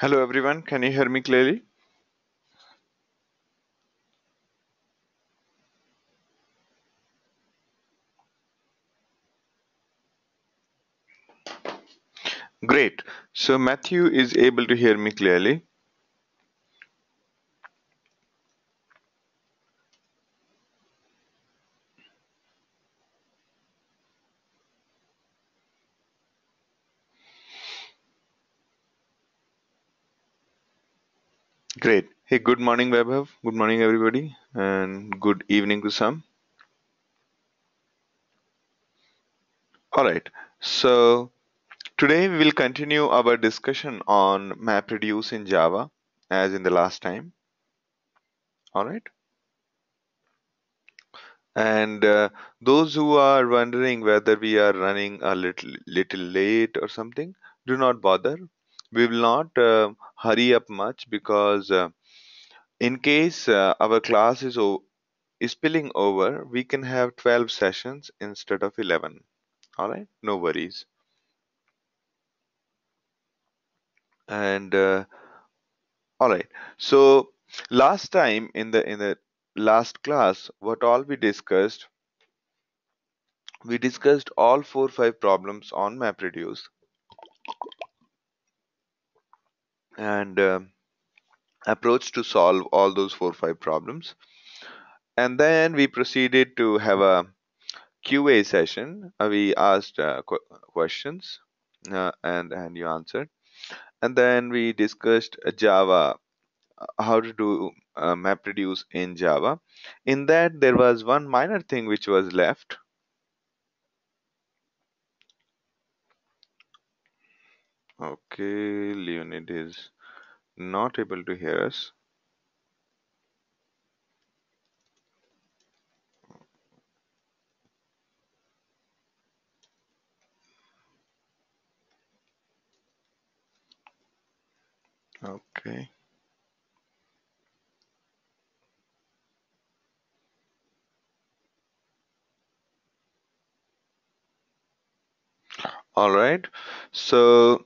Hello everyone, can you hear me clearly? Great. So Matthew is able to hear me clearly. Great. Hey, good morning Vaibhav. Good morning everybody and good evening to some. Alright, so today we will continue our discussion on MapReduce in Java as in the last time. Alright. And those who are wondering whether we are running a little late or something, do not bother. We will not hurry up much because in case our class is spilling over, we can have 12 sessions instead of 11. All right, no worries. And all right, so last time in the last class, what all we discussed all 4 5 problems on MapReduce and approach to solve all those 4 5 problems. And then we proceeded to have a QA session. We asked questions and you answered. And then we discussed Java, how to do MapReduce in Java. In that, there was one minor thing which was left. Okay, Leonid is not able to hear us. Okay. All right. So,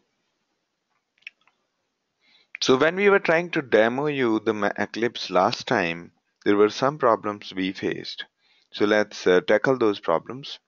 so when we were trying to demo you the Eclipse last time, there were some problems we faced. So let's tackle those problems.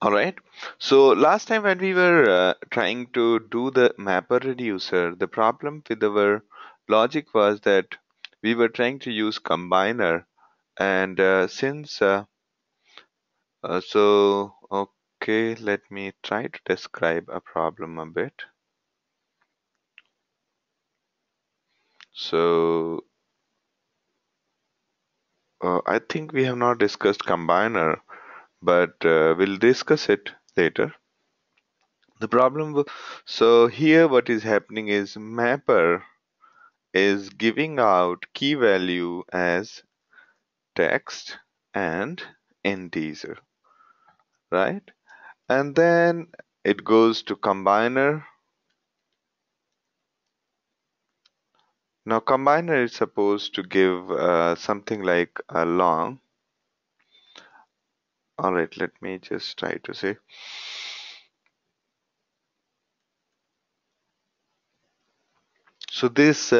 All right. So last time when we were trying to do the mapper reducer, the problem with our logic was that we were trying to use combiner, and since so okay, let me try to describe a problem a bit. So I think we have not discussed combiner, but we'll discuss it later. The problem, so here what is happening is mapper is giving out key value as text and integer, right? And then it goes to combiner. Now combiner is supposed to give something like a long. All right, let me just try to say. So this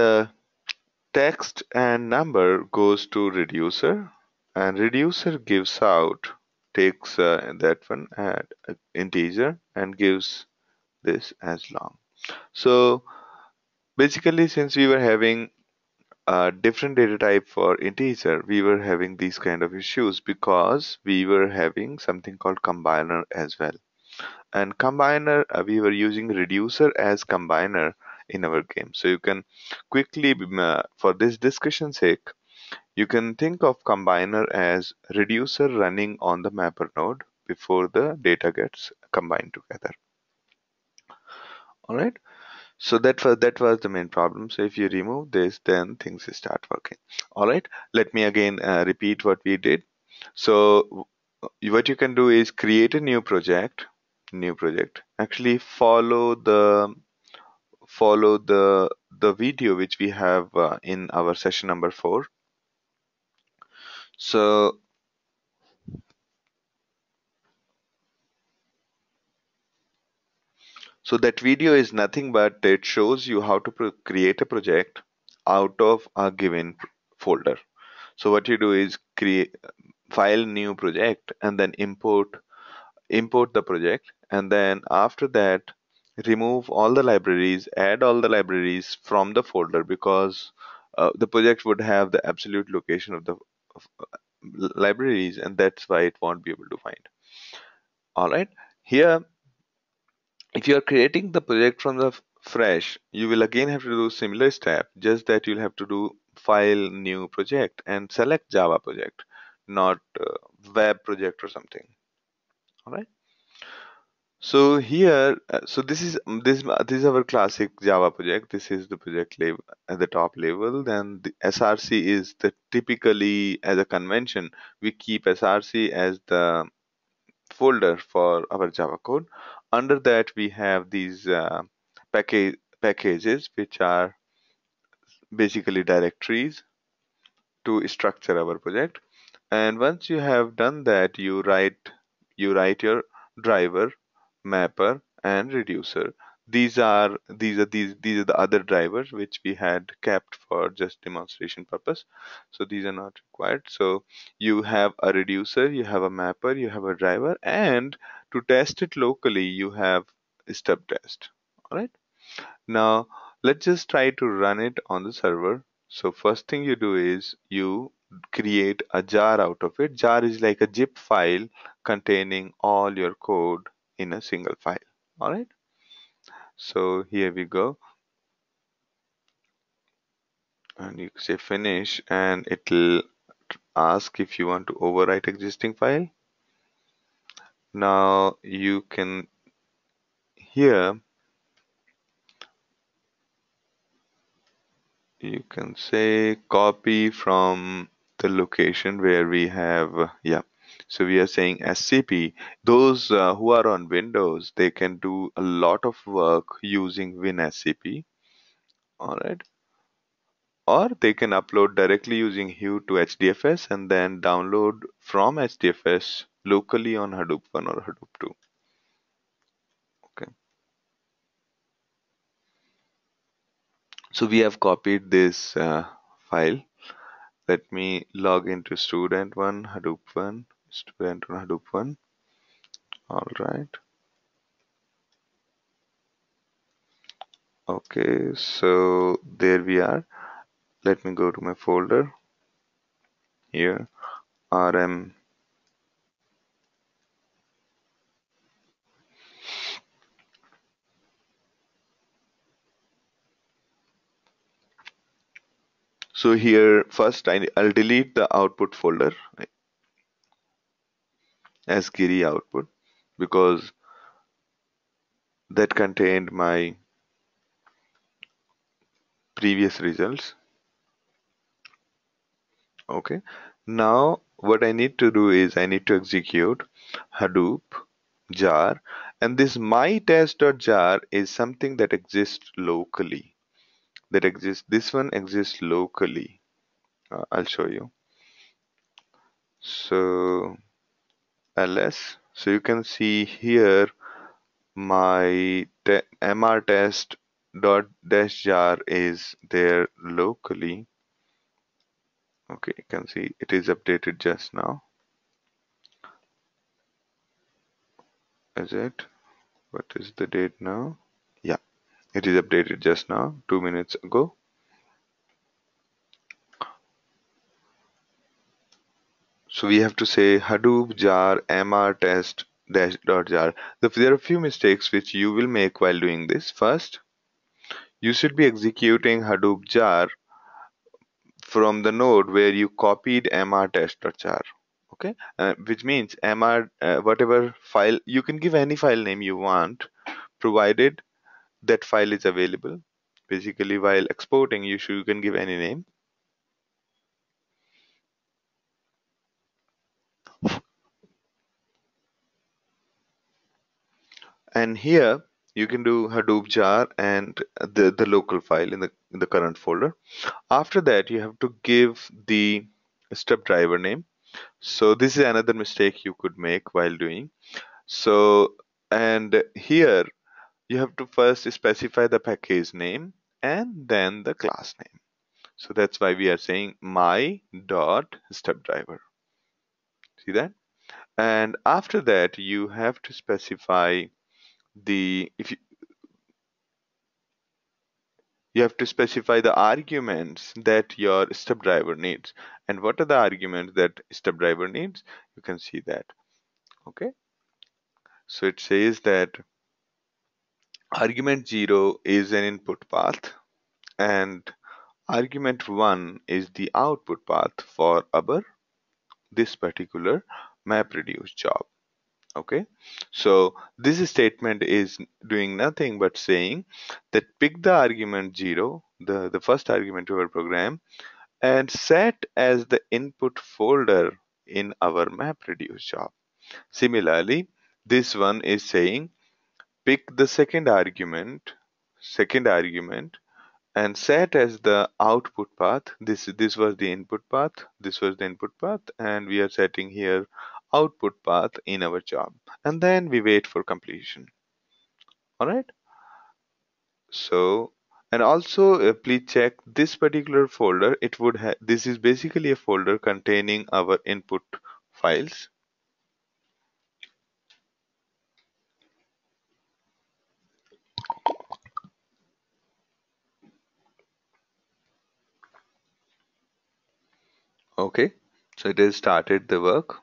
text and number goes to reducer, and reducer gives out, takes that one at integer and gives this as long. So basically, since we were having a different data type for integer, we were having these kind of issues because we were having something called combiner as well. And combiner, we were using reducer as combiner in our game. So you can quickly, for this discussion sake, you can think of combiner as reducer running on the mapper node before the data gets combined together. All right. So that was the main problem. So if you remove this, then things start working. All right. Let me again repeat what we did. So what you can do is create a new project. New project. Actually, follow the video which we have in our session number 4. So so that video is nothing but it shows you how to create a project out of a given folder. So what you do is create file new project and then import the project, and then after that remove all the libraries, add all the libraries from the folder, because the project would have the absolute location of the of, libraries, and that's why it won't be able to find. All right. Here, if you are creating the project from the fresh, you will again have to do similar step, just that you'll have to do file new project and select Java project, not web project or something. All right. So here, so this is our classic Java project. This is the project level at the top level. Then the SRC is the typically, as a convention, we keep SRC as the folder for our Java code. Under that, we have these packages, which are basically directories to structure our project. And once you have done that, you write your driver, mapper, and reducer. These are the other drivers which we had kept for just demonstration purpose. So these are not required. So you have a reducer, you have a mapper, you have a driver, and to test it locally, you have stub test. All right. Now, let's just try to run it on the server. So first thing you do is you create a jar out of it. Jar is like a zip file containing all your code in a single file. All right. So here we go. And you say finish, and it'll ask if you want to overwrite existing file. Now you can here you can say copy from the location where we have yeah, so we are saying SCP. Those who are on Windows, they can do a lot of work using WinSCP. All right. Or they can upload directly using Hue to HDFS and then download from HDFS locally on Hadoop 1 or Hadoop 2. Okay. So we have copied this file. Let me log into student 1, Hadoop 1, student 1, Hadoop 1. All right. Okay, so there we are. Let me go to my folder here, RM. So here first I'll delete the output folder as Giri output, because that contained my previous results. Okay. Now what I need to do is I need to execute Hadoop jar, and this my test.jar is something that exists locally. This one exists locally. I'll show you. So ls. So you can see here my mr test dot dash jar is there locally. Okay, you can see it is updated just now. Is it? What is the date now? Yeah, it is updated just now, 2 minutes ago. So we have to say Hadoop jar mr test dash dot jar. There are a few mistakes which you will make while doing this. First, you should be executing Hadoop jar from the node where you copied mr test dot jar. Okay, which means mr whatever file, you can give any file name you want, provided that file is available. Basically, while exporting, you can give any name. And here you can do Hadoop jar and the local file in the current folder. After that, you have to give the step driver name. So this is another mistake you could make while doing. So, and here you have to first specify the package name and then the class name. So that's why we are saying my dot step driver. See that? And after that, you have to specify the if you have to specify the arguments that your step driver needs. And what are the arguments that step driver needs? You can see that. Okay. So it says that argument 0 is an input path and argument 1 is the output path for our this particular MapReduce job. Okay, so this statement is doing nothing but saying that pick the argument 0, the first argument to our program, and set as the input folder in our MapReduce job. Similarly, this one is saying pick the second argument and set as the output path. This was the input path, this was the input path, and we are setting here output path in our job, and then we wait for completion. All right. So, and also please check this particular folder. It would have, this is basically a folder containing our input files. Okay, so it has started the work.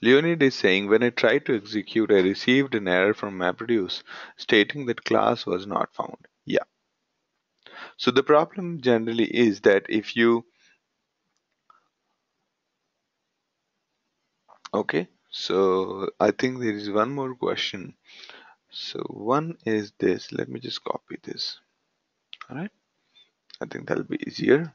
Leonid is saying, when I tried to execute, I received an error from MapReduce stating that class was not found. Yeah. So the problem generally is that if you, okay, so I think there is one more question. So one is this, let me just copy this. All right, I think that'll be easier.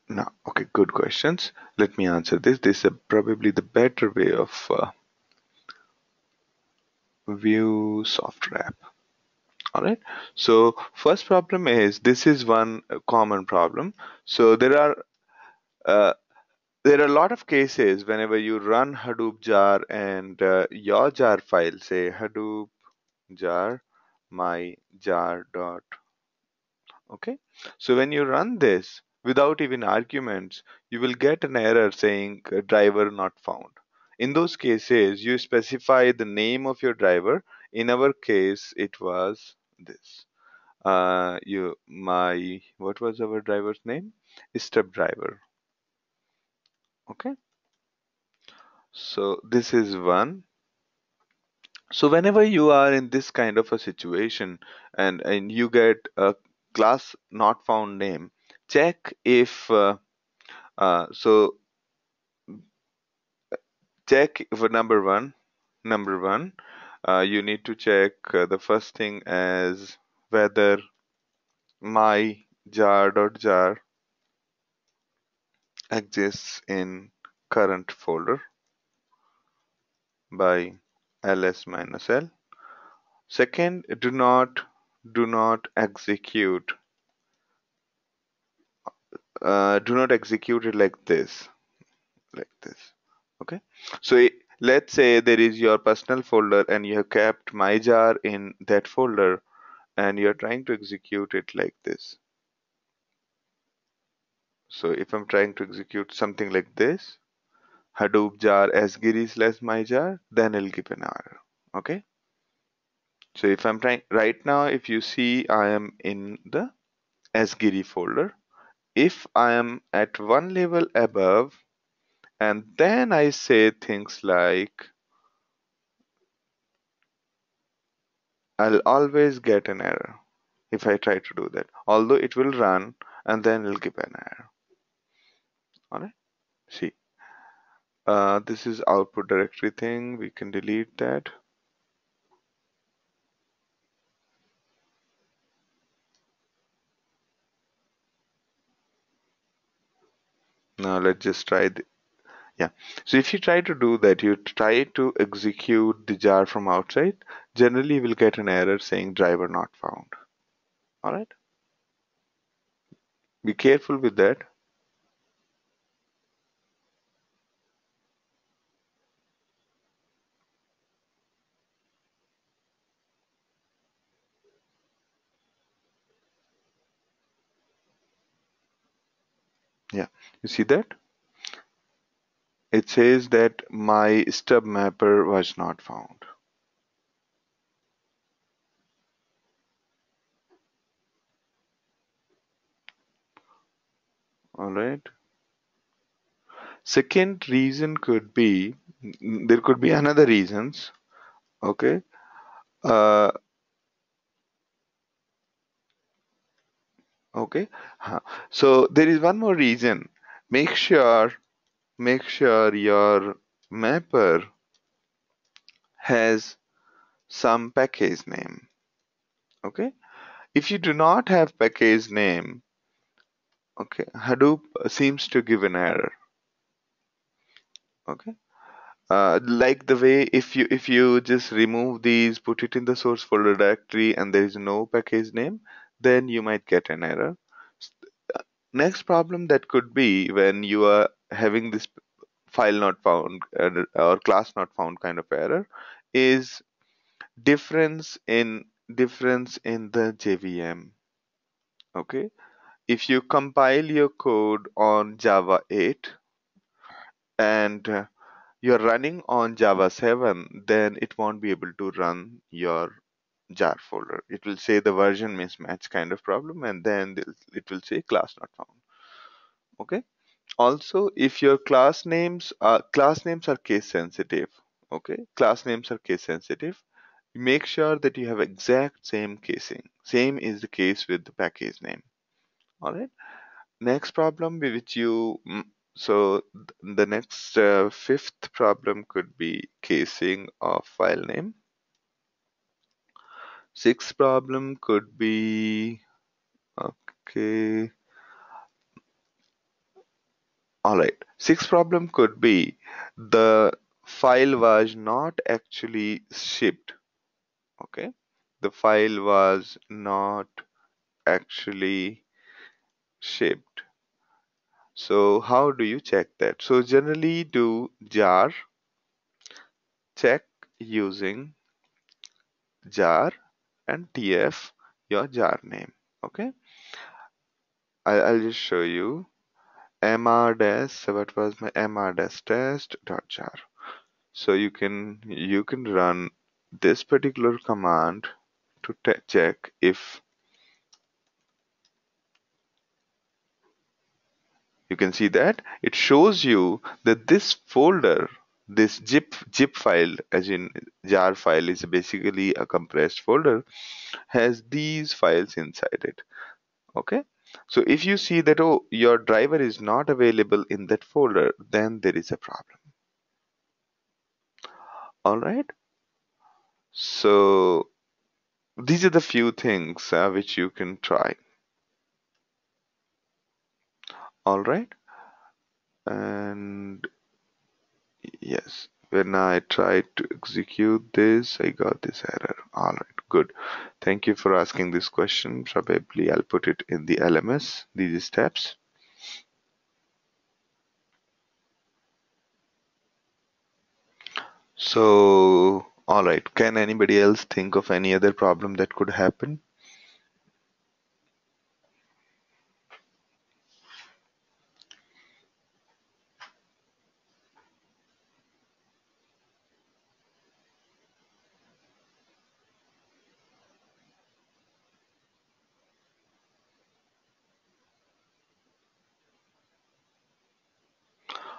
Now, okay, good questions. Let me answer this. This is probably the better way of view software app. All right. So first problem is, this is one common problem. So uh, there are a lot of cases whenever you run Hadoop jar and your jar file, say Hadoop jar my jar dot. Okay. So when you run this without even arguments, you will get an error saying driver not found. In those cases, you specify the name of your driver. In our case, it was this. What was our driver's name? Step driver. Okay. So this is one. So whenever you are in this kind of a situation and you get a class not found name, check if so check for number one, you need to check the first thing as whether my jar.jar exists in current folder by ls-l. Second, do not execute it like this. Okay, so let's say there is your personal folder and you have kept my jar in that folder and you're trying to execute it like this. So if I'm trying to execute something like this, Hadoop jar asgiri slash my jar, then it'll give an error. Okay. So if I'm trying right now, if you see I am in the asgiri folder. If I am at one level above and then I say things like I'll always get an error. if I try to do that. Although it will run and then it'll give an error. Alright, see. This is output directory thing. We can delete that. Now let's just try yeah. So if you try to do that, you try to execute the jar from outside, generally you will get an error saying driver not found. Alright. Be careful with that. Yeah. You see that? It says that my stub mapper was not found. Alright. Second reason could be, there could be another reasons. Okay. Uh, okay. So there is one more reason. Make sure, make sure your mapper has some package name. Okay. If you do not have package name, okay, Hadoop seems to give an error. Okay. Like the way if you just remove these, put it in the source folder directory, and there is no package name, then you might get an error. Next problem that could be when you are having this file not found or class not found kind of error is difference in the JVM. Okay, if you compile your code on Java 8 and you're running on Java 7, then it won't be able to run your jar folder. It will say the version mismatch kind of problem, and then it will say class not found. Okay. Also, if your class names are case sensitive, okay, class names are case sensitive. Make sure that you have exact same casing. Same is the case with the package name. All right. Next problem which you so the next fifth problem could be casing of file name. Sixth problem could be okay. All right. Sixth problem could be the file was not actually shipped. Okay. The file was not actually shipped. So how do you check that? So generally do jar check using jar and tf your jar name. Okay. I'll just show you mr dash what was my mr dash test dot jar. So you can run this particular command to check if you can see that it shows you that this folder, this zip file, as in jar file, is basically a compressed folder, has these files inside it. Okay. So if you see that, oh, your driver is not available in that folder, then there is a problem. All right. So these are the few things which you can try. All right. And yes, when I tried to execute this, I got this error. All right, good. Thank you for asking this question. Probably I'll put it in the LMS, these steps. So, all right, can anybody else think of any other problem that could happen?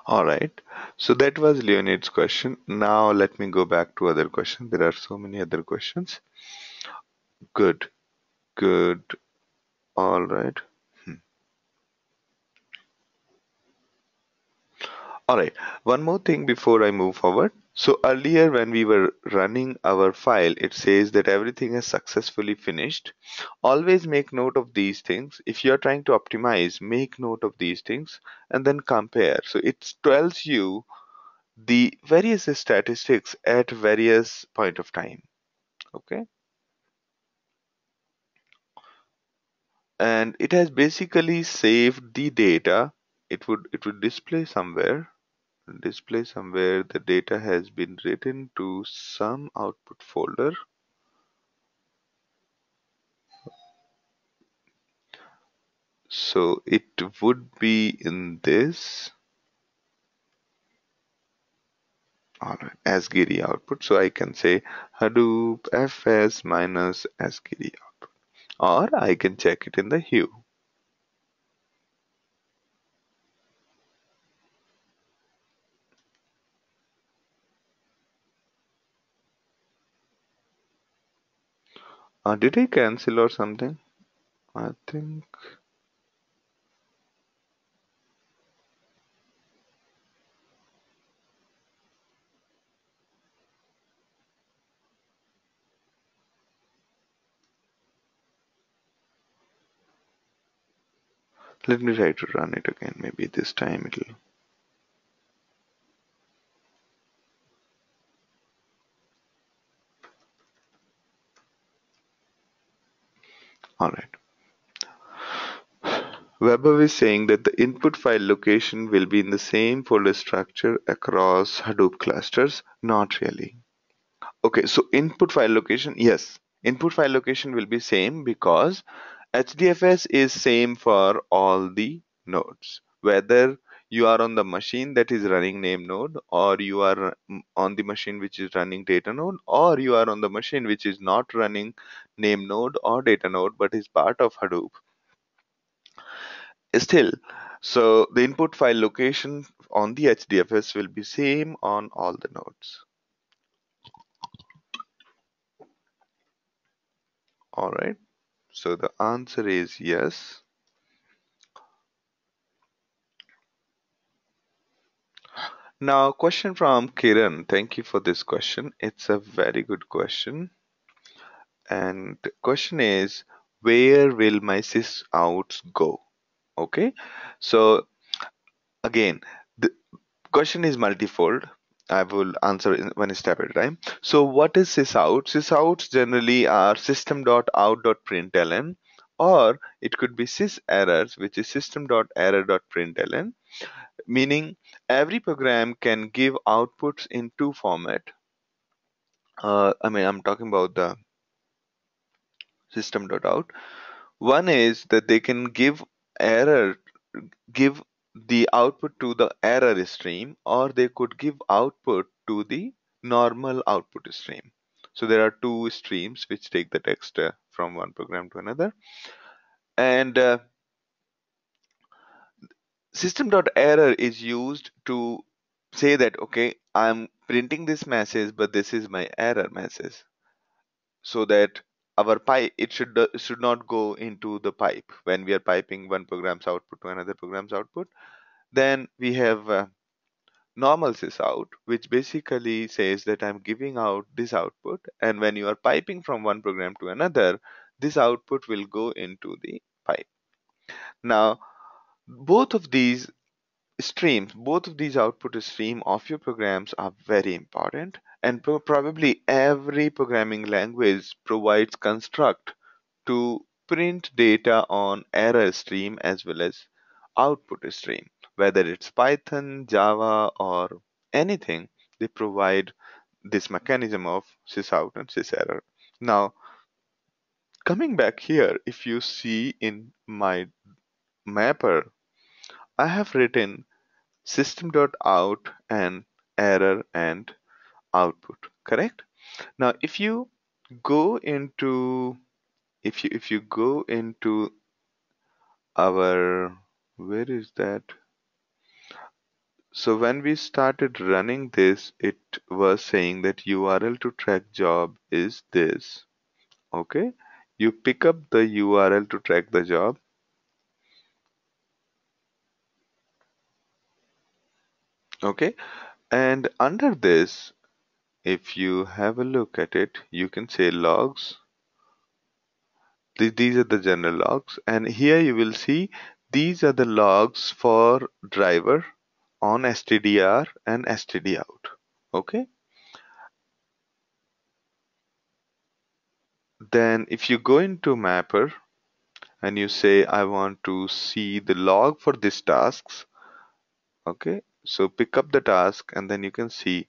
All right, so that was Leonid's question. Now let me go back to other questions. There are so many other questions. Good. Good. All right. All right. One more thing before I move forward. So earlier when we were running our file, it says that everything is successfully finished. Always make note of these things. If you're trying to optimize, make note of these things and then compare. So it tells you the various statistics at various point of time. Okay. And it has basically saved the data. It would display somewhere the data has been written to some output folder. So it would be in this asgiri output. So I can say Hadoop fs minus asgiri output, or I can check it in the hue. Did I cancel or something? I think. Let me try to run it again. Maybe this time it'll. Alright. Weber is saying that the input file location will be in the same folder structure across Hadoop clusters. Not really. Okay, so input file location, yes. Input file location will be same because HDFS is same for all the nodes. Whether you are on the machine that is running name node, or you are on the machine which is running data node, or you are on the machine which is not running name node or data node but is part of Hadoop. Still, so the input file location on the HDFS will be same on all the nodes. All right. So the answer is yes. Now, question from Kiran. Thank you for this question. It's a very good question. And the question is, where will my sysouts go? Okay. So again, the question is multifold. I will answer in one step at a time. So what is sysout? Sysouts generally are system.out.println, or it could be syserrors, which is system.error.println, meaning every program can give outputs in two format. I'm talking about the system.out. One is that they can give the output to the error stream, or they could give output to the normal output stream. So there are two streams which take the text from one program to another. And system.error is used to say that, okay, I'm printing this message, but this is my error message. So that our pipe, it should not go into the pipe when we are piping one program's output to another program's output. Then we have normal sysout, which basically says that I'm giving out this output, and when you are piping from one program to another, this output will go into the pipe. Now, both of these both of these output stream of your programs are very important, and probably every programming language provides construct to print data on error stream as well as output stream. Whether it's Python, Java, or anything, they provide this mechanism of sysout and syserror. Now, coming back here, if you see in my mapper, I have written system.out and error and output, correct? Now, if you go into our, where is that? So when we started running this, it was saying that URL to track job is this. Okay. you pick up the URL to track the job. Okay, and under this, if you have a look at it, you can say logs. These are the general logs, and here you will see these are the logs for driver on stdr and std out. Okay, then if you go into mapper and you say I want to see the log for these tasks, okay, so pick up the task and then you can see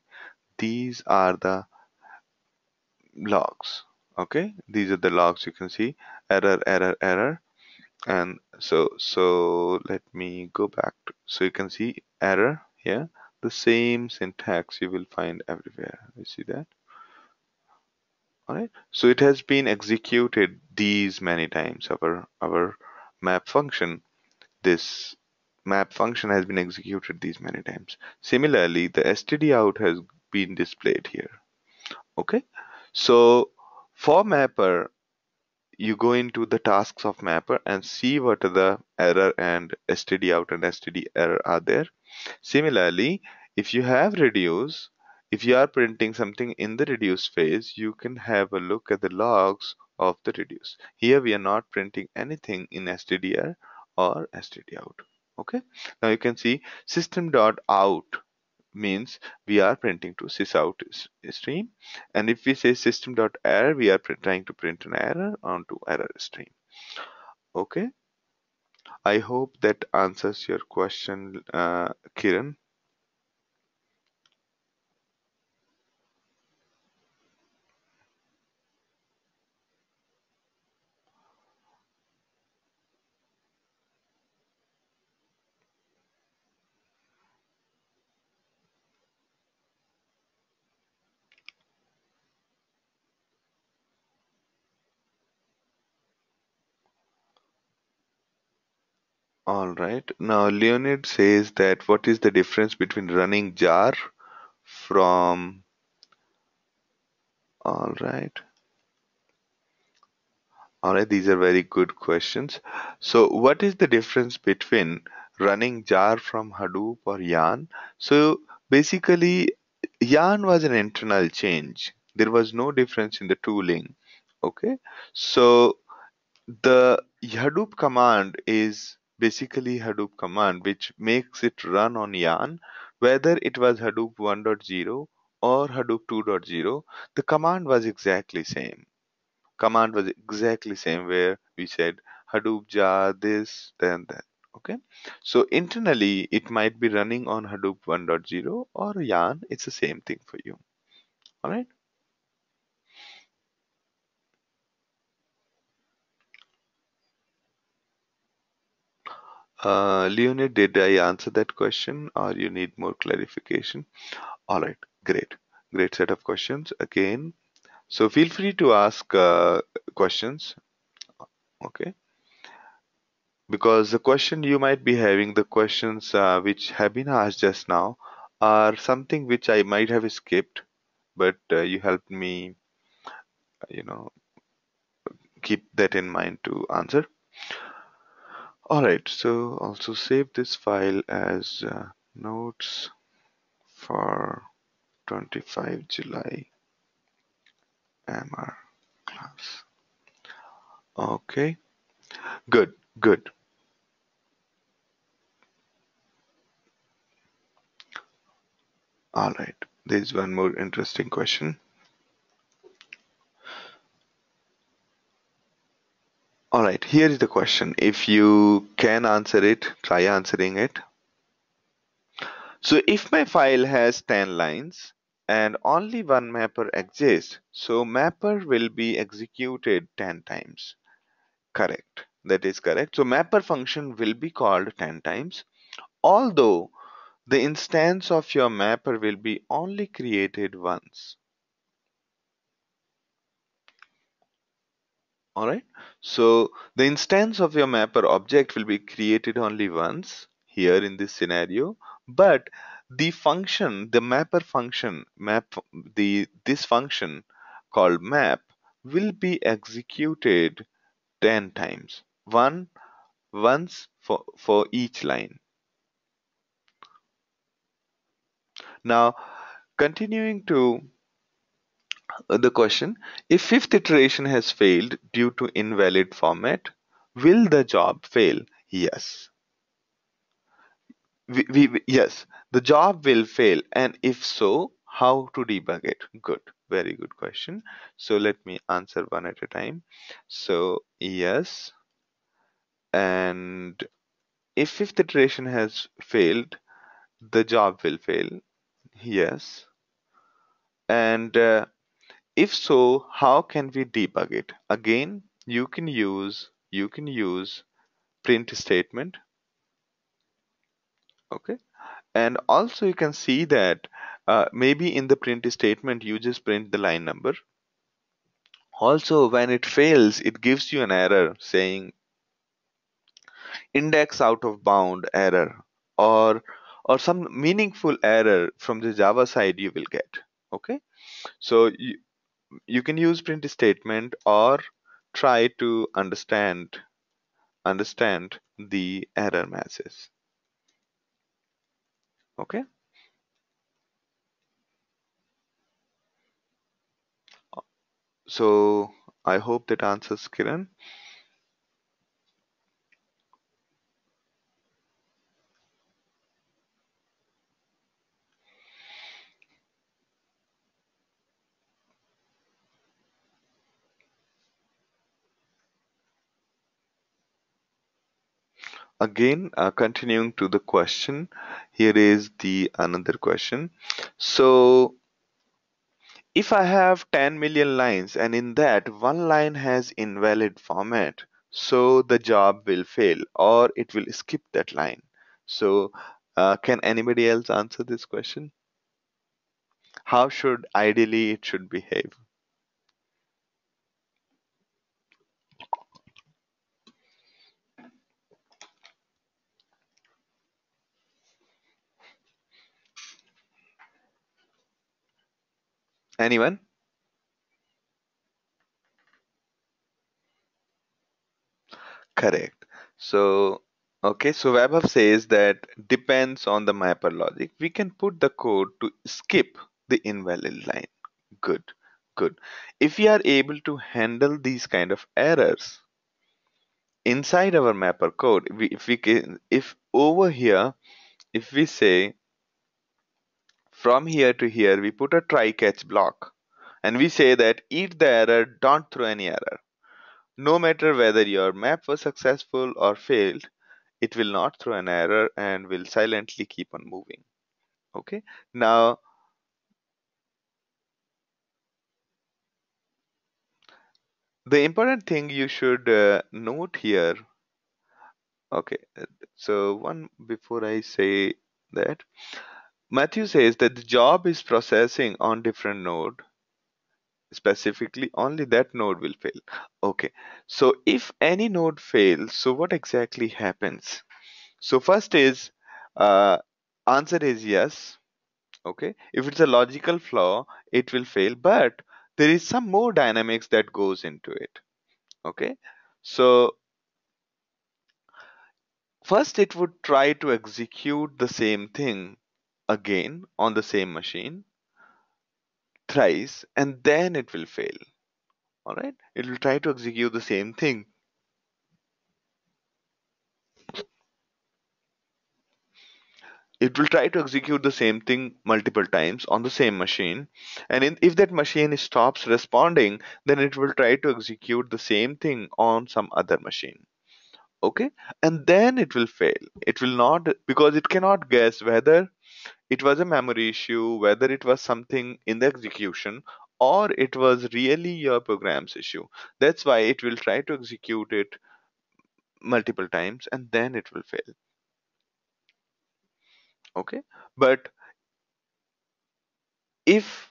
these are the logs. Okay, these are the logs. You can see error, error, error. And so let me go back to, so you can see error here, the same syntax you will find everywhere. You see that? All right, so it has been executed these many times. Our map function, this map function has been executed these many times. Similarly, the std out has been displayed here. Okay, so for mapper, you go into the tasks of mapper and see what are the error and std out and std error are there. Similarly, if you have reduce, if you are printing something in the reduce phase, you can have a look at the logs of the reduce. Here we are not printing anything in stdr or std out. Okay, now you can see system.out means we are printing to sysout stream, and if we say system.error, we are trying to print an error onto error stream. Okay, I hope that answers your question, Kiran. All right, now Leonid says that what is the difference between running jar from, all right. All right, these are very good questions. So, what is the difference between running jar from Hadoop or Yarn? So, basically, Yarn was an internal change. There was no difference in the tooling. Okay, so the Hadoop command is basically Hadoop command, which makes it run on Yarn, whether it was Hadoop 1.0 or Hadoop 2.0, the command was exactly same. Command was exactly same where we said Hadoop jar this then that. Okay, so internally it might be running on Hadoop 1.0 or Yarn. It's the same thing for you. All right. Leonid, did I answer that question or you need more clarification? All right, great. Great set of questions again. So feel free to ask questions. Okay, because the question you might be having, the questions which have been asked just now, are something which I might have skipped, but you helped me, you know, keep that in mind to answer. All right, so also save this file as notes for 25 July MR class. Okay, good, good. All right, there's one more interesting question. All right, here is the question. If you can answer it, try answering it. So if my file has 10 lines and only one mapper exists, so mapper will be executed 10 times. Correct. That is correct. So mapper function will be called 10 times, although the instance of your mapper will be only created once. All right. So the instance of your mapper object will be created only once here in this scenario, but the function, the mapper function, map the this function called map will be executed 10 times, once for each line. Now, continuing to the question, if fifth iteration has failed due to invalid format, will the job fail? Yes. Yes, the job will fail, and if so, how to debug it? Good, very good question. So let me answer one at a time. So yes, and if fifth iteration has failed, the job will fail. Yes, and if so, how can we debug it? Again, you can use print statement. Okay, and also you can see that maybe in the print statement you just print the line number. Also, when it fails, it gives you an error saying index out of bound error, or some meaningful error from the Java side you will get. Okay, so you can use print statement or try to understand the error messages. Okay, so I hope that answers, Kiran. Again, continuing to the question, here is the another question. So if I have 10 million lines and in that one line has invalid format, so the job will fail or it will skip that line. So can anybody else answer this question? How should ideally it should behave? Anyone? Correct. So, okay, so Webhub says that depends on the mapper logic. We can put the code to skip the invalid line. Good, good. If we are able to handle these kind of errors inside our mapper code, if we can, if over here, if we say from here to here, we put a try catch block and we say that eat the error, don't throw any error. No matter whether your map was successful or failed, it will not throw an error and will silently keep on moving. Okay, now the important thing you should note here. Okay, so one before I say that, Matthew says that the job is processing on different node, specifically only that node will fail. Okay, so if any node fails, so what exactly happens? So first is uh, answer is yes. Okay, if it's a logical flaw, it will fail, but there is some more dynamics that goes into it. Okay, so first it would try to execute the same thing again on the same machine thrice, and then it will fail. All right, it will try to execute the same thing. It will try to execute the same thing multiple times on the same machine, and if that machine stops responding, then it will try to execute the same thing on some other machine. Okay, and then it will fail. It will not, because it cannot guess whether it was a memory issue, whether it was something in the execution, or it was really your program's issue. That's why it will try to execute it multiple times and then it will fail. Okay, but if,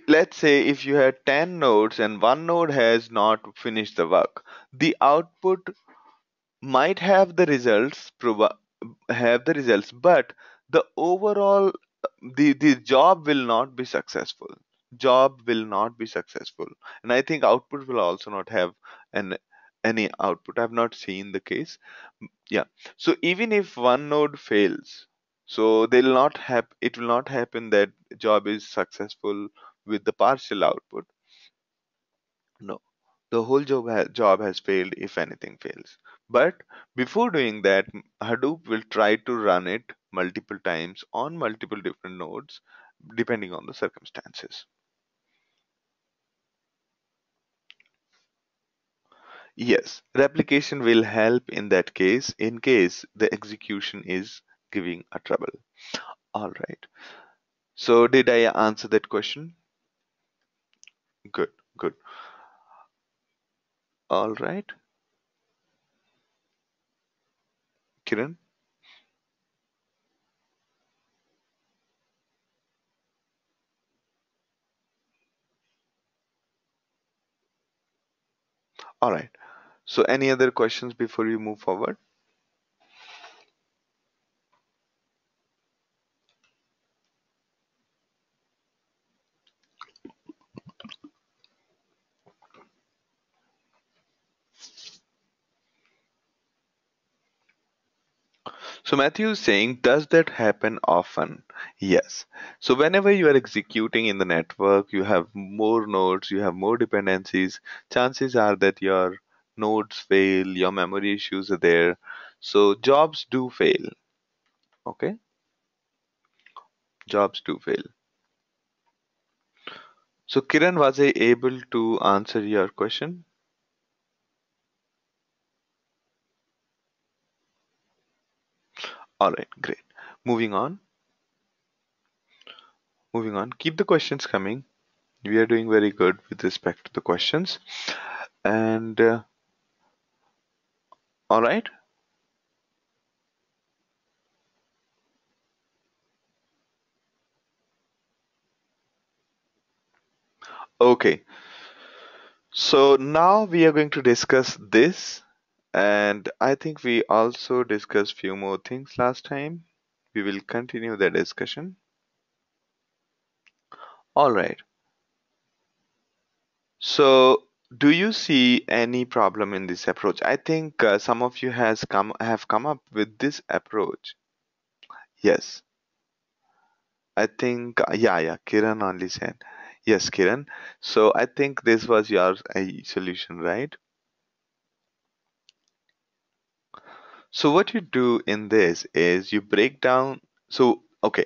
let's say if you had 10 nodes and one node has not finished the work, the output might have the results, but the overall, the job will not be successful job will not be successful. And I think output will also not have an any output. I've not seen the case. Yeah. So even if one node fails, so they'll not have it will not happen that job is successful with the partial output. No, the whole job has failed if anything fails. But before doing that, Hadoop will try to run it multiple times on multiple different nodes, depending on the circumstances. Yes, replication will help in that case, in case the execution is giving a trouble. All right. So did I answer that question? Good, good. All right, Kiran. All right. So any other questions before we move forward? So Matthew is saying, does that happen often? Yes. So whenever you are executing in the network, you have more nodes, you have more dependencies. Chances are that your nodes fail, your memory issues are there. So jobs do fail. Okay, jobs do fail. So Kiran, was I able to answer your question? All right, great. Moving on. Moving on. Keep the questions coming. We are doing very good with respect to the questions. And all right. Okay. So now we are going to discuss this, and I think we also discussed few more things last time. We will continue the discussion. All right. So do you see any problem in this approach? I think some of you has come have come up with this approach. Yes, I think yeah, Kiran only said. Yes, Kiran. So I think this was your solution, right? So what you do in this is you break down. So okay,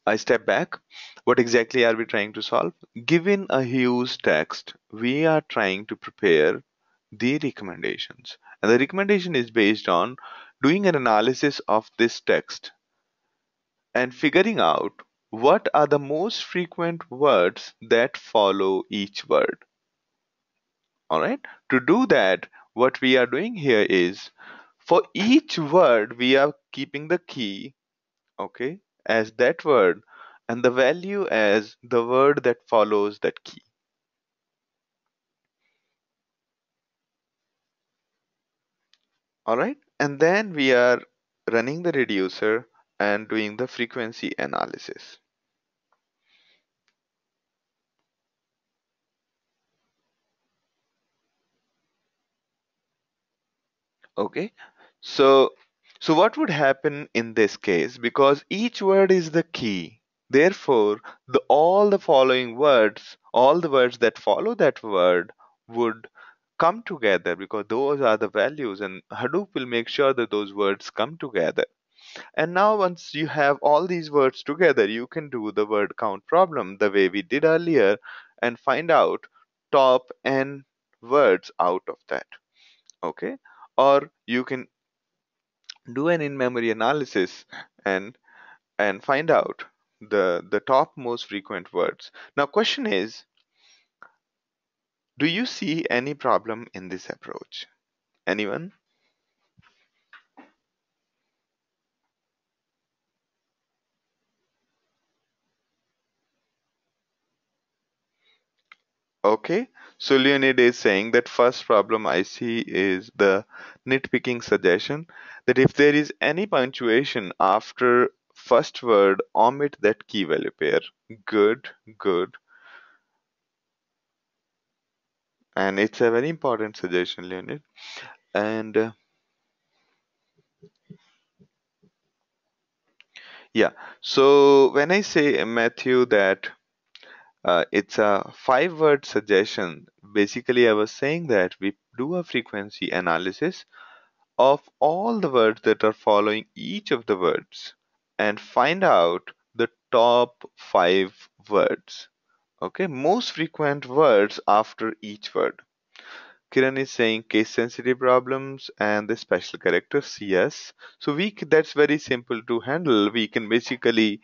I step back. What exactly are we trying to solve? Given a huge text, we are trying to prepare the recommendations. And the recommendation is based on doing an analysis of this text and figuring out what are the most frequent words that follow each word. All right. To do that, what we are doing here is for each word, we are keeping the key, okay, as that word and the value as the word that follows that key. All right. And then we are running the reducer and doing the frequency analysis. Okay. So, so what would happen in this case? Because each word is the key. Therefore, all the following words, all the words that follow that word would come together because those are the values, and Hadoop will make sure that those words come together. And now, once you have all these words together, you can do the word count problem the way we did earlier and find out top n words out of that. Okay. Or you can do an in-memory analysis and find out the top most frequent words. Now question is, do you see any problem in this approach? Anyone? Okay, so Leonid is saying that first problem I see is the nitpicking suggestion that if there is any punctuation after first word, omit that key value pair. Good, good. and it's a very important suggestion, Leonid. And yeah, so when I say, Matthew, that it's a 5 word suggestion, basically I was saying that we do a frequency analysis of all the words that are following each of the words and find out the top 5 words. Okay, most frequent words after each word. Kiran is saying case sensitive problems and the special characters. Yes. So that's very simple to handle. We can basically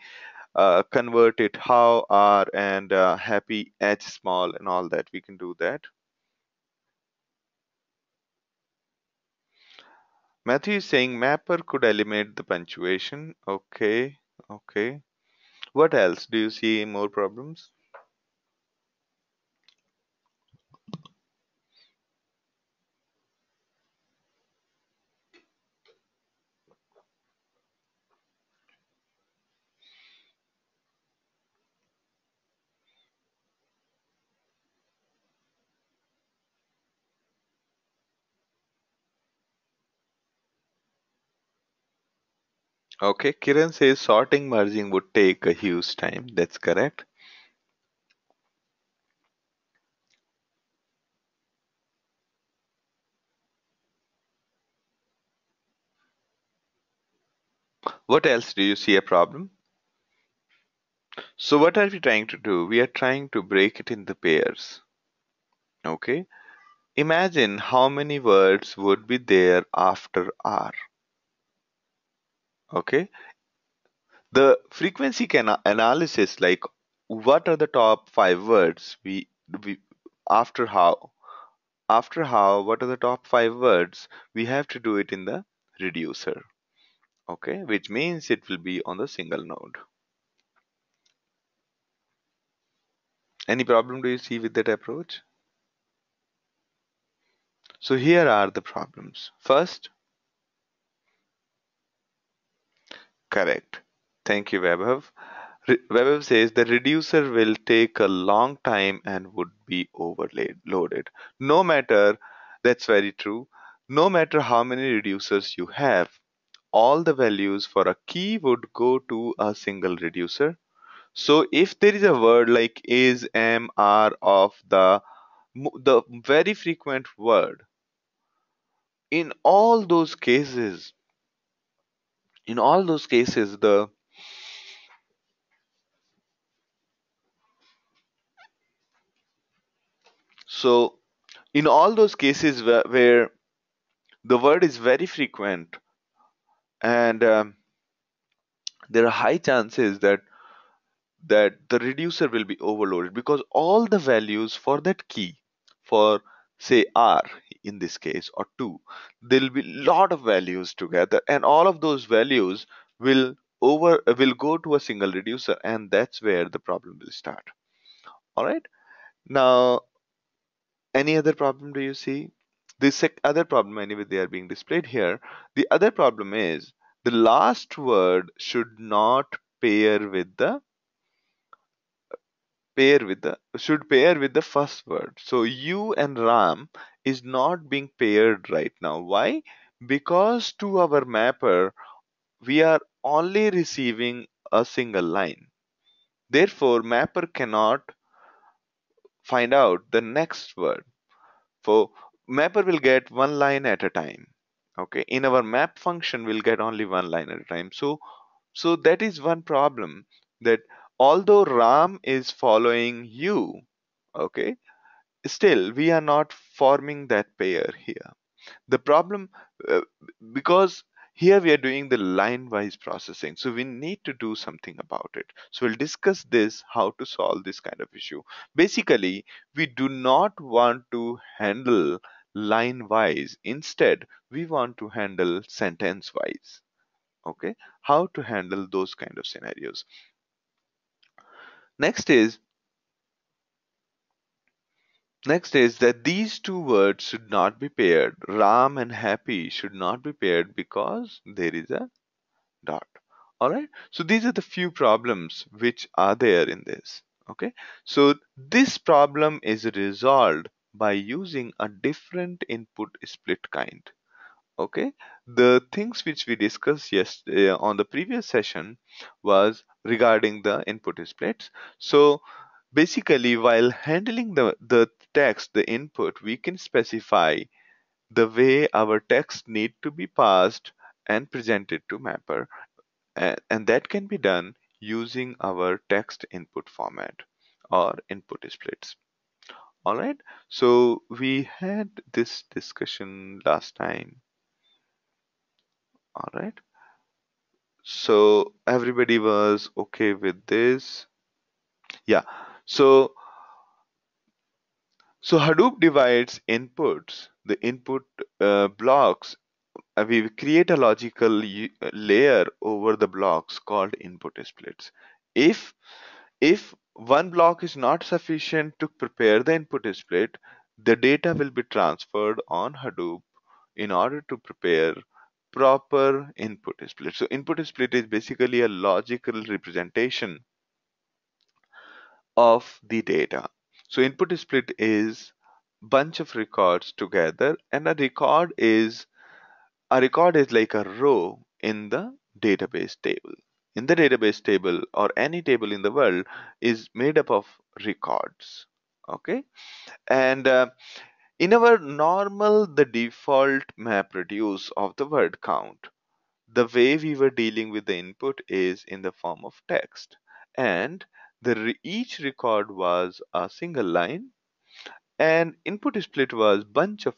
convert it how R and happy H small and all that. We can do that. Matthew is saying mapper could eliminate the punctuation. Okay. Okay. What else? Do you see more problems? Okay. Kiran says sorting merging would take a huge time. That's correct. What else do you see a problem? So what are we trying to do? We are trying to break it into pairs. Okay. Imagine how many words would be there after R. Okay. The frequency can analysis, like what are the top 5 words we after how what are the top 5 words, we have to do it in the reducer. Okay, which means it will be on the single node. Any problem do you see with that approach? So here are the problems. First, correct. Thank you, Vaibhav. Vaibhav says the reducer will take a long time and would be overlaid loaded. No matter, that's very true. No matter how many reducers you have, all the values for a key would go to a single reducer. So if there is a word like is, am, are of the very frequent word, in all those cases, the so in all those cases where the word is very frequent, and there are high chances that the reducer will be overloaded because all the values for that key, for say r in this case, or 2, there will be lot of values together, and all of those values will go to a single reducer, and that's where the problem will start. All right. Now, any other problem do you see? The other problem, anyway, they are being displayed here. The other problem is the last word should pair with the first word. So you and Ram is not being paired right now. Why? Because to our mapper we are only receiving a single line. Therefore, mapper cannot find out the next word. For mapper will get one line at a time. Okay, in our map function we'll get only one line at a time. So that is one problem, that although Ram is following you, okay, still we are not forming that pair here. The problem, uh, because here we are doing the line wise processing, so we need to do something about it. So we'll discuss this, how to solve this kind of issue. Basically, we do not want to handle line wise, instead we want to handle sentence wise. Okay, how to handle those kind of scenarios. Next is next is that these two words should not be paired. Ram and happy should not be paired because there is a dot. All right, so these are the few problems which are there in this. Okay, so this problem is resolved by using a different input split kind. Okay, the things which we discussed yesterday on the previous session was regarding the input splits. So basically, while handling the text, the input, we can specify the way our text need to be passed and presented to mapper, and that can be done using our text input format or input splits. All right, so we had this discussion last time. All right, so everybody was okay with this. Yeah, so Hadoop divides inputs, the input blocks. We create a logical layer over the blocks called input splits. If one block is not sufficient to prepare the input split, the data will be transferred on Hadoop in order to prepare proper input split. So input split is basically a logical representation of the data. So input split is bunch of records together, and a record is like a row in the database table. In the database table, or any table in the world, is made up of records. Okay, and in our normal, the default map reduce of the word count, the way we were dealing with the input is in the form of text, and each record was a single line, and input split was bunch of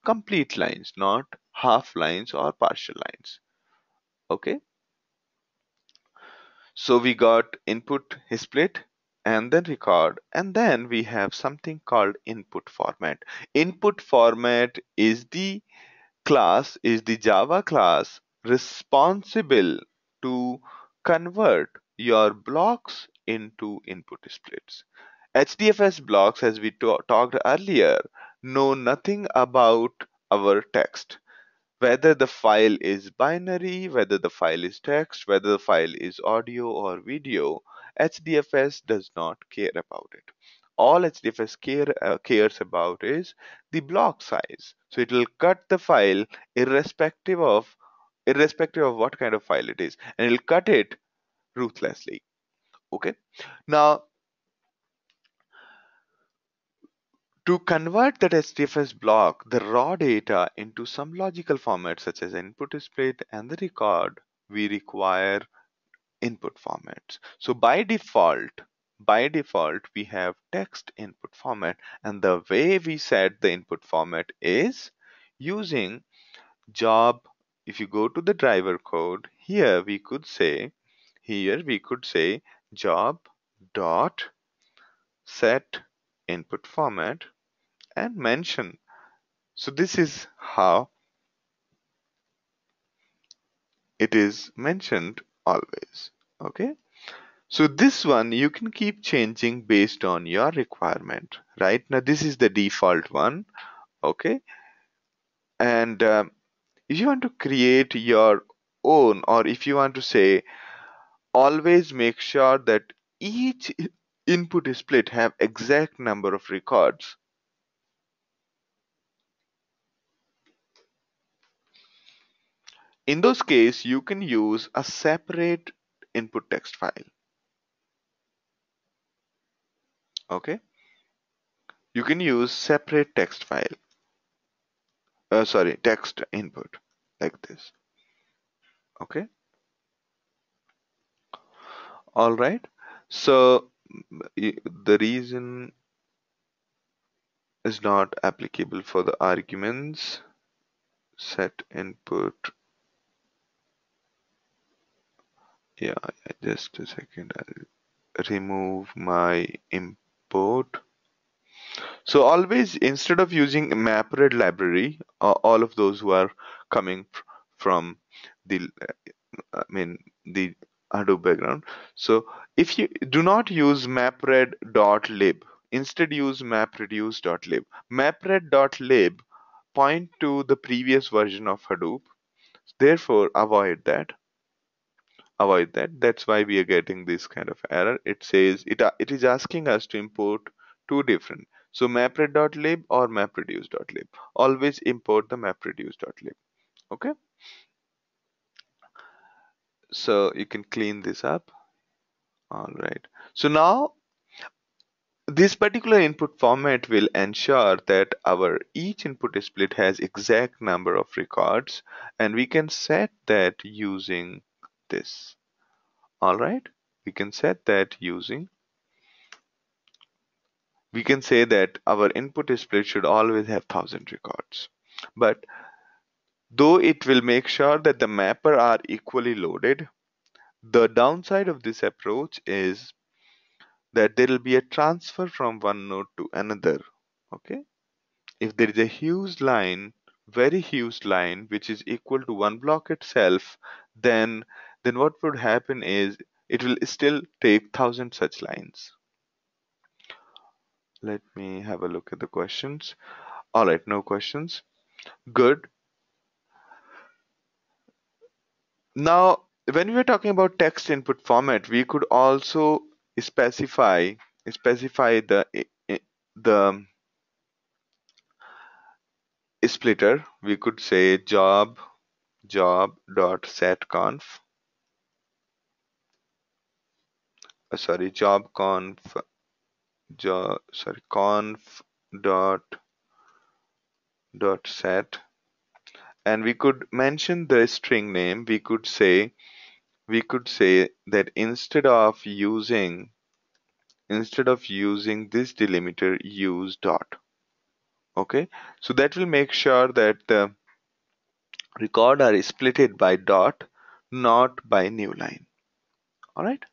complete lines, not half lines or partial lines. Okay, so we got input split and then record, and then we have something called input format. Input format is the Java class responsible to convert your blocks into input splits. HDFS blocks, as we talked earlier, know nothing about our text. Whether the file is binary, whether the file is text, whether the file is audio or video, HDFS does not care about it. All HDFS cares about is the block size. So it will cut the file irrespective of what kind of file it is, and it will cut it ruthlessly. Okay. Now, to convert that HDFS block, the raw data, into some logical format such as input split and the record, we require input formats. So by default, we have text input format, and the way we set the input format is using job. If you go to the driver code, here we could say job dot set input format and mention. So this is how it is mentioned always. Okay. So this one you can keep changing based on your requirement. Right now, this is the default one. Okay. And if you want to create your own, or if you want to say, always make sure that each input split have exact number of records. In those case, you can use a separate input text file. Okay. You can use separate text file. Sorry, text input like this. Okay. All right. So the reason is not applicable for the arguments. Set input. Yeah, just a second. I'll remove my import. So always, instead of using MapRed library, all of those who are coming from the the Hadoop background. So if you do not use mapred.lib, instead use mapreduce.lib. Mapred.lib point to the previous version of Hadoop. Therefore, avoid that. That's why we are getting this kind of error. It says it is asking us to import two different. So mapread.lib or mapreduce.lib. Always import the mapreduce.lib. Okay. So you can clean this up. All right. So now this particular input format will ensure that our each input split has exact number of records, and we can set that using this. All right. We can set that using, we can say that our input split should always have 1000 records. But though it will make sure that the mapper are equally loaded, the downside of this approach is that there will be a transfer from one node to another. Okay. If there is a huge line, very huge line, which is equal to one block itself, then what would happen is it will still take 1000 such lines. Let me have a look at the questions. All right, no questions. Good. Now, when we are talking about text input format, we could also specify the splitter. We could say job dot conf, sorry, job conf, conf dot set, and we could mention the string name. We could say that instead of using this delimiter, use dot. Okay, so that will make sure that the record are splitted by dot, not by new line. All right.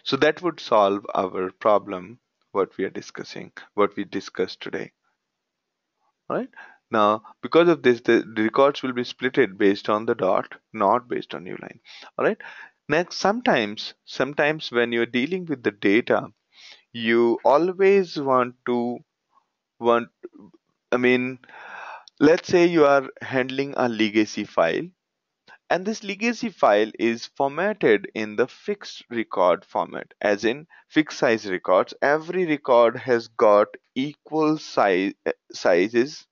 So that would solve our problem, what we discussed today. All right. Now, because of this, the records will be splitted based on the dot, not based on new line. All right. Next, sometimes when you're dealing with the data, you always want, I mean, let's say you are handling a legacy file, and this legacy file is formatted in the fixed record format, as in fixed size records. Every record has got equal sizes.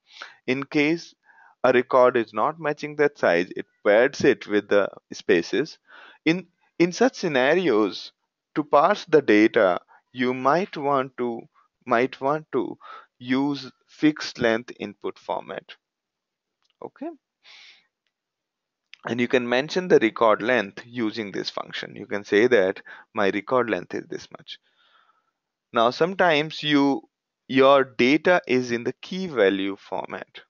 In case a record is not matching that size, it pads it with the spaces. In in such scenarios, to parse the data, you might want to use fixed length input format. Okay, and you can mention the record length using this function. You can say that my record length is this much. Now sometimes your data is in the key value format,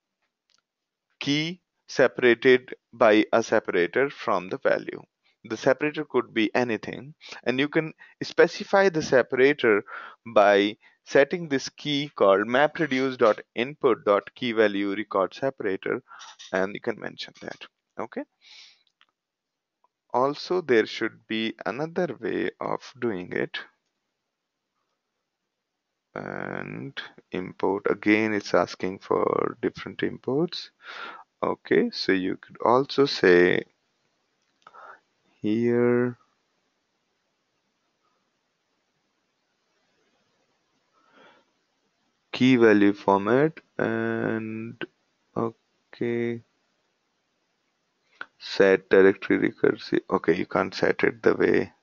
key separated by a separator from the value. The separator could be anything, and you can specify the separator by setting this key called mapreduce.input.keyValue record separator, and you can mention that. Okay. Also, there should be another way of doing it. And import, again it's asking for different imports. Okay, so you could also say here key value format, and okay, set directory recursive. Okay, you can't set it the way.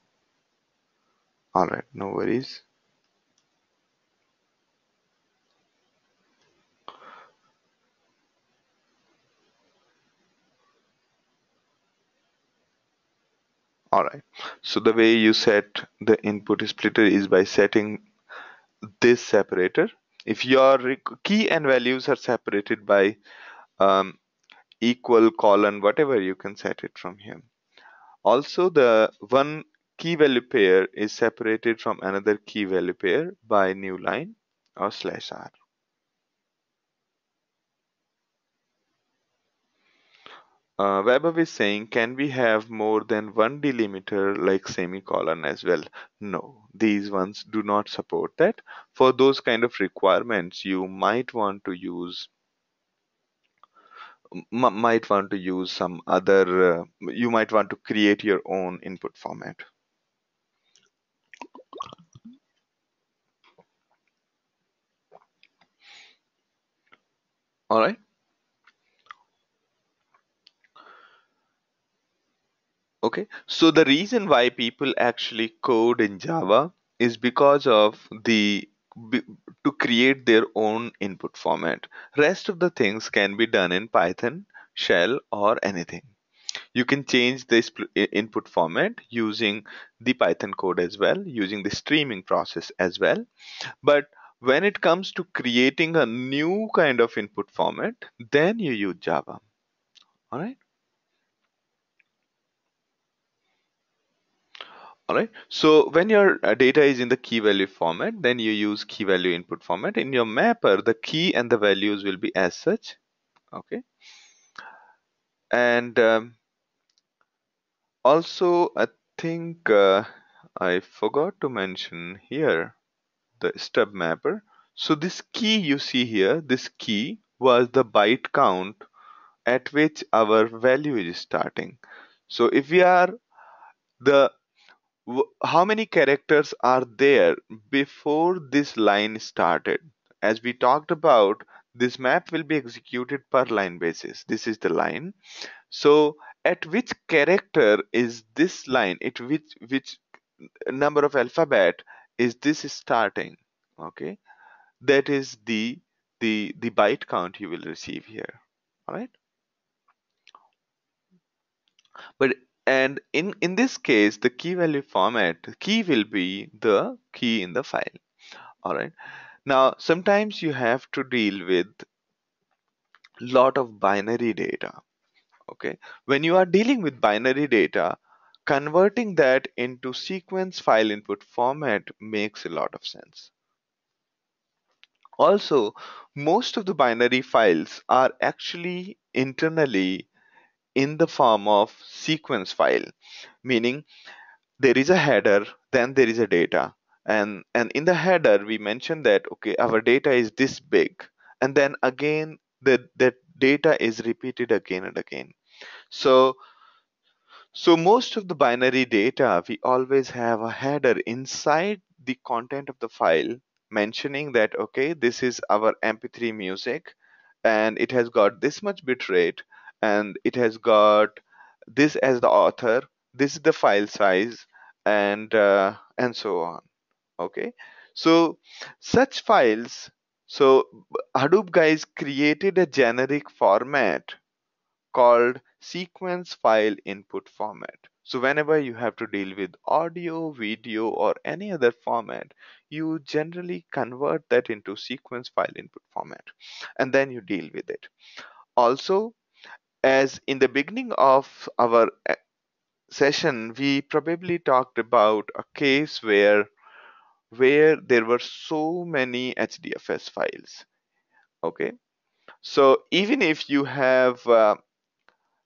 All right, no worries. All right, so the way you set the input splitter is by setting this separator. If your key and values are separated by um, equal colon, whatever, you can set it from here. Also, the one key value pair is separated from another key value pair by new line or /r. Weber is saying, can we have more than one delimiter like semicolon as well? No, these ones do not support that. For those kind of requirements, you might want to use might want to use some other, you might want to create your own input format. All right. Okay. So the reason why people actually code in Java is because of b- to create their own input format. Rest of the things can be done in Python, Shell, or anything. You can change this input format using the Python code as well, using the streaming process as well. But when it comes to creating a new kind of input format, then you use Java. All right. All right. So when your data is in the key value format, then you use key value input format. In your mapper, the key and the values will be as such. Okay. And also, I think I forgot to mention here the stub mapper. So this key you see here, this key was the byte count at which our value is starting. So if we are the how many characters are there before this line started? As we talked about, this map will be executed per line basis. This is the line. So at which character is this line? It which number of alphabet is this starting? Okay, that is the byte count you will receive here. All right. But and in this case, the key value format, the key will be the key in the file. All right. Now sometimes you have to deal with lot of binary data. Okay. When you are dealing with binary data, converting that into sequence file input format makes a lot of sense. Also, most of the binary files are actually internally in the form of sequence file, meaning there is a header, then there is a data, and in the header we mentioned that okay, our data is this big, and then again that data is repeated again and again. So so most of the binary data, we always have a header inside the content of the file mentioning that okay, this is our mp3 music, and it has got this much bit rate, and it has got this as the author, this is the file size, and so on. Okay. So such files, so Hadoop guys created a generic format called sequence file input format. So whenever you have to deal with audio, video, or any other format, you generally convert that into sequence file input format, and then you deal with it. Also, as in the beginning of our session, we probably talked about a case where there were so many HDFS files. Okay, so even if you have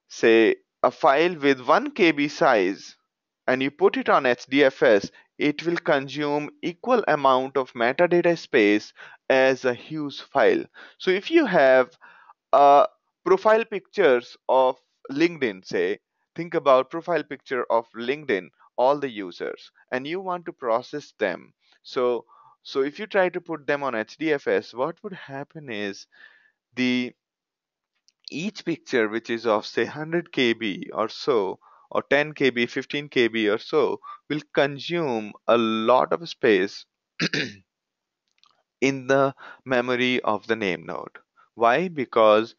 say a file with 1 KB size and you put it on HDFS, it will consume equal amount of metadata space as a huge file. So if you have profile pictures of LinkedIn, say, think about profile picture of LinkedIn, all the users, and you want to process them. So, so if you try to put them on HDFS, what would happen is the each picture which is of say 100 KB or so, or 10 KB, 15 KB or so, will consume a lot of space in the memory of the name node. Why? Because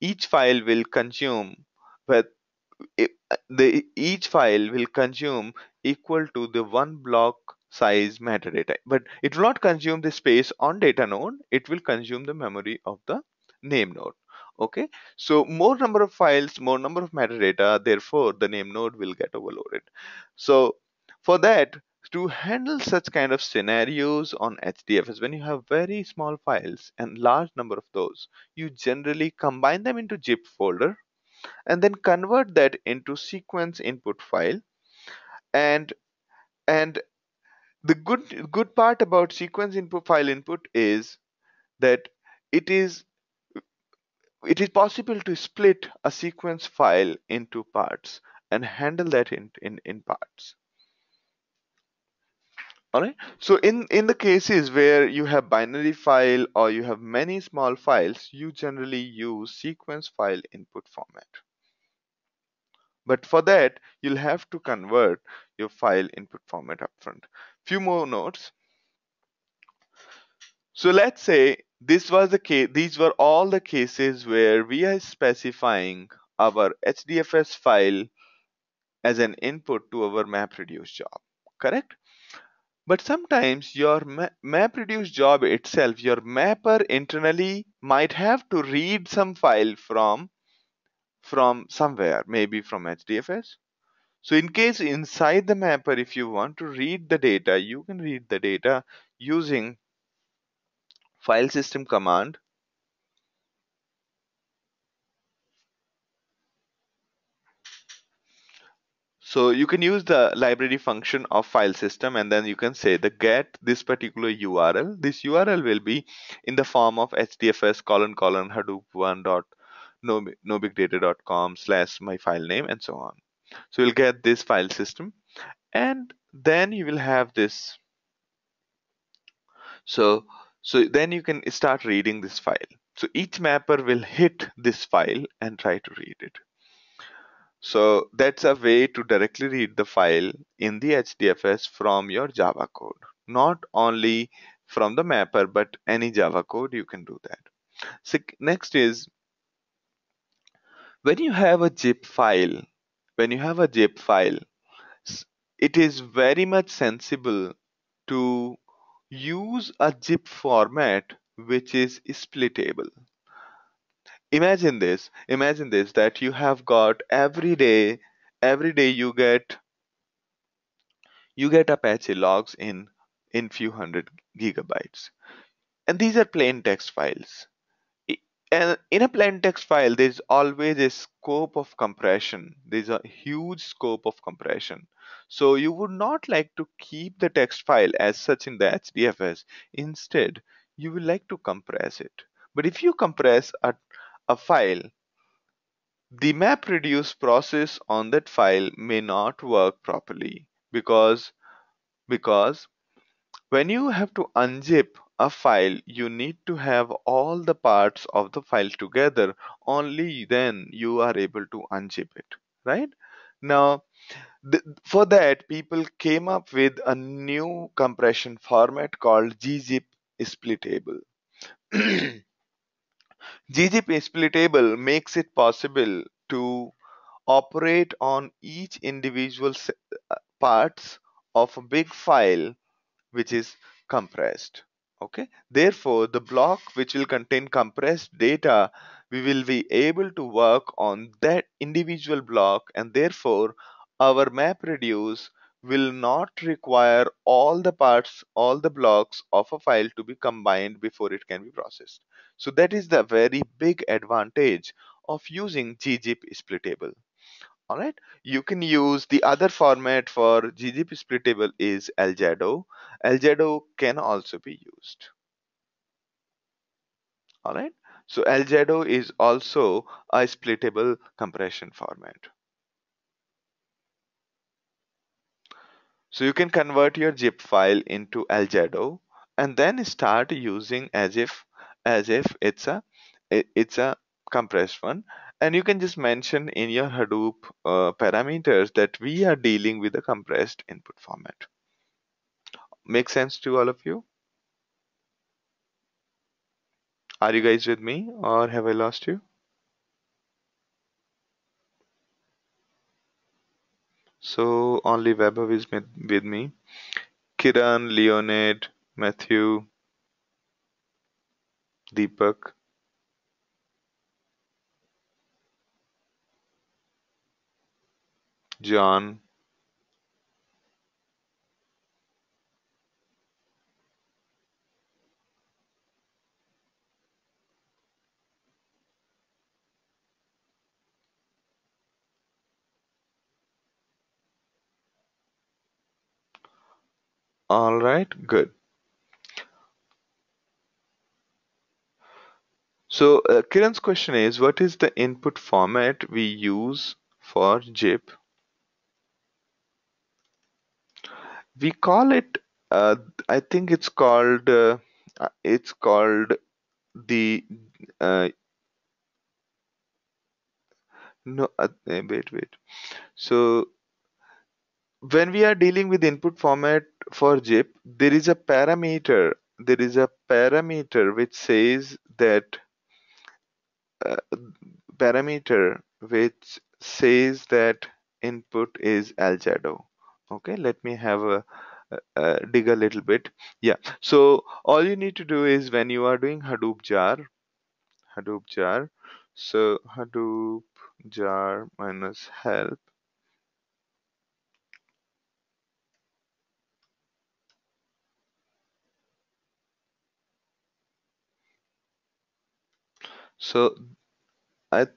each file will consume, but each file will consume equal to the one block size metadata, but it will not consume the space on data node, it will consume the memory of the name node. Okay, so more number of files, more number of metadata, therefore the name node will get overloaded. So for that, to handle such kind of scenarios on HDFS, when you have very small files and large number of those, you generally combine them into zip folder and then convert that into sequence input file. And and the good part about sequence input file input is that it is it is possible to split a sequence file into parts and handle that in parts. All right. So in the cases where you have binary file or you have many small files, you generally use sequence file input format. But for that, you'll have to convert your file input format upfront. Few more notes. So let's say this was the case, these were all the cases where we are specifying our HDFS file as an input to our MapReduce job, correct? But sometimes your MapReduce job itself, your mapper internally might have to read some file from somewhere, maybe from HDFS. So in case inside the mapper, if you want to read the data, you can read the data using file system command. So you can use the library function of file system, and then you can say the get this particular URL. This URL will be in the form of hdfs hadoop 1 dot nobigdata.com slash my file name and so on. So you'll get this file system, and then you will have this. So then you can start reading this file. So each mapper will hit this file and try to read it. So that's a way to directly read the file in the HDFS from your Java code. Not only from the mapper, but any Java code you can do that. So next is when you have a zip file, when you have a zip file, it is very much sensible to use a zip format which is splittable. Imagine this that you have got every day you get Apache logs in few hundred gigabytes, and these are plain text files. I- And in a plain text file, there's always a scope of compression. There's a huge scope of compression. So you would not like to keep the text file as such in the HDFS. Instead, you will like to compress it. But if you compress a file, the MapReduce process on that file may not work properly because when you have to unzip a file, you need to have all the parts of the file together. Only then you are able to unzip it, right? Now, for that, people came up with a new compression format called gzip splittable. gzip splittable makes it possible to operate on each individual parts of a big file which is compressed. Okay, therefore the block which will contain compressed data, we will be able to work on that individual block, and therefore our map reduce will not require all the parts, all the blocks of a file to be combined before it can be processed. So that is the very big advantage of using gzip splittable. All right, you can use the other format for gzip splittable is Aljado. Aljado can also be used. All right, so Aljado is also a splittable compression format. So you can convert your zip file into Aljado and then start using as if it's a compressed one, and you can just mention in your Hadoop parameters that we are dealing with a compressed input format. Make sense to all of you? Are you guys with me or have I lost you? So only Vaibhav is with me. Kiran, Leonid, Matthew, Deepak. John. All right, good. So Kiran's question is, what is the input format we use for zip? We call it, uh, I think it's called the, uh, no, wait. So when we are dealing with input format for zip, there is a parameter which says that, uh, parameter which says that input is aljado. Okay, let me have a, dig a little bit. Yeah, so all you need to do is when you are doing Hadoop jar, so Hadoop jar minus help. So I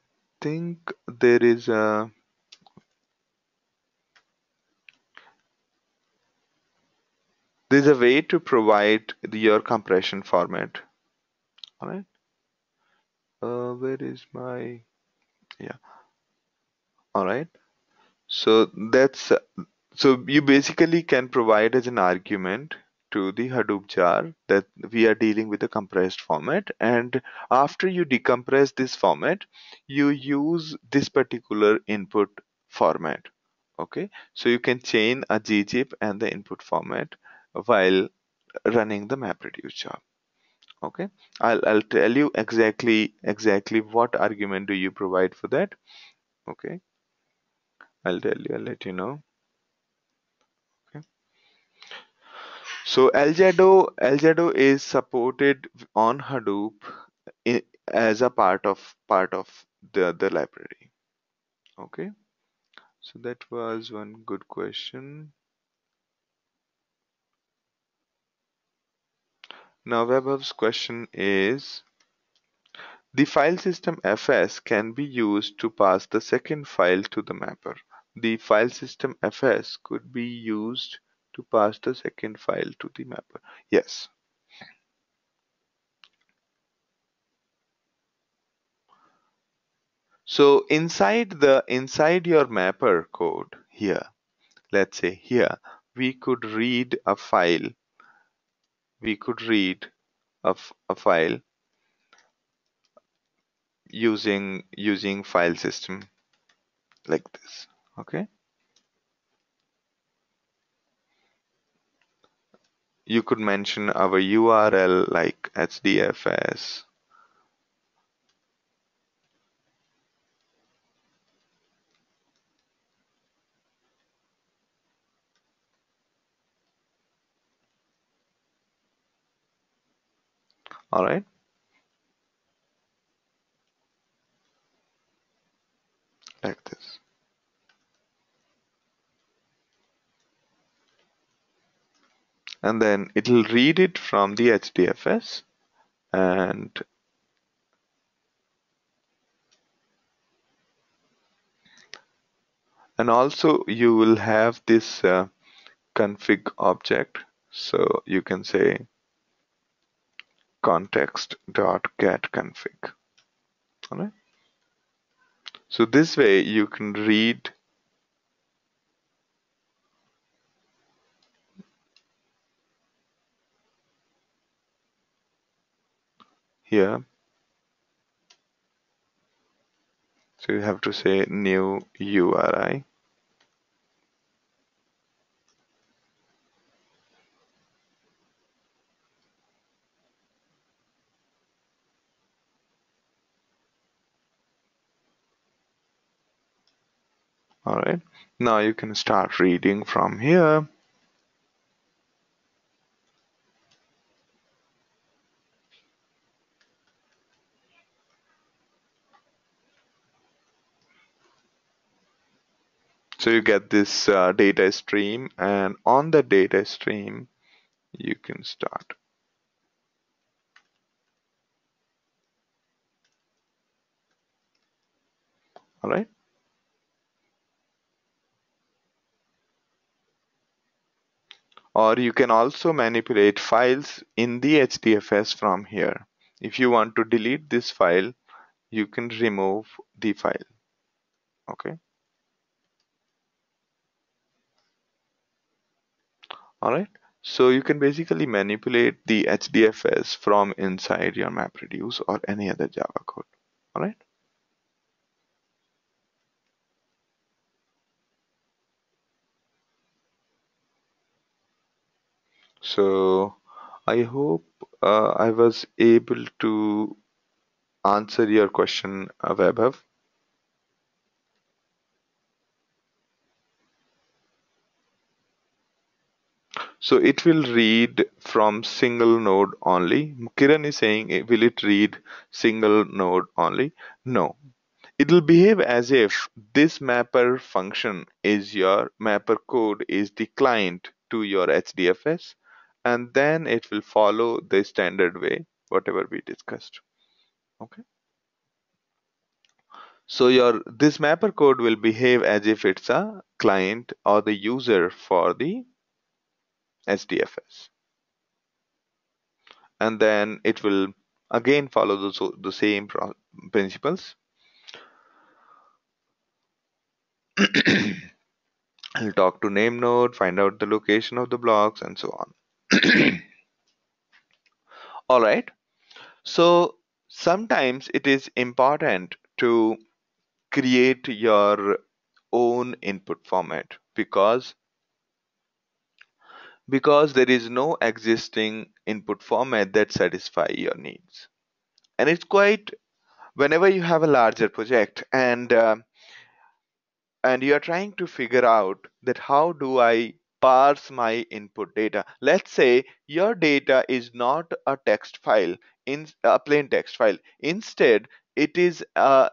think there's a way to provide your compression format. All right. Where is my, yeah. All right. So that's so you basically can provide as an argument to the Hadoop jar that we are dealing with a compressed format, and after you decompress this format, you use this particular input format. Okay, so you can chain a gzip and the input format while running the MapReduce job. Okay, I'll tell you exactly what argument do you provide for that. Okay, I'll tell you. I'll let you know. Okay. So Aljado is supported on Hadoop as a part of the library. Okay, so that was one good question. Now Vaibhav's question is, the file system fs can be used to pass the second file to the mapper. The file system fs could be used to pass the second file to the mapper. Yes. So inside your mapper code here, let's say here, we could read a file. We could read a file using file system like this. Okay. You could mention our URL like HDFS. All right. Like this. And then it'll read it from the HDFS, and also you will have this config object. So you can say context.getConfig. All right. So this way you can read here. So you have to say new URI. All right. Now you can start reading from here. So you get this data stream, and on the data stream, you can start. All right. Or you can also manipulate files in the HDFS from here. If you want to delete this file, you can remove the file. Okay. All right. So you can basically manipulate the HDFS from inside your MapReduce or any other Java code. All right. So I hope I was able to answer your question, Vaibhav. So it will read from single node only. Kiran is saying, will it read single node only? No. It will behave as if this mapper function is your mapper code is the client to your HDFS, and then it will follow the standard way, whatever we discussed. Okay. So your this mapper code will behave as if it's a client or the user for the HDFS. And then it will again follow the same principles. I'll talk to name node, find out the location of the blocks, and so on. All right. So sometimes it is important to create your own input format because there is no existing input format that satisfy your needs. And it's quite whenever you have a larger project and you are trying to figure out that how do I parse my input data. Let's say your data is not a text file, in a plain text file. Instead, it is a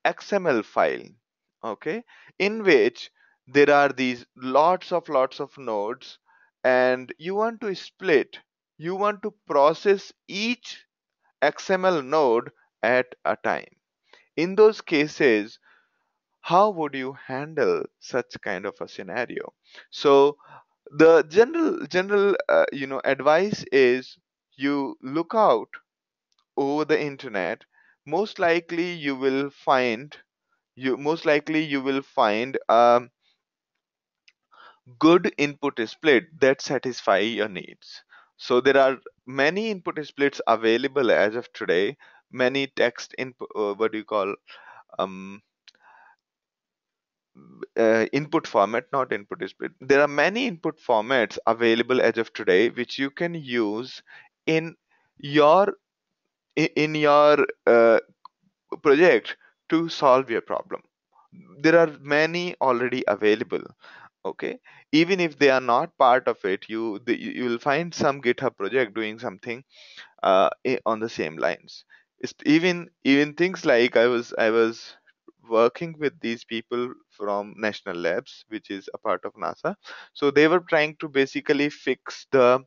XML file, okay, in which there are these lots of nodes, and you want to split. You want to process each XML node at a time. In those cases, how would you handle such kind of a scenario? So the general advice is you look out over the internet. Most likely you will find a good input split that satisfy your needs. So there are many input splits available as of today. Many text input, what do you call, um, input format, not input split. There are many input formats available as of today, which you can use in your in your project to solve your problem. There are many already available. Okay, even if they are not part of it, you will find some GitHub project doing something on the same lines. Even things like I was working with these people from National Labs, which is a part of NASA. So they were trying to fix the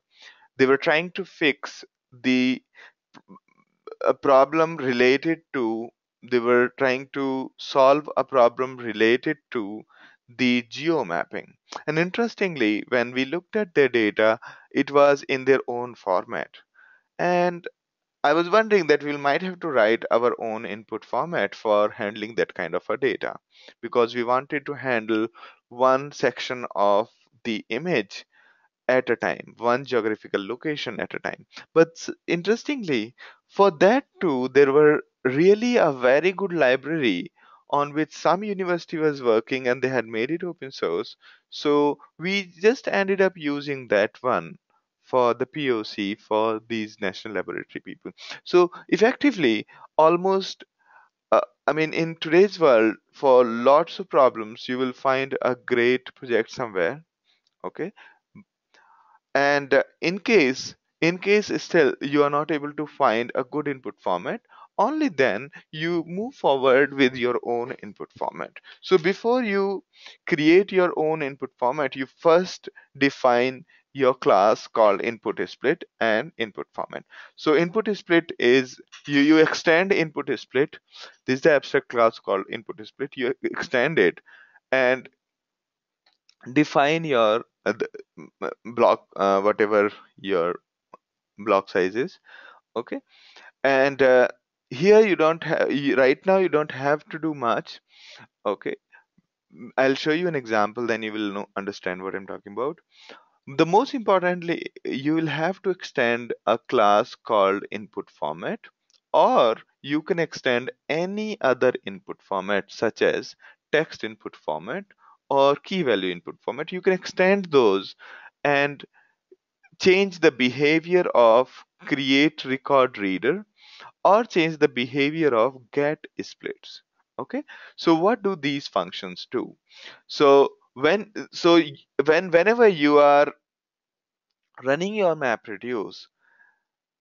a problem related to they were trying to solve a problem related to the geo mapping. And interestingly, when we looked at their data, it was in their own format. And I was wondering that we might have to write our own input format for handling that kind of a data, because we wanted to handle one section of the image at a time, one geographical location at a time. But interestingly, for that too, there were really a very good library on which some university was working, and they had made it open source. So we just ended up using that one for the POC for these national laboratory people. So effectively, almost I mean, in today's world, for lots of problems, you will find a great project somewhere. Okay, and in case still you are not able to find a good input format, only then you move forward with your own input format. So before you create your own input format, you first define your class called input split and input format. So input split is you extend input split. This is the abstract class called input split. You extend it and define your block, whatever your block size is. Okay. And here you don't have, right now you don't have to do much. Okay. I'll show you an example, then you will know, understand what I'm talking about. The most importantly, you will have to extend a class called input format, or you can extend any other input format such as text input format or key value input format. You can extend those and change the behavior of create record reader, or change the behavior of get splits. Okay, so what do these functions do? So whenever you are running your MapReduce,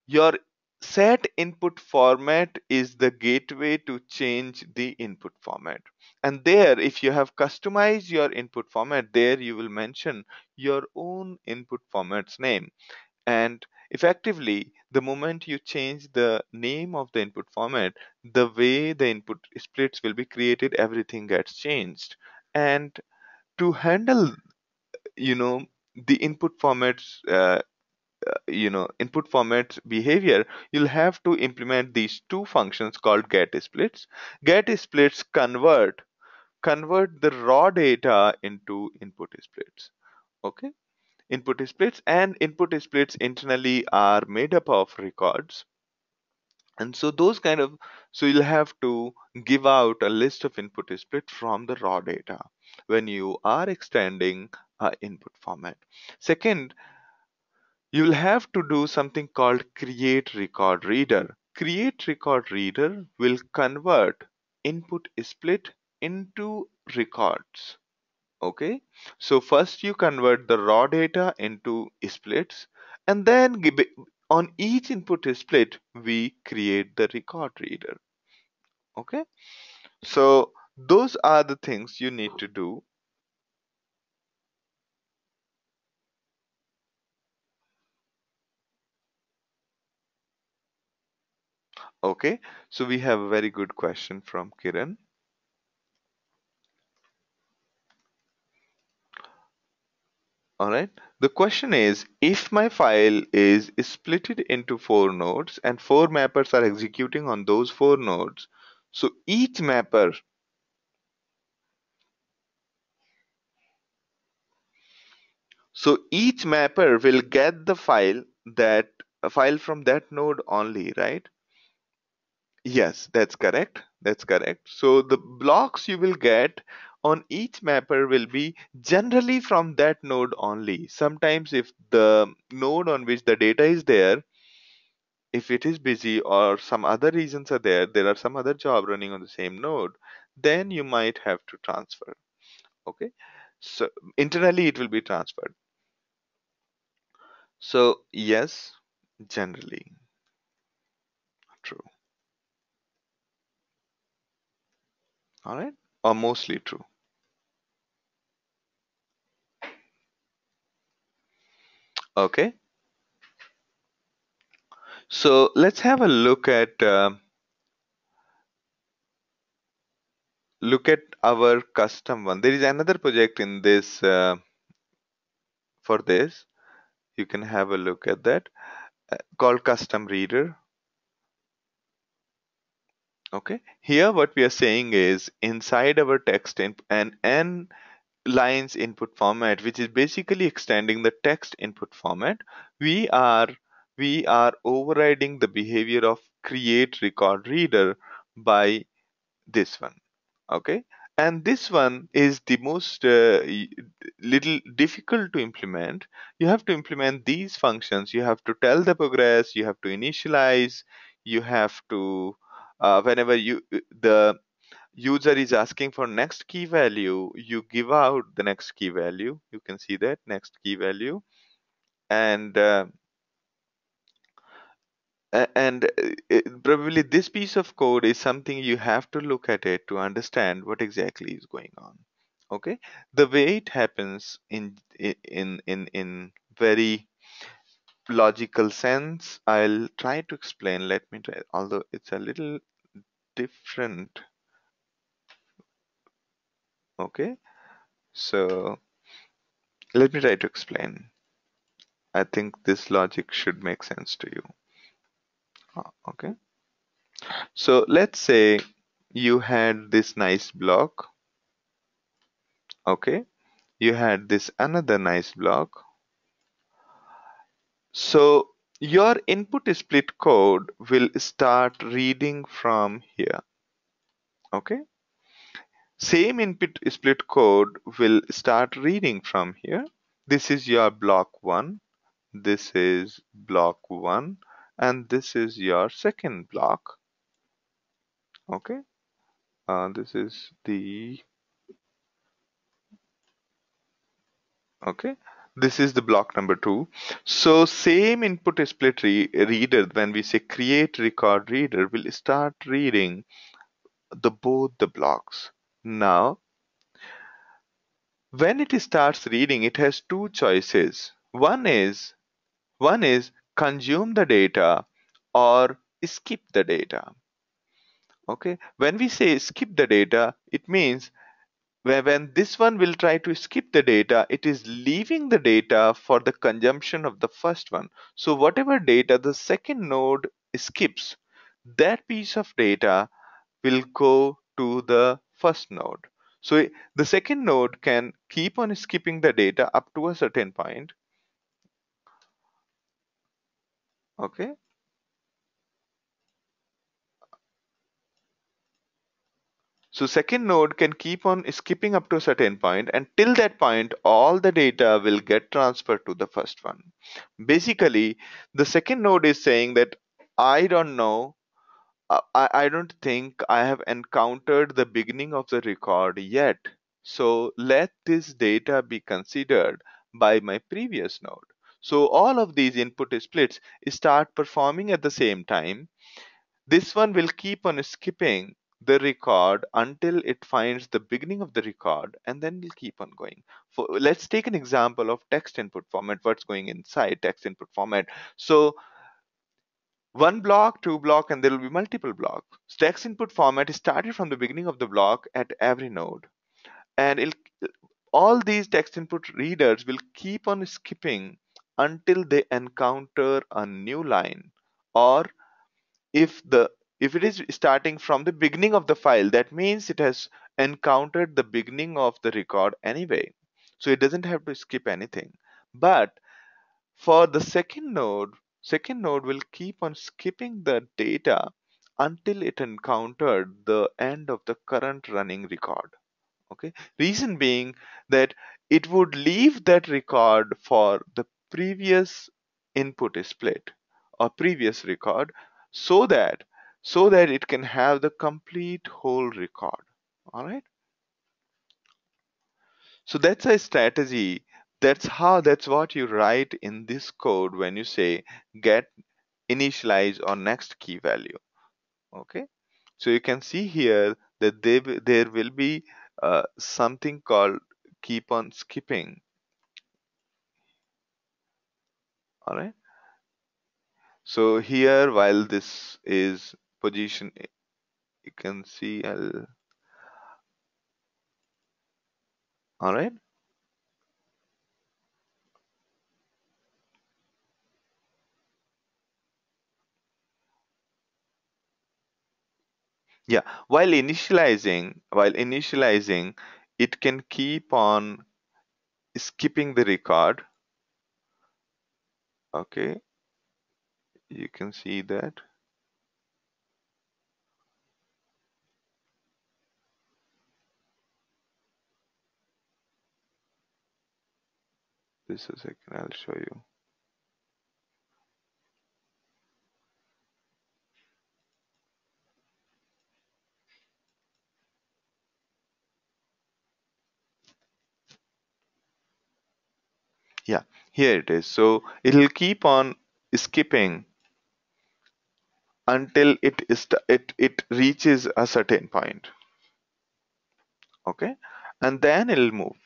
your set input format is the gateway to change the input format. And there, if you have customized your input format, there you will mention your own input format's name. And effectively, the moment you change the name of the input format, the way the input splits will be created, everything gets changed. And to handle, you know, the input formats behavior, you'll have to implement these two functions called get splits. Get splits convert the raw data into input splits. Okay, input splits, and input splits internally are made up of records. And so those kind of, so you'll have to give out a list of input split from the raw data when you are extending input format. Second, you'll have to do something called create record reader. Create record reader will convert input split into records. Okay, so first you convert the raw data into splits, and then on each input split we create the record reader. Okay, so those are the things you need to do. Okay, so we have a very good question from Kiran. All right, the question is, if my file is splitted into four nodes and four mappers are executing on those four nodes, so each mapper will get the file, that a file from that node only, right? Yes, that's correct. That's correct. So the blocks you will get on each mapper will be generally from that node only. Sometimes if the node on which the data is there, if it is busy or some other reasons are there, there are some other job running on the same node, then you might have to transfer. Okay. So internally it will be transferred. So yes, generally true. All right. Or mostly true. Okay. So let's have a look at our custom one. There is another project in this for this. You can have a look at that called custom reader. Okay. Here what we are saying is inside our text and n lines input format, which is basically extending the text input format, we are we are overriding the behavior of create record reader by this one. Okay, and this one is the most little difficult to implement. You have to implement these functions, you have to tell the progress, you have to initialize, you have to whenever the user is asking for next key value, you give out the next key value. You can see that next key value. And probably this piece of code is something you have to look at it to understand what exactly is going on. Okay, the way it happens in very logical sense, I'll try to explain. Let me try, although it's a little different. Okay, so let me try to explain. I think this logic should make sense to you. So let's say you had this nice block. Okay, you had this another nice block. So your input split code will start reading from here. Okay, same input split code will start reading from here. This is your block 1, this is block 1, and this is your second block. Okay, this is the okay, this is the block number 2. So same input split reader, when we say create record reader, will start reading the both the blocks. Now when it starts reading, it has two choices. One is consume the data or skip the data. Okay, when we say skip the data, it means when this one will try to skip the data, it is leaving the data for the consumption of the first one. So whatever data the second node skips, that piece of data will go to the first node. So the second node can keep on skipping the data up to a certain point. Okay, so second node can keep on skipping up to a certain point, and till that point all the data will get transferred to the first one. Basically, the second node is saying that I don't know, I don't think I have encountered the beginning of the record yet. So let this data be considered by my previous node. So all of these input splits start performing at the same time. This one will keep on skipping the record until it finds the beginning of the record, and then will keep on going. Let's take an example of text input format, what's going inside text input format. So one block, two block, and there will be multiple blocks. Text input format is started from the beginning of the block at every node. And all these text input readers will keep on skipping until they encounter a new line. Or if the if it is starting from the beginning of the file, that means it has encountered the beginning of the record anyway. So it doesn't have to skip anything. But for the second node will keep on skipping the data until it encountered the end of the current running record. Okay, reason being that it would leave that record for the previous input split or previous record, so that it can have the complete whole record. All right, so that's a strategy. That's what you write in this code when you say get, initialize, or next key value. Okay, so you can see here that there will be something called keep on skipping. All right, so here while this is position, you can see all right, yeah, while initializing it can keep on skipping the record. Okay, you can see that. This is a second, I'll show you. Yeah, here it is. So it'll keep on skipping until it reaches a certain point. Okay, and then it'll move.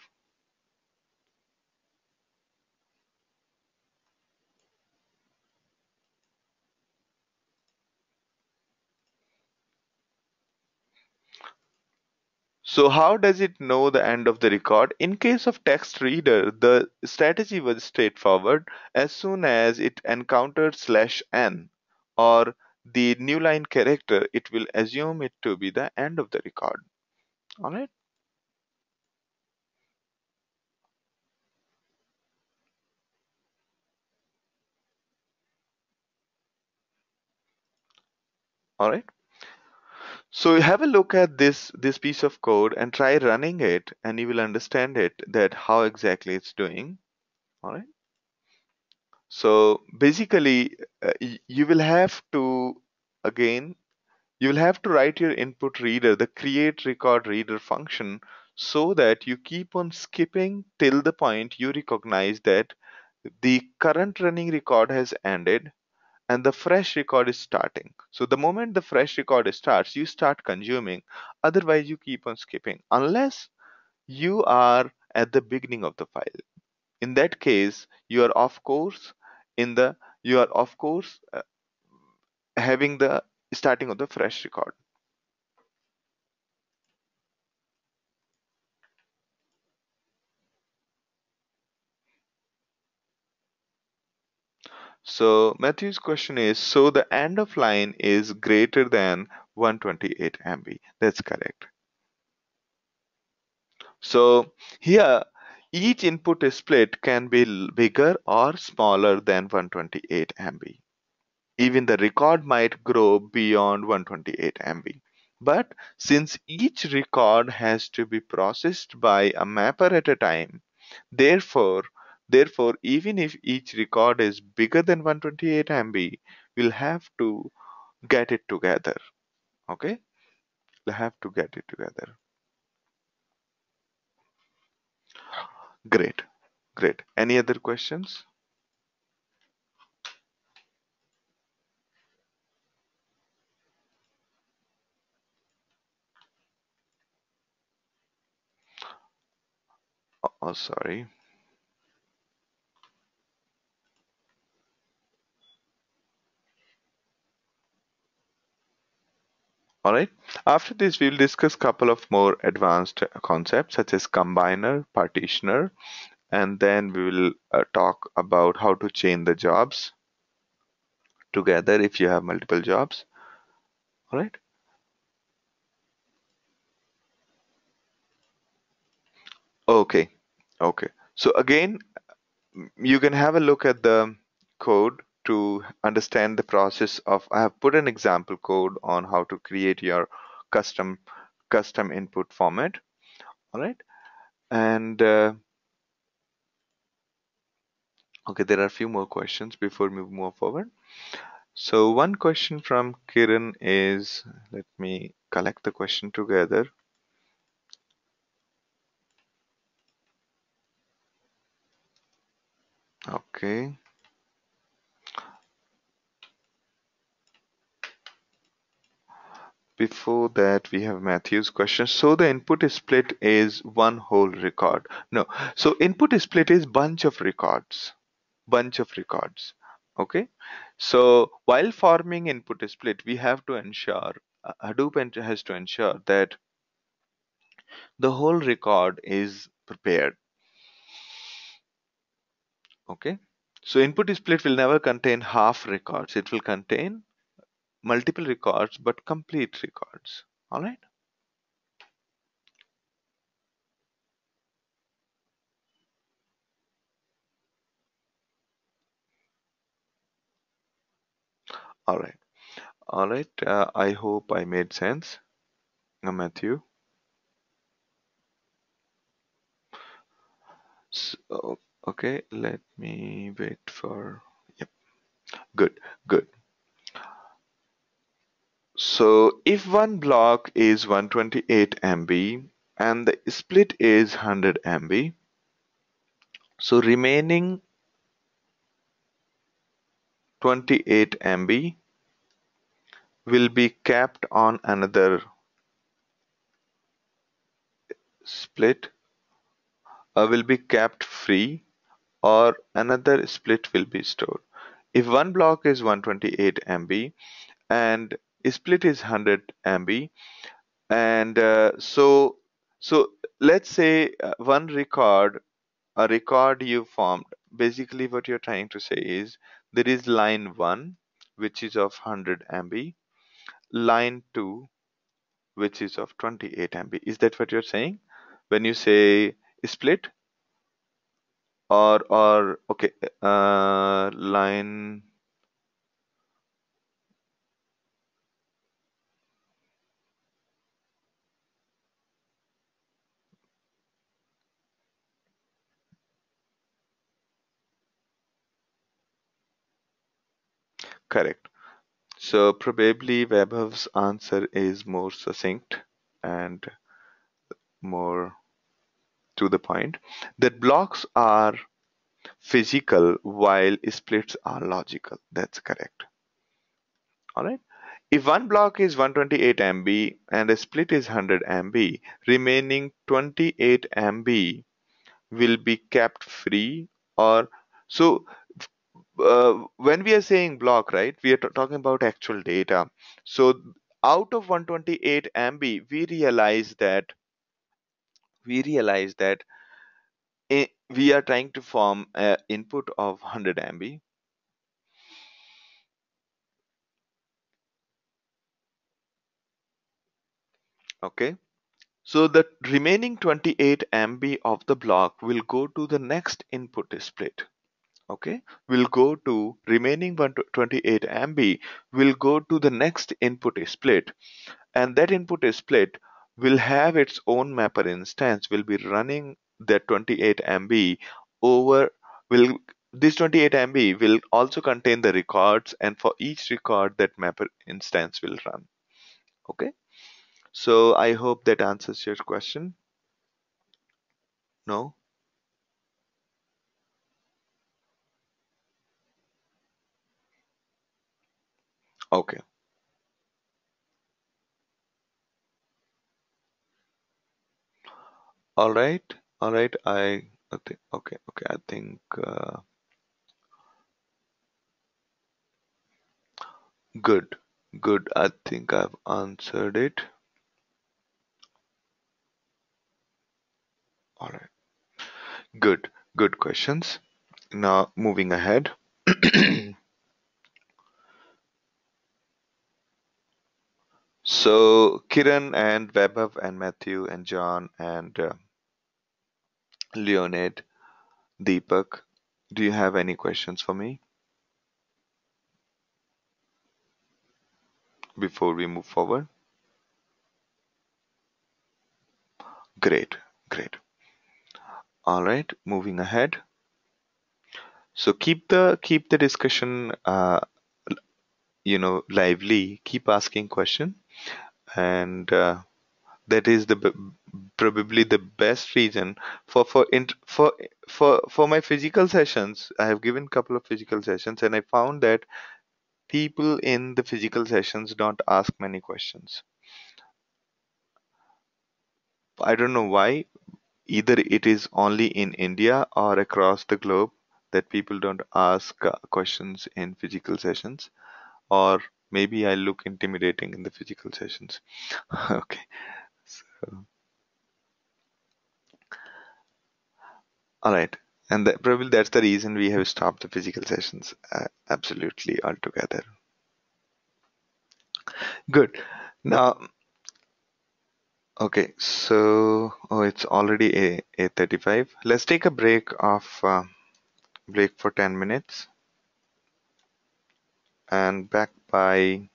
So how does it know the end of the record? In case of text reader, the strategy was straightforward. As soon as it encountered /n or the new line character, it will assume it to be the end of the record. All right. All right. So you have a look at this piece of code and try running it, and you will understand it that how exactly it's doing. All right. So basically, you will have to again you will have to write your input reader, the create record reader function, so that you keep on skipping till the point you recognize that the current running record has ended and the fresh record is starting. So the moment the fresh record starts, you start consuming. Otherwise, you keep on skipping unless you are at the beginning of the file. In that case, you are of course in the you are of course having the starting of the fresh record. So Matthew's question is, so the end of line is greater than 128 MB. That's correct. So here each input split can be bigger or smaller than 128 MB. Even the record might grow beyond 128 MB. But since each record has to be processed by a mapper at a time, therefore, therefore, even if each record is bigger than 128 MB, we'll have to get it together. Okay? We'll have to get it together. Great. Great. Any other questions? Oh, sorry. All right. After this, we'll discuss a couple of more advanced concepts such as combiner, partitioner, and then we will talk about how to chain the jobs together if you have multiple jobs. All right. Okay. Okay. So again, you can have a look at the code to understand the process of. I have put an example code on how to create your custom input format. All right. And okay, there are a few more questions before we move forward. So one question from Kiran is, let me collect the question together. Okay. Before that, we have Matthew's question. So the input split is one whole record. No. So input split is bunch of records. Bunch of records. Okay. So while forming input split, we have to ensure, Hadoop has to ensure that the whole record is prepared. Okay. So input split will never contain half records. It will contain multiple records, but complete records. All right. All right. All right. I hope I made sense, Matthew. So, okay. Let me wait for. Yep. Good. Good. So if one block is 128 MB and the split is 100 MB, so remaining 28 MB will be capped on another split, will be capped free, or another split will be stored. If one block is 128 MB and split is 100 MB, and so let's say one record, a record you formed, basically what you're trying to say is there is line 1 which is of 100 MB, line 2, which is of 28 MB. Is that what you're saying when you say split? Or okay, line. Correct. So probably Vaibhav's answer is more succinct and more to the point, that blocks are physical while splits are logical. That's correct. All right. If one block is 128 MB and a split is 100 MB, remaining 28 MB will be kept free. Or so when we are saying block, right, we are talking about actual data. So out of 128 MB, we realize that we are trying to form an input of 100 MB. Okay. So the remaining 28 MB of the block will go to the next input split. Okay. Will go to remaining 128 MB will go to the next input split, and that input split will have its own mapper instance, will be running that 28 MB over will this 28 MB will also contain the records, and for each record that mapper instance will run. Okay, so I hope that answers your question. No? Okay. All right. All right. I think okay. Okay. I think good. Good. I think I've answered it. All right. Good. Good questions. Now moving ahead. So Kiran and Vaibhav and Matthew and John and Leonid, Deepak, do you have any questions for me before we move forward? Great, great. All right, moving ahead. So keep the discussion lively. Keep asking question, and that is probably the best reason for my physical sessions. I have given couple of physical sessions, and I found that people in the physical sessions don't ask many questions. I don't know why. Either it is only in India or across the globe that people don't ask questions in physical sessions, or maybe I look intimidating in the physical sessions. Okay. So, all right. And probably that's the reason we have stopped the physical sessions absolutely altogether. Good. Now, okay. So, oh, it's already 8:35. Let's take a break for 10 minutes and back by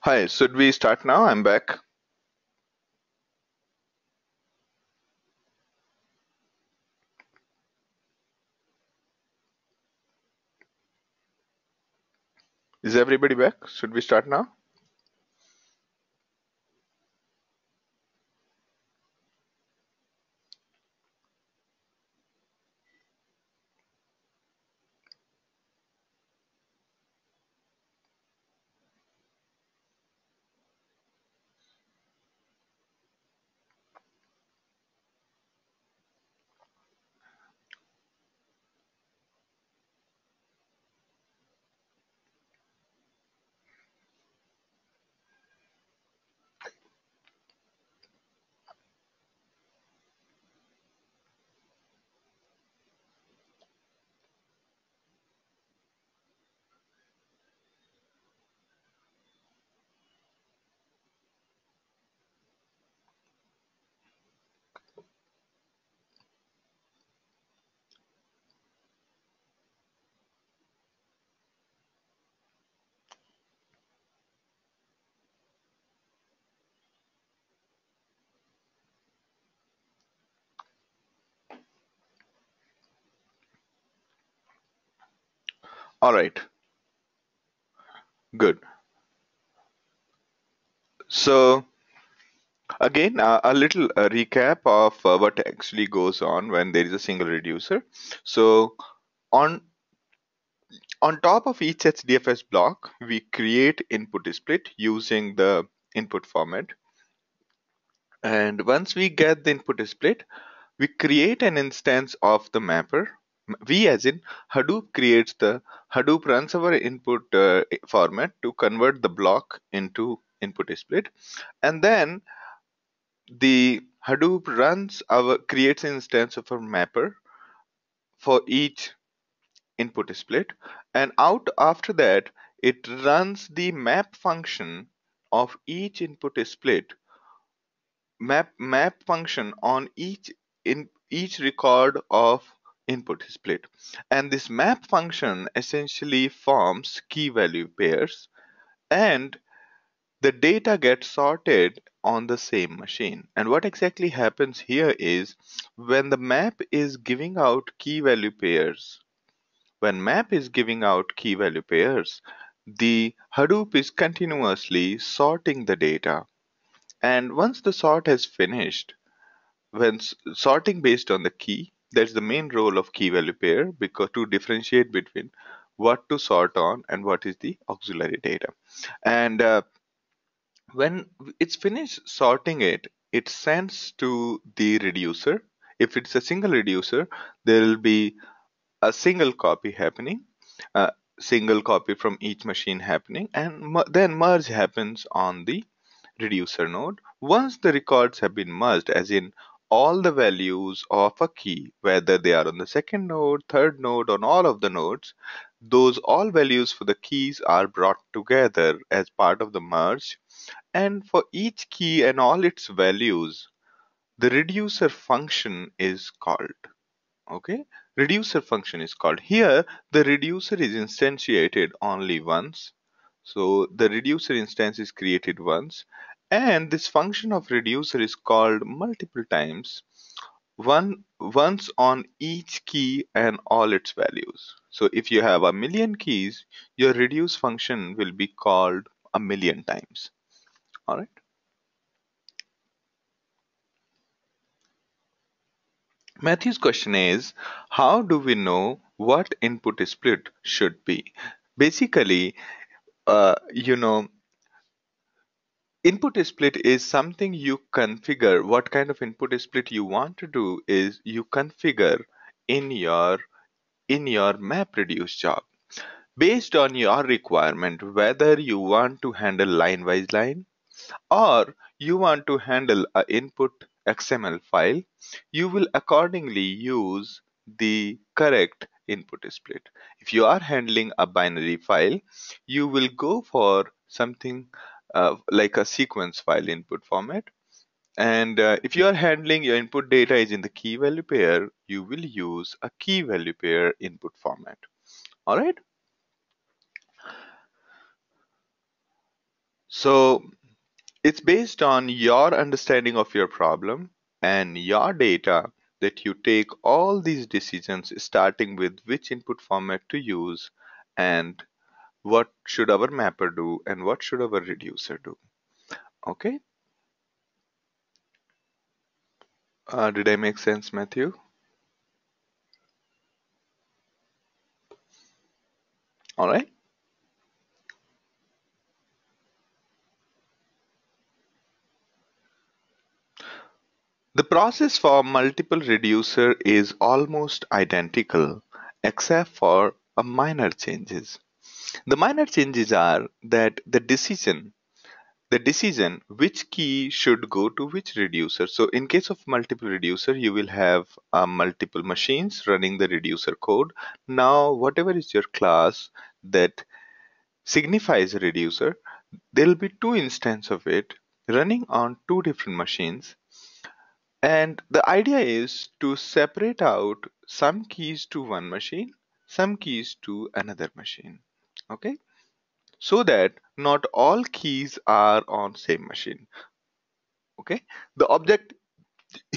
Hi, should we start now? I'm back. Is everybody back? Should we start now? All right, good. So, again, a little recap of what actually goes on when there is a single reducer. So, on on top of each HDFS block, we create input split using the input format. And once we get the input split, we create an instance of the mapper. We, as in Hadoop, creates the Hadoop runs our input format to convert the block into input split, and then the Hadoop runs our creates an instance of a mapper for each input split, and out after that it runs the map function of each input split map function on each record of input split, and this map function essentially forms key value pairs, and the data gets sorted on the same machine. And what exactly happens here is when the map is giving out key value pairs when map is giving out key value pairs, the Hadoop is continuously sorting the data, and once the sort has finished, when sorting based on the key, that's the main role of key value pair, because to differentiate between what to sort on and what is the auxiliary data. And when it's finished sorting it, it sends to the reducer. If it's a single reducer, there will be a single copy happening, a single copy from each machine happening, and then merge happens on the reducer node. Once the records have been merged, as in all the values of a key, whether they are on the second node, third node, on all of the nodes, those all values for the keys are brought together as part of the merge. And for each key and all its values, the reducer function is called. Okay, reducer function is called. Here, the reducer is instantiated only once, so the reducer instance is created once, and this function of reducer is called multiple times, once on each key and all its values. So if you have a million keys, your reduce function will be called a million times. All right. Matthew's question is, how do we know what input split should be? Basically, you know, input split is something you configure. What kind of input split you want to do is you configure in your map reduce job based on your requirement, whether you want to handle line wise line or you want to handle a input XML file, you will accordingly use the correct input split. If you are handling a binary file, you will go for something like a sequence file input format. And if you are handling your input data is in the key value pair, you will use a key value pair input format. All right. So it's based on your understanding of your problem and your data that you take all these decisions, starting with which input format to use and what should our mapper do and what should our reducer do. Okay, did I make sense, Matthew? All right. The process for multiple reducer is almost identical except for a minor changes. The minor changes are that the decision which key should go to which reducer. So in case of multiple reducer, you will have multiple machines running the reducer code. Now whatever is your class that signifies a reducer, there will be two instances of it running on two different machines. And the idea is to separate out some keys to one machine, some keys to another machine. Okay, so that not all keys are on same machine. Okay, the object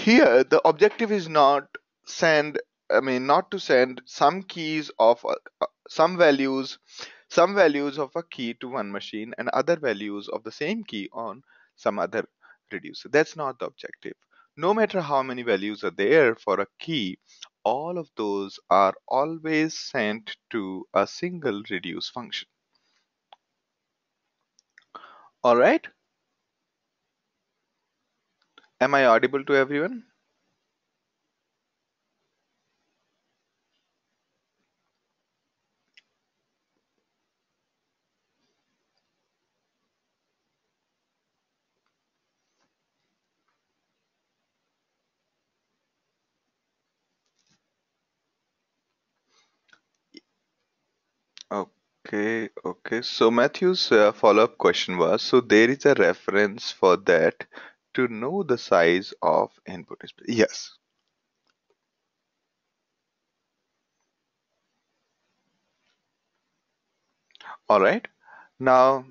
here, the objective is not send, not to send some keys of some values of a key to one machine and other values of the same key on some other reducer. That's not the objective. No matter how many values are there for a key, all of those are always sent to a single reduce function. All right, am I audible to everyone? Okay, okay. So Matthew's follow-up question was, so there is a reference for that to know the size of input display. Yes. All right. Now,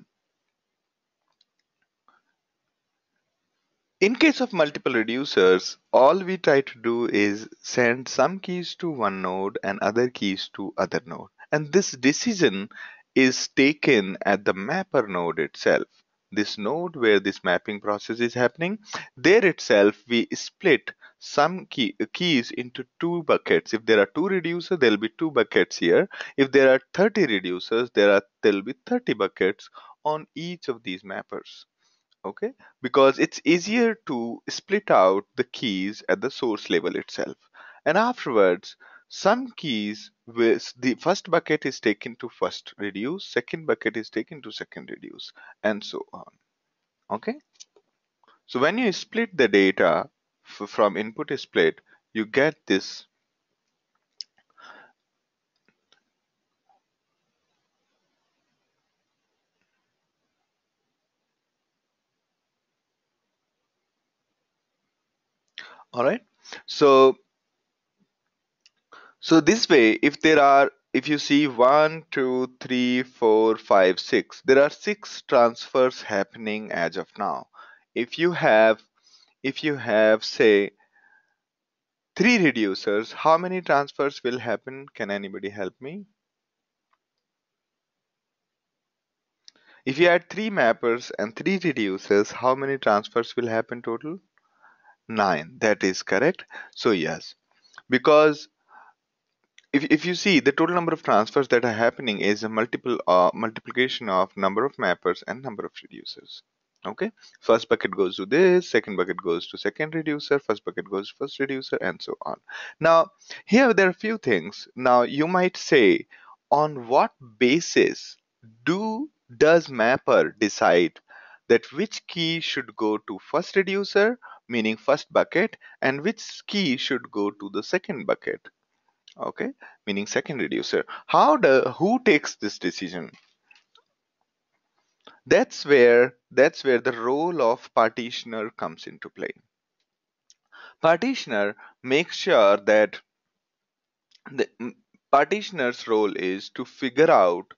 in case of multiple reducers, all we try to do is send some keys to one node and other keys to other node. And this decision is taken at the mapper node itself. This node where this mapping process is happening, there itself we split some keys into two buckets. If there are two reducers, there will be two buckets here. If there are 30 reducers, there will be 30 buckets on each of these mappers. Okay, because it's easier to split out the keys at the source level itself, and afterwards some keys with the first bucket is taken to first reduce, second bucket is taken to second reduce, and so on. Okay, so when you split the data from input split, you get this. All right, so this way, if you see one, two, three, four, five, six, there are six transfers happening as of now. If you have, say three reducers, how many transfers will happen? Can anybody help me? If you add three mappers and three reducers, how many transfers will happen total? Nine. That is correct. So yes, because if you see the total number of transfers that are happening is a multiplication of number of mappers and number of reducers. Okay, first bucket goes to this, second bucket goes to second reducer, first bucket goes to first reducer, and so on. Now here there are a few things. Now you might say, on what basis does mapper decide that which key should go to first reducer, meaning first bucket, and which key should go to the second bucket? Okay, meaning second reducer. Who takes this decision? That's where the role of partitioner comes into play. Partitioner makes sure that the partitioner's role is to figure out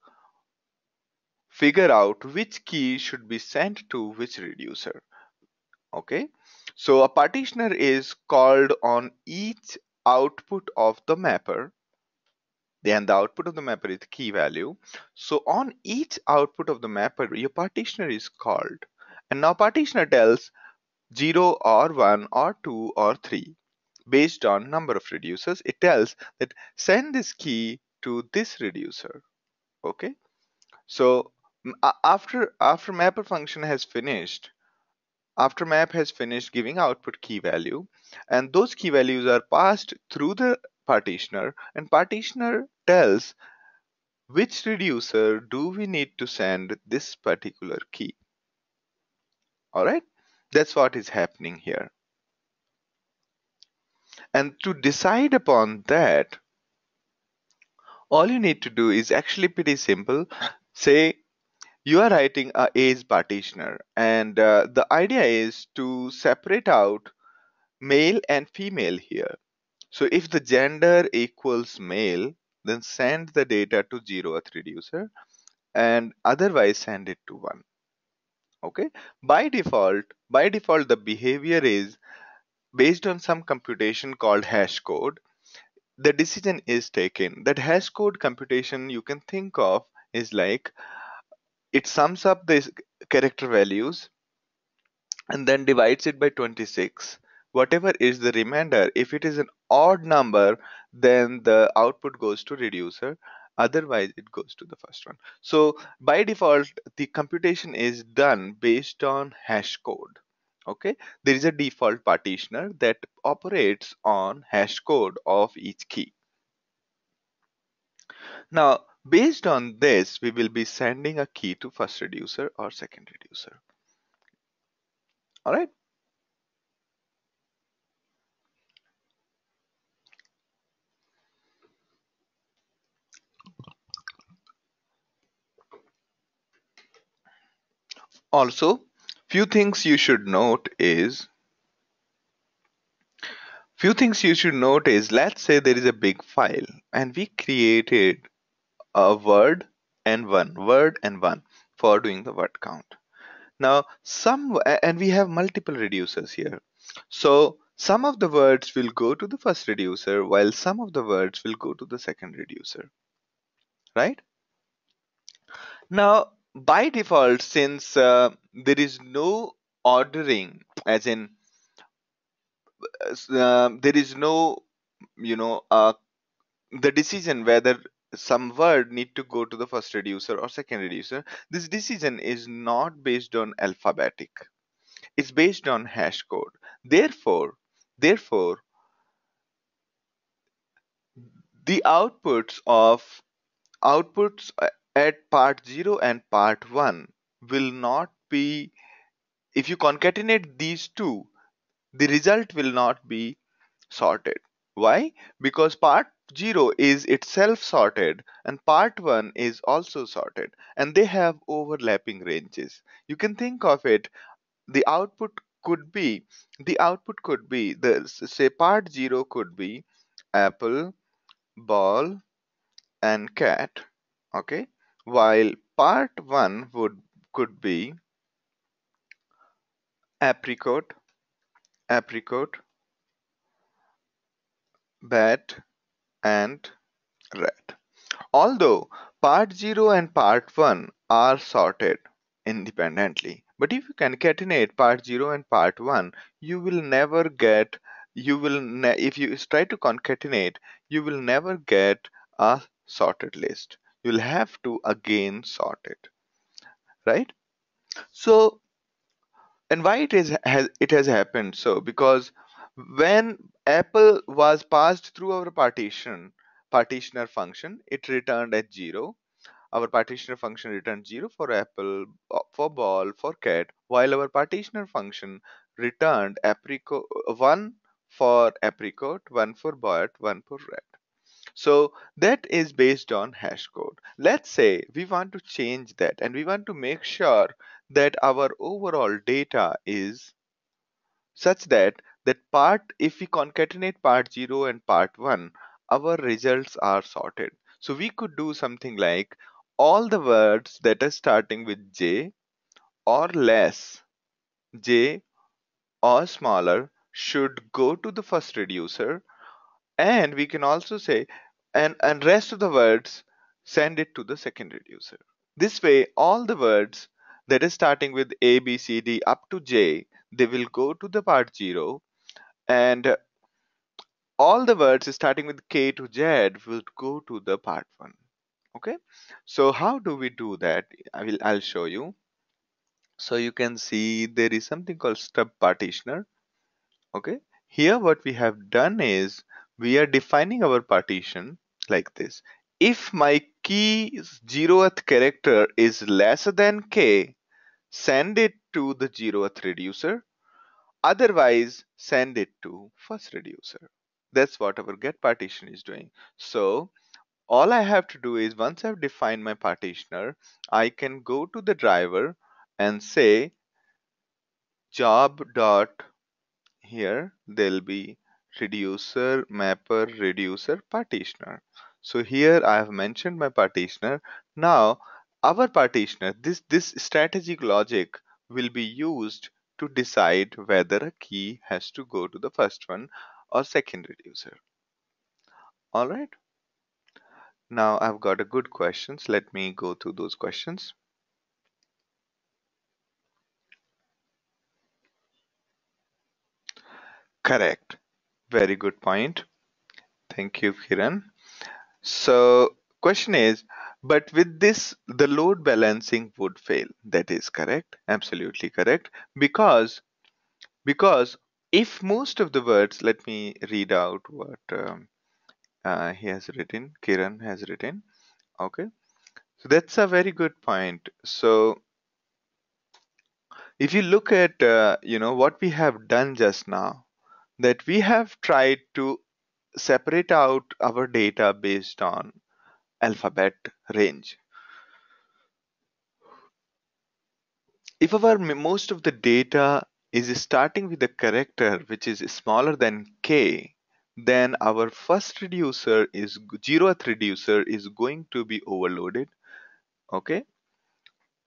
figure out which key should be sent to which reducer. Okay, so a partitioner is called on each output of the mapper. Then the output of the mapper is the key value. So on each output of the mapper, your partitioner is called. And now partitioner tells 0 or 1 or 2 or 3 based on number of reducers. It tells that send this key to this reducer. Okay. So after mapper function has finished, after map has finished giving output key value, and those key values are passed through the partitioner, and partitioner tells which reducer do we need to send this particular key. All right, that's what is happening here. And to decide upon that, all you need to do is actually pretty simple. Say you are writing a age partitioner, and the idea is to separate out male and female here. So if the gender equals male, then send the data to 0th reducer, and otherwise send it to 1. Okay, by default the behavior is based on some computation called hash code. The decision is taken. That hash code computation you can think of is like it sums up these character values and then divides it by 26. Whatever is the remainder, if it is an odd number, then the output goes to reducer. Otherwise, it goes to the first one. So by default, the computation is done based on hash code. Okay, there is a default partitioner that operates on hash code of each key. Now, based on this, we will be sending a key to first reducer or second reducer. All right. Also, few things you should note is let's say there is a big file and we created a word and one for doing the word count. Now and we have multiple reducers here. So some of the words will go to the first reducer while some of the words will go to the second reducer, right? Now by default, since there is no ordering, as in there is no you know the decision whether some word need to go to the first reducer or second reducer, this decision is not based on alphabetic, it's based on hash code. Therefore the outputs at part 0 and part 1 will not be, if you concatenate these two, the result will not be sorted. Why? Because part 0 is itself sorted and part 1 is also sorted, and they have overlapping ranges. You can think of it, the output could be the say part 0 could be apple, ball and cat, okay? While part 1 would could be apricot, apricot, bat and rat. Although part 0 and part 1 are sorted independently, but if you concatenate part 0 and part 1, you will never get, if you try to concatenate, you will never get a sorted list. You'll have to again sort it, right? So, and why it has happened so? Because when apple was passed through our partitioner function, it returned at 0. Our partitioner function returned 0 for apple, for ball, for cat, while our partitioner function returned 1 for apricot, 1 for bat, 1 for rat. So that is based on hash code. Let's say we want to change that and we want to make sure that our overall data is such that part, if we concatenate part 0 and part 1, our results are sorted. So we could do something like all the words that are starting with J or less, J or smaller, should go to the first reducer, and we can also say and rest of the words send it to the second reducer. This way all the words that is starting with A, B, C, D up to J, they will go to the part 0, and all the words starting with K to Z will go to the part 1. Okay, so how do we do that? I'll show you. So you can see there is something called stub partitioner. Okay, here what we have done is we are defining our partition like this. If my key's 0th character is less than K, send it to the 0th reducer. Otherwise, send it to first reducer. That's what our get partition is doing. So all I have to do is once I've defined my partitioner, I can go to the driver and say job dot, here there'll be reducer mapper reducer partitioner. So here I have mentioned my partitioner. Now our partitioner, this strategic logic will be used to decide whether a key has to go to the first one or second reducer. All right, now I've got a good questions. Let me go through those questions. Correct. Very good point. Thank you, Kiran. So, question is, but with this, the load balancing would fail. That is correct. Absolutely correct. Because if most of the words, let me read out what he has written, Kiran has written. Okay. So that's a very good point. So if you look at, what we have done just now, that we have tried to separate out our data based on alphabet range. If our most of the data is starting with a character which is smaller than k, then our first reducer is 0th reducer is going to be overloaded. Okay,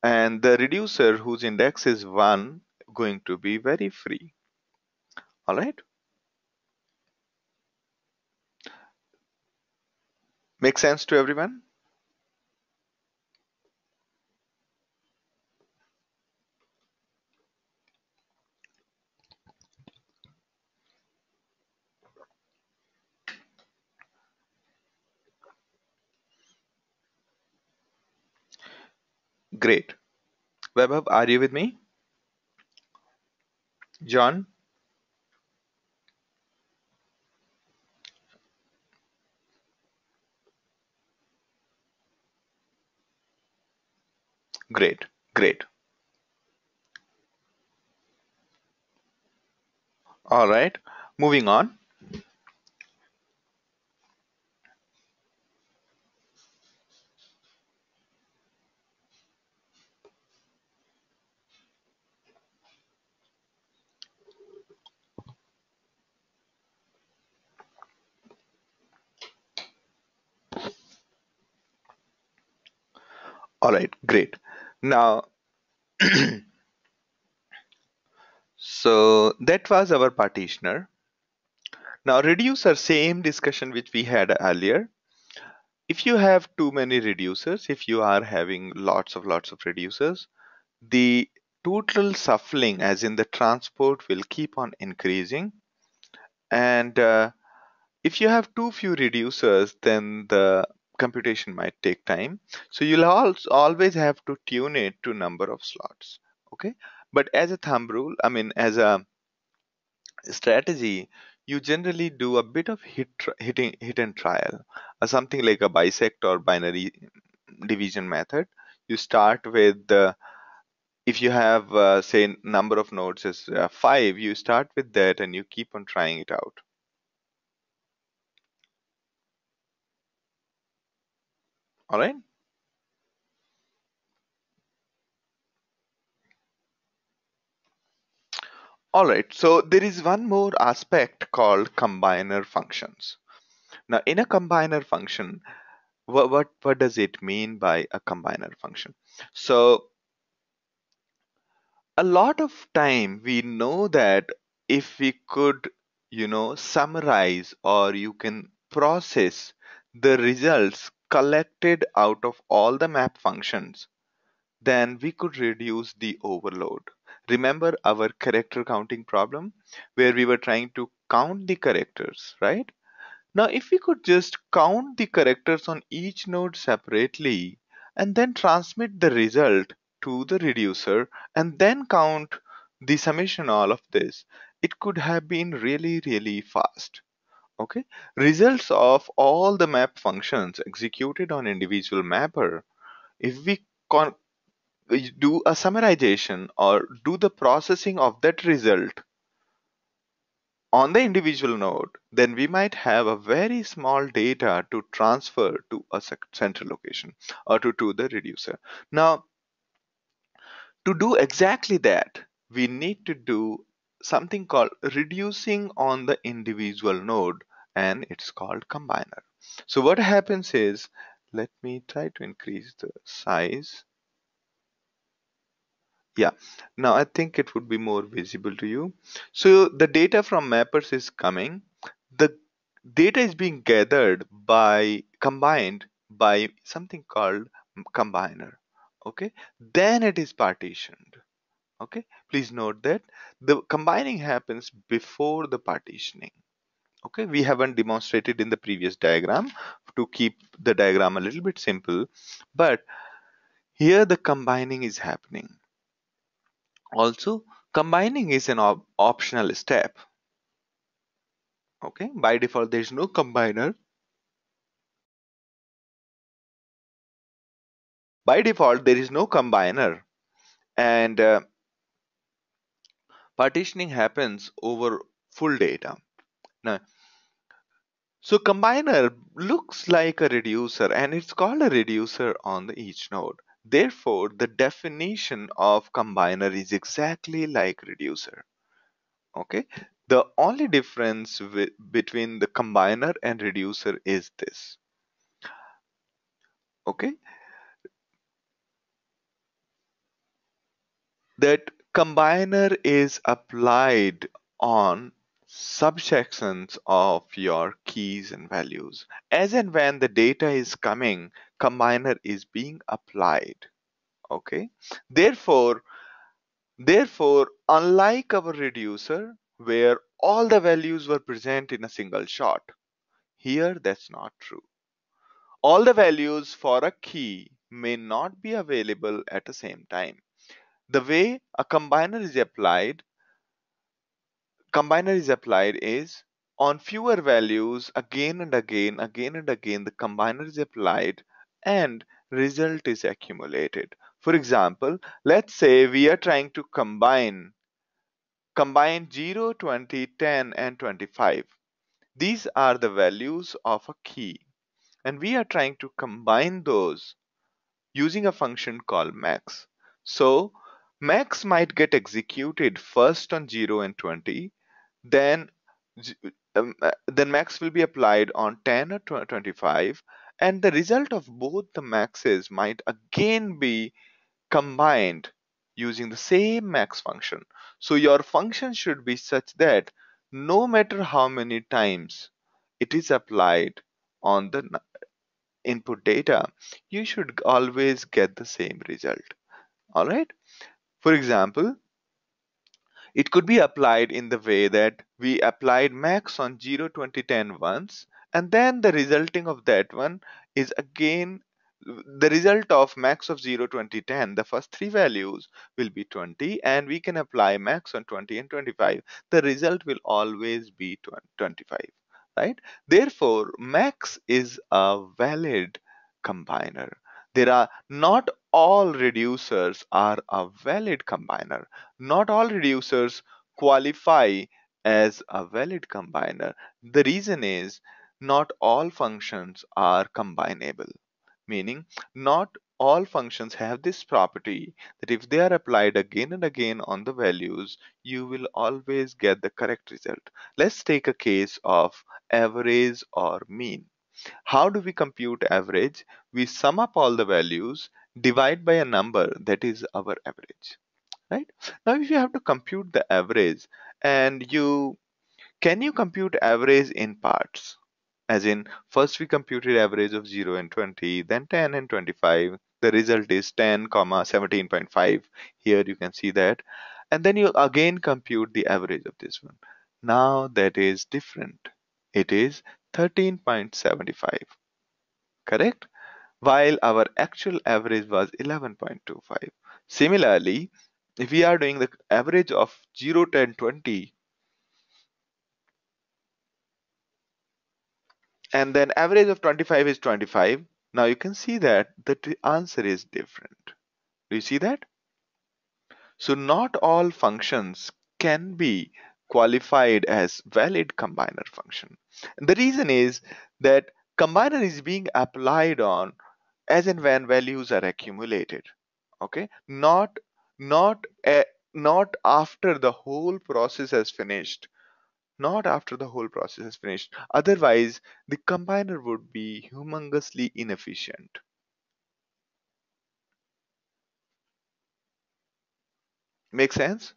and the reducer whose index is 1 going to be very free. All right, make sense to everyone? Great. Webhub, are you with me? John? Great, great. All right, moving on. All right, great. Now, so that was our partitioner. Now reducer, same discussion which we had earlier. If you have too many reducers, if you are having lots of reducers, the total shuffling, as in the transport, will keep on increasing. And if you have too few reducers, then the computation might take time. So you'll also always have to tune it to number of slots. Okay, but as a thumb rule, I mean, as a strategy, you generally do a bit of hit and trial, something like a bisect or binary division method. You start with if you have say number of nodes is 5, you start with that and you keep on trying it out. All right. All right, so there is one more aspect called combiner functions. Now in a combiner function, What does it mean by a combiner function? So a lot of time we know that if we could, summarize, or you can process the results collected out of all the map functions, then we could reduce the overload. Remember our character counting problem where we were trying to count the characters, right? Now, if we could just count the characters on each node separately and then transmit the result to the reducer and then count the summation all of this, it could have been really, really fast. Okay, results of all the map functions executed on individual mapper, if we con- do a summarization or do the processing of that result on the individual node, then we might have a very small data to transfer to a central location or to the reducer. Now, to do exactly that, we need to do something called reducing on the individual node, and it's called combiner. So what happens is, let me try to increase the size. Yeah, now I think it would be more visible to you. So the data from mappers is coming. The data is being gathered by combined by something called combiner. Okay, then it is partitioned. Okay, please note that the combining happens before the partitioning. Okay, we haven't demonstrated in the previous diagram to keep the diagram a little bit simple, but here the combining is happening. Also, combining is an optional step. Okay, by default, there is no combiner. By default, there is no combiner, and partitioning happens over full data. Now, so combiner looks like a reducer, and it's called a reducer on the each node. Therefore, the definition of combiner is exactly like reducer. Okay, the only difference between the combiner and reducer is this. Okay, that combiner is applied on subsections of your keys and values. As and when the data is coming, combiner is being applied. Okay. Therefore, unlike our reducer, where all the values were present in a single shot, here that's not true. All the values for a key may not be available at the same time. The way a combiner is applied is on fewer values again and again the combiner is applied and result is accumulated. For example, let's say we are trying to combine 0, 20, 10 and 25. These are the values of a key and we are trying to combine those using a function called max. So max might get executed first on 0 and 20, then then max will be applied on 10 or 25, and the result of both the maxes might again be combined using the same max function. So your function should be such that no matter how many times it is applied on the input data, you should always get the same result. All right. For example, it could be applied in the way that we applied max on 0, 20, 10 once, and then the resulting of that one is again the result of max of 0, 20, 10. The first three values will be 20, and we can apply max on 20 and 25. The result will always be 25, right? Therefore, max is a valid combiner. There are not all reducers are a valid combiner. Not all reducers qualify as a valid combiner. The reason is not all functions are combinable, meaning not all functions have this property that if they are applied again and again on the values, you will always get the correct result. Let's take a case of average or mean. How do we compute average? We sum up all the values, divide by a number that is our average, right? Now, if you have to compute the average, and you can you compute average in parts? As in, first we computed average of 0 and 20, then 10 and 25. The result is 10, comma 17.5. Here you can see that. And then you again compute the average of this one. Now that is different. It is 13.75, correct? While our actual average was 11.25. Similarly, if we are doing the average of 0, 10, 20, and then average of 25 is 25, now you can see that the answer is different. Do you see that? So not all functions can be qualified as valid combiner function. And the reason is that combiner is being applied on as and when values are accumulated. Okay, not a, not after the whole process has finished. Not after the whole process is finished. Otherwise, the combiner would be humongously inefficient. Make sense?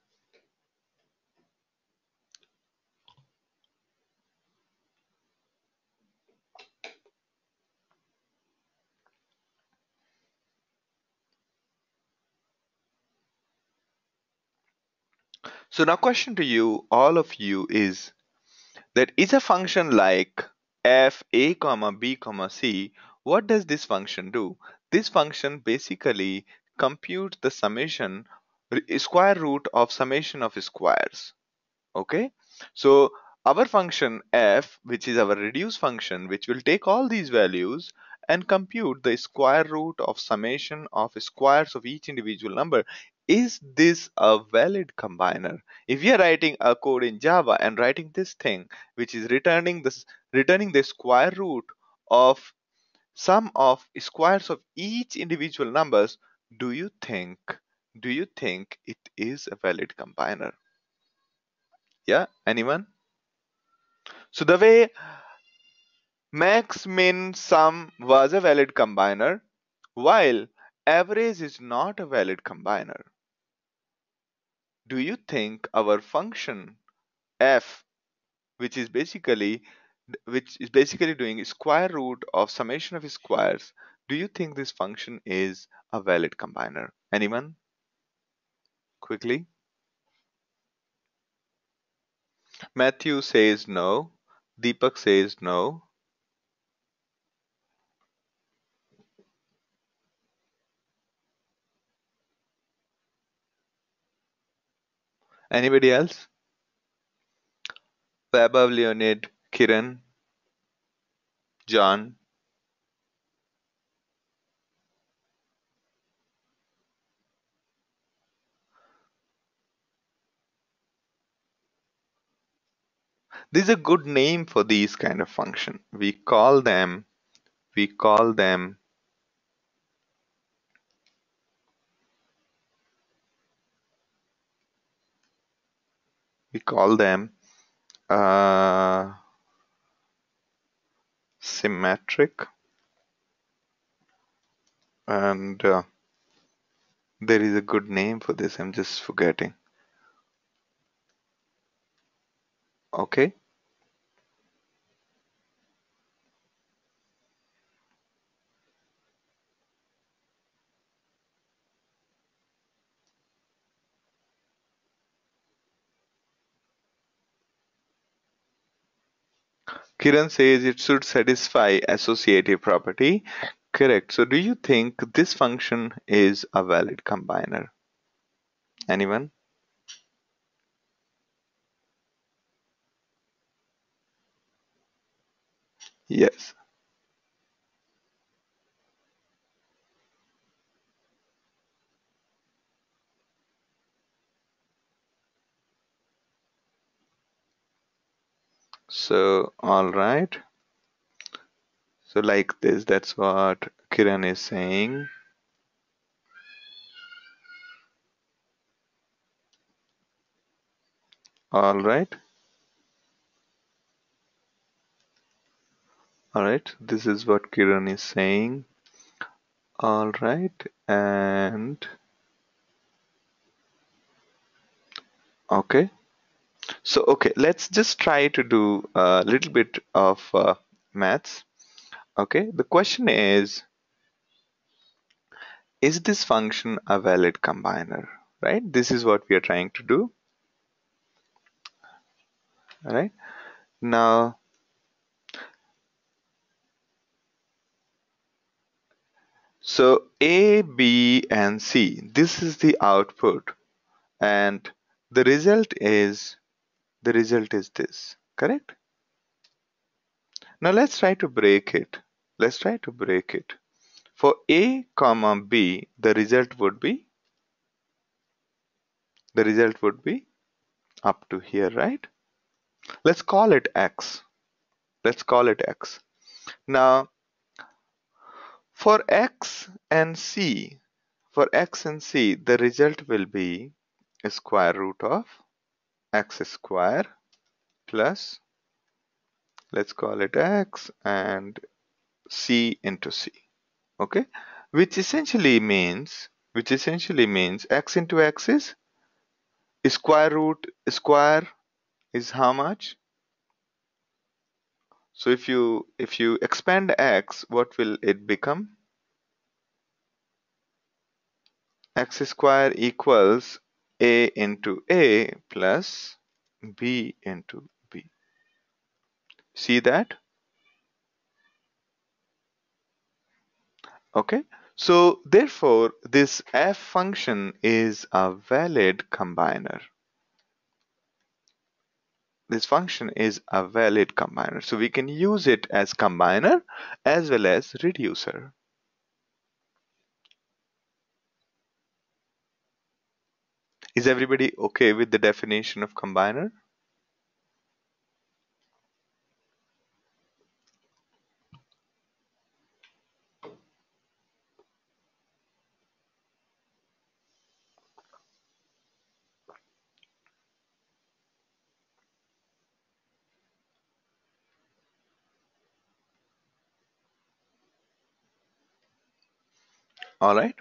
So now question to you, all of you, is that is a function like f a comma b comma c, what does this function do? This function basically computes the summation, square root of summation of squares. Okay, so our function f, which is our reduce function, which will take all these values and compute the square root of summation of squares of each individual number. Is this a valid combiner? If we are writing a code in Java and writing this thing, which is returning the square root of sum of squares of each individual numbers, do you think it is a valid combiner? Yeah, anyone? So the way max, min, sum was a valid combiner, while average is not a valid combiner. Do you think our function f, which is basically doing square root of summation of squares, do you think this function is a valid combiner? Anyone? Quickly. Matthew says no. Deepak says no. Anybody else? Vaibhav, Leonid, Kiran, John. This is a good name for these kind of function. We call them we call them symmetric, and there is a good name for this. I'm just forgetting. Okay. Kiran says it should satisfy associative property. Correct. So do you think this function is a valid combiner? Anyone? Yes. So all right. So like this, that's what Kiran is saying. All right. All right, this is what Kiran is saying. All right, and okay. So, okay, let's just try to do a little bit of maths. Okay, the question is this function a valid combiner? Right, this is what we are trying to do. All right, now, so A, B, and C, this is the output, and the result is this, correct? Now let's try to break it. Let's try to break it. For A comma B, the result would be up to here, right? Let's call it X. Let's call it X. Now, for X and C, the result will be a square root of X square plus, let's call it X and C into C. Okay? Which essentially means X into X is square root square is how much? So if you expand X, what will it become? X square equals A into A plus B into B. See that? Okay. So therefore, this f function is a valid combiner. This function is a valid combiner. So we can use it as combiner as well as reducer. Is everybody okay with the definition of combiner? All right.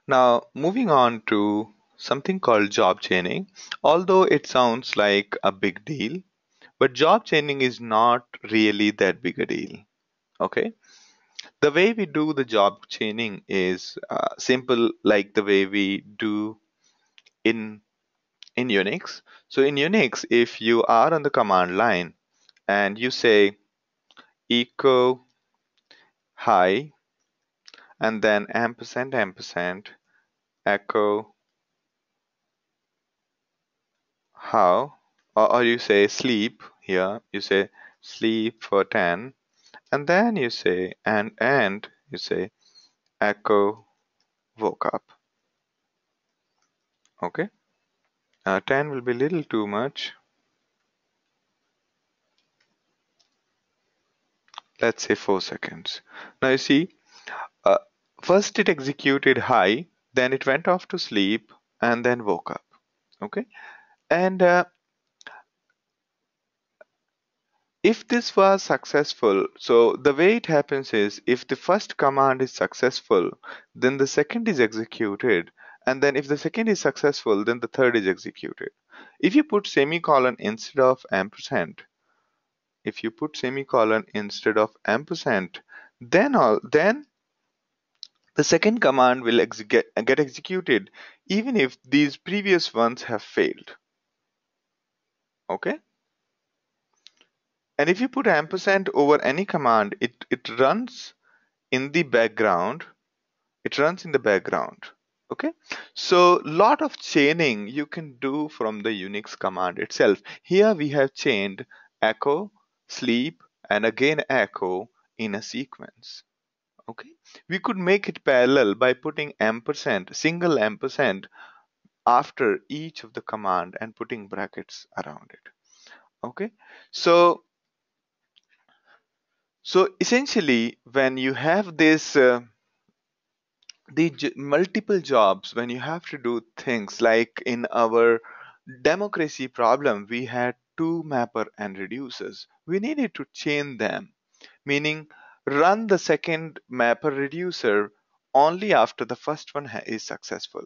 Now, moving on to something called job chaining. Although it sounds like a big deal, but job chaining is not really that big a deal. Okay. The way we do the job chaining is simple, like the way we do in Unix. So in Unix, if you are on the command line and you say echo hi and then ampersand ampersand echo how, or you say sleep here, you say sleep for 10, and then you say and you say echo woke up. Okay, 10 will be a little too much. Let's say 4 seconds. Now you see, uh, first it executed high, then it went off to sleep, and then woke up. Okay, and if this was successful, so the way it happens is if the first command is successful, then the second is executed, and then if the second is successful, then the third is executed. If you put semicolon instead of ampersand, if you put semicolon instead of ampersand, then the second command will get executed even if these previous ones have failed. Okay? And if you put ampersand over any command, it runs in the background. It runs in the background. Okay? So lot of chaining you can do from the Unix command itself. Here we have chained echo, sleep, and again echo in a sequence. Okay? We could make it parallel by putting ampersand, single ampersand after each of the command and putting brackets around it. Okay, so essentially when you have this multiple jobs, when you have to do things like in our democracy problem, we had two mapper and reducers. We needed to chain them, meaning run the second mapper reducer only after the first one is successful.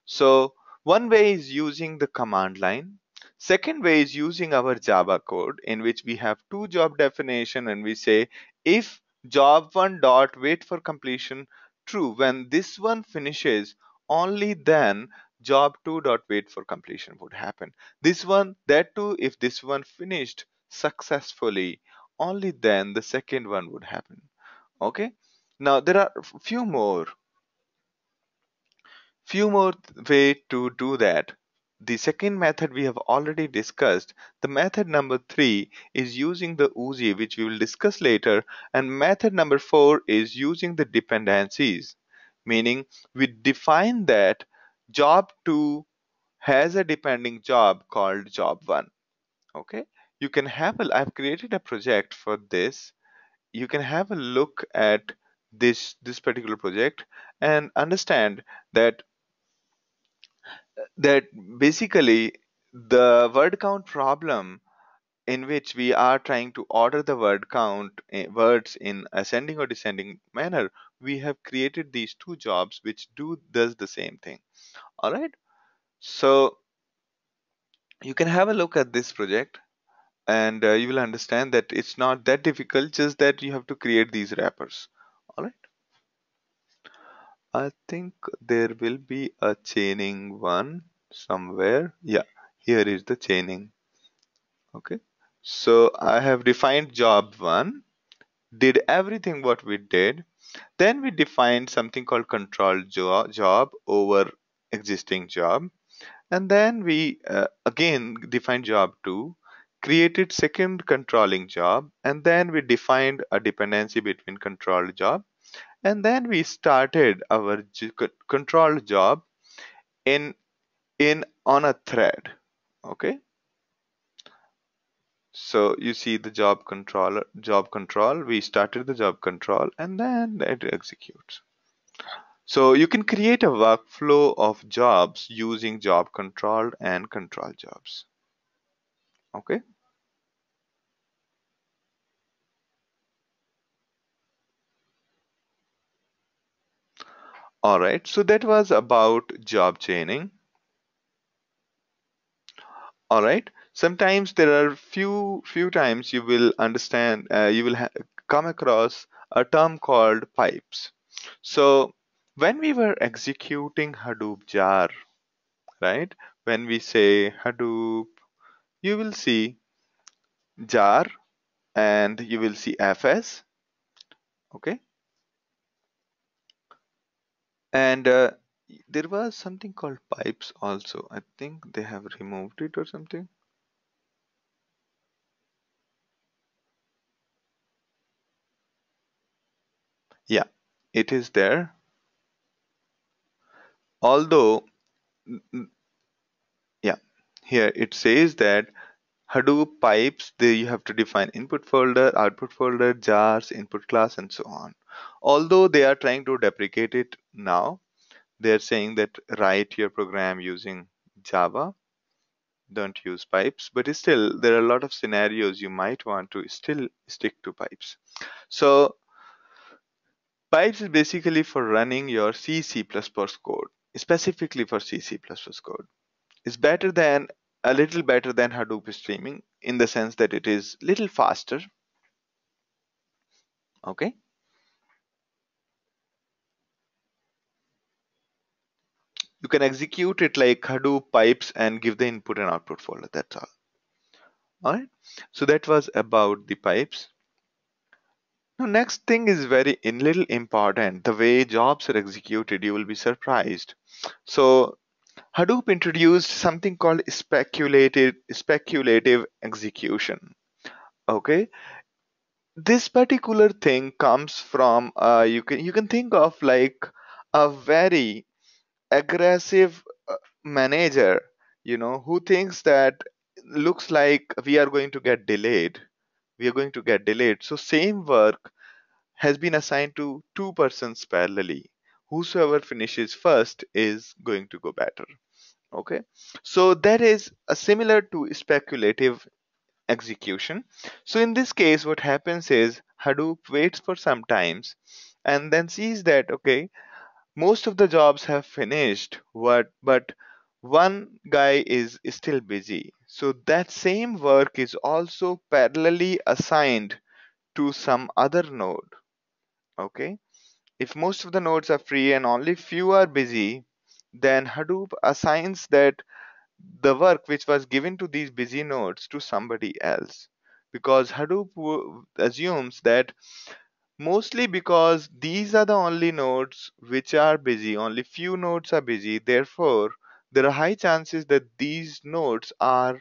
So one way is using the command line. Second way is using our Java code in which we have two job definition and we say if job one dot wait for completion true, when this one finishes, only then job two dot wait for completion would happen. This one, that too, if this one finished successfully, only then the second one would happen. Okay, now there are few more way to do that. The second method we have already discussed. The method number 3 is using the Uzi, which we will discuss later, and method number 4 is using the dependencies, meaning we define that job 2 has a depending job called job 1. Okay, you can have a I've created a project for this. You can have a look at this particular project and understand that that basically the word count problem in which we are trying to order the word count words in ascending or descending manner, we have created these two jobs which does the same thing. All right, so you can have a look at this project and you will understand that it's not that difficult, just that you have to create these wrappers. All right, I think there will be a chaining one somewhere. Yeah, here is the chaining. Okay, so I have defined job 1, did everything what we did. Then we defined something called control job over existing job. And then we again defined job 2, created second controlling job. And then we defined a dependency between control job. And then we started our control job in on a thread. Okay, so you see the job control, we started the job control and then it executes. So you can create a workflow of jobs using job control and control jobs. Okay, all right, so that was about job chaining. All right, sometimes there are few times you will understand, you will come across a term called pipes. So when we were executing Hadoop jar, right? When we say Hadoop, you will see jar and you will see fs. Okay, and there was something called pipes also. I think they have removed it or something. Yeah, it is there. Although, yeah, here it says that Hadoop pipes, they you have to define input folder, output folder, jars, input class, and so on. Although they are trying to deprecate it now, they're saying that write your program using Java, don't use pipes, but still there are a lot of scenarios you might want to still stick to pipes. So pipes is basically for running your C++ code, specifically for C++ code. It's better than a little better than Hadoop streaming in the sense that it is little faster. Okay, you can execute it like Hadoop pipes and give the input and output folder. That's all. All right. So that was about the pipes. Now, next thing is very in little important. The way jobs are executed, you will be surprised. So Hadoop introduced something called speculative execution. Okay, this particular thing comes from you can think of like a very aggressive manager, who thinks that looks like we are going to get delayed, so same work has been assigned to two persons parallelly. Whosoever finishes first is going to go better. Okay, so that is a similar to speculative. execution. So in this case, what happens is Hadoop waits for some times and then sees that, okay, most of the jobs have finished, but one guy is still busy. So that same work is also parallelly assigned to some other node. Okay. If most of the nodes are free and only few are busy, then Hadoop assigns that the work which was given to these busy nodes to somebody else. Because Hadoop assumes that mostly because these are the only nodes which are busy, only few nodes are busy, therefore there are high chances that these nodes are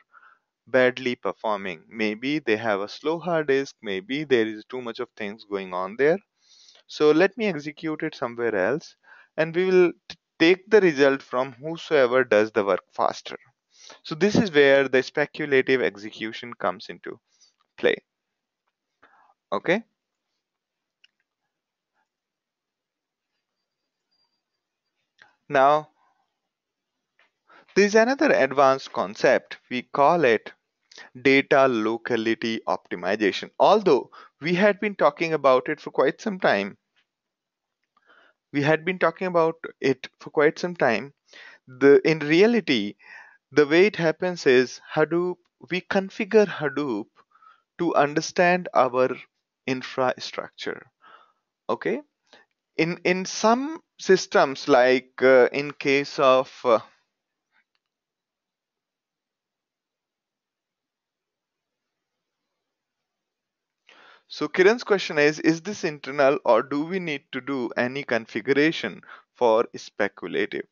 badly performing. Maybe they have a slow hard disk, maybe there is too much of things going on there. So let me execute it somewhere else, and we will take the result from whosoever does the work faster. So this is where the speculative execution comes into play. Okay. Now, there is another advanced concept. We call it data locality optimization. Although we had been talking about it for quite some time, we had been talking about it for quite some time. In reality, the way it happens is Hadoop, we configure Hadoop to understand our infrastructure. Okay. In some systems, like in case of so Kiran's question is this internal or do we need to do any configuration for speculative?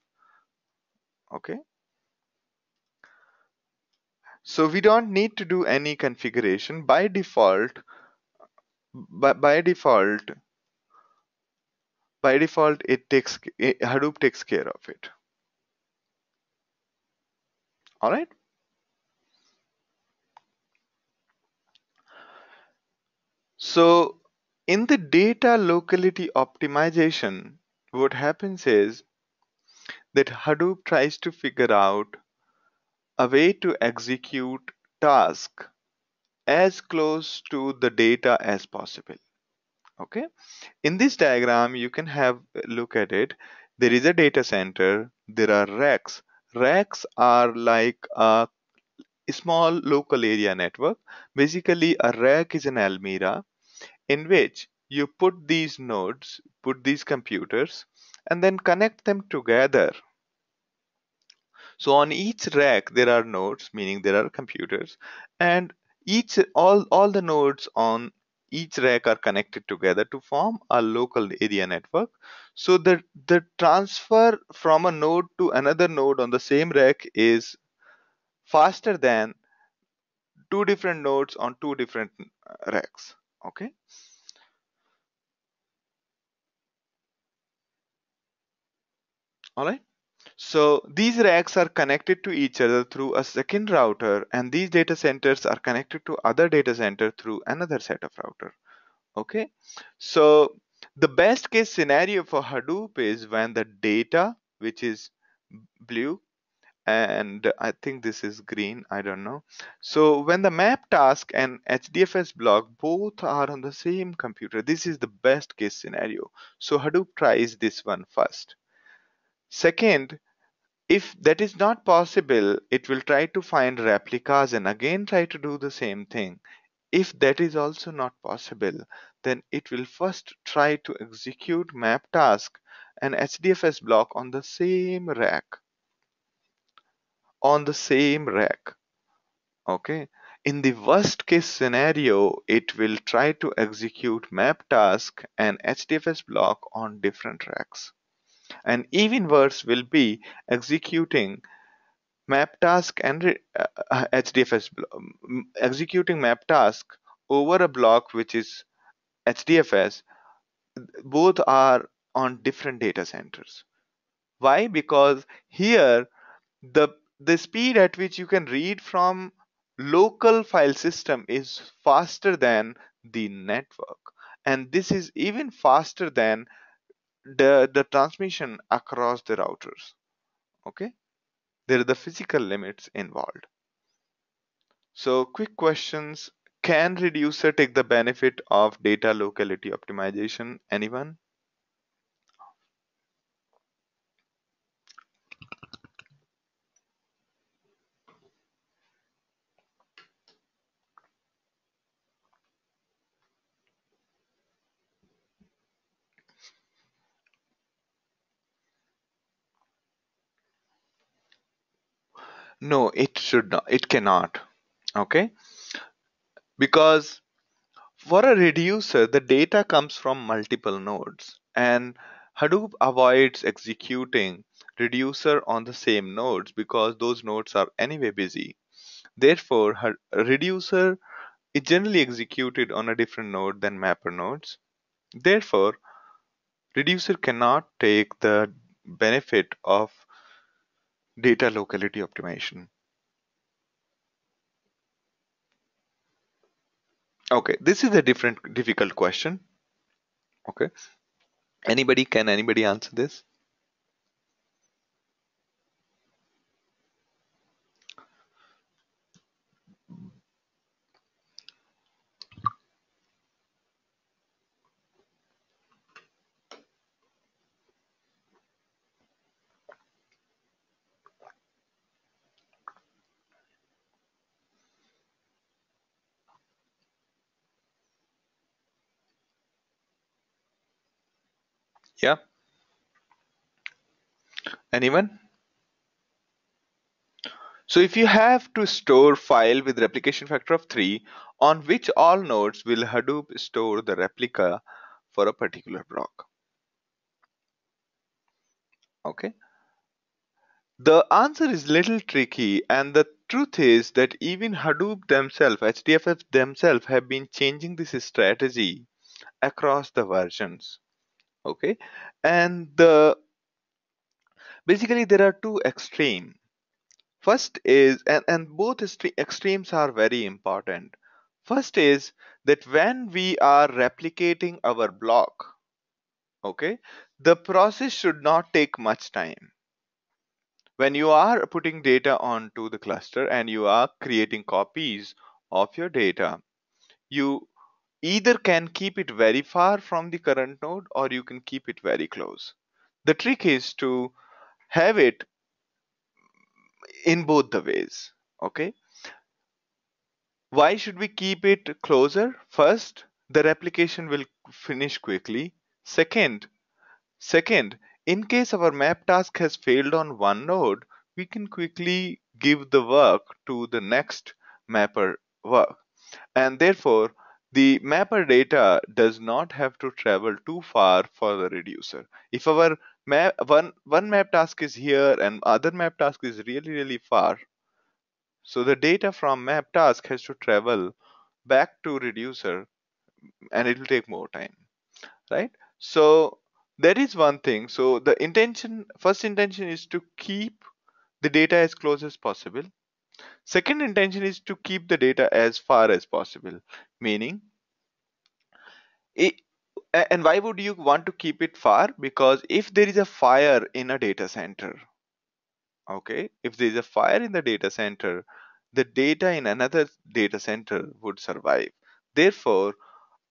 Okay. So we don't need to do any configuration by default. By default, Hadoop takes care of it. All right. So in the data locality optimization, what happens is that Hadoop tries to figure out a way to execute task as close to the data as possible. Okay. In this diagram, you can have a look at it. There is a data center. There are racks. Racks are like a small local area network. Basically, a rack is an almirah in which you put these nodes, put these computers, and then connect them together. So on each rack there are nodes, meaning there are computers, and all the nodes on each rack are connected together to form a local area network. So the transfer from a node to another node on the same rack is faster than two different nodes on two different racks. Okay. All right. So these racks are connected to each other through a second router, and these data centers are connected to other data center through another set of router. Okay. So the best case scenario for Hadoop is when the data, which is blue, and I think this is green, I don't know. So when the map task and HDFS block both are on the same computer, this is the best case scenario. So Hadoop tries this one first. Second, if that is not possible, it will try to find replicas and again try to do the same thing. If that is also not possible, then it will first try to execute map task and HDFS block on the same rack. On the same rack. Okay. In the worst case scenario, it will try to execute map task and HDFS block on different racks. And even worse will be executing map task and HDFS executing map task over a block which is HDFS. Both are on different data centers. Why? Because here the speed at which you can read from local file system is faster than the network, and this is even faster than the transmission across the routers. Okay. There are the physical limits involved. So quick questions. Can reducer take the benefit of data locality optimization? Anyone? No, it should not. It cannot. Okay? Because for a reducer, the data comes from multiple nodes, and Hadoop avoids executing reducer on the same nodes because those nodes are anyway busy. Therefore, reducer is generally executed on a different node than mapper nodes. Therefore, reducer cannot take the benefit of data locality optimization. Okay, this is a different difficult question. Okay, anybody answer this? Yeah, anyone? So if you have to store file with replication factor of 3, on which all nodes will Hadoop store the replica for a particular block? Okay. The answer is little tricky, and the truth is that even Hadoop themselves, HDFS themselves, have been changing this strategy across the versions. Okay, and basically there are two extremes. First is, and both extremes are very important. First is that when we are replicating our block, okay, the process should not take much time. When you are putting data onto the cluster and you are creating copies of your data, you either can keep it very far from the current node or you can keep it very close. The trick is to have it in both the ways. Okay, why should we keep it closer? First, the replication will finish quickly. Second, in case our map task has failed on one node, we can quickly give the work to the next mapper work. And therefore, the mapper data does not have to travel too far for the reducer. If our one map task is here and other map task is really far, so the data from map task has to travel back to reducer and it will take more time, right? So that is one thing. So the first intention is to keep the data as close as possible. Second intention is to keep the data as far as possible, meaning it, and why would you want to keep it far? Because if there is a fire in a data center, okay, if there is a fire in the data center, the data in another data center would survive. Therefore,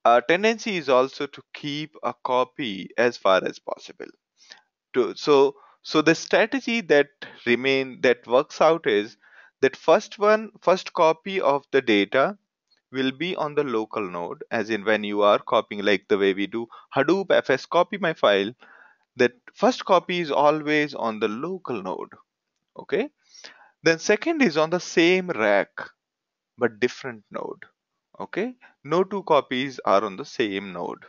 our tendency is also to keep a copy as far as possible. So the strategy that works out is that first copy of the data will be on the local node, as in when you are copying, like the way we do Hadoop fs copy my file, that first copy is always on the local node. Okay, then second is on the same rack but different node. Okay, no two copies are on the same node.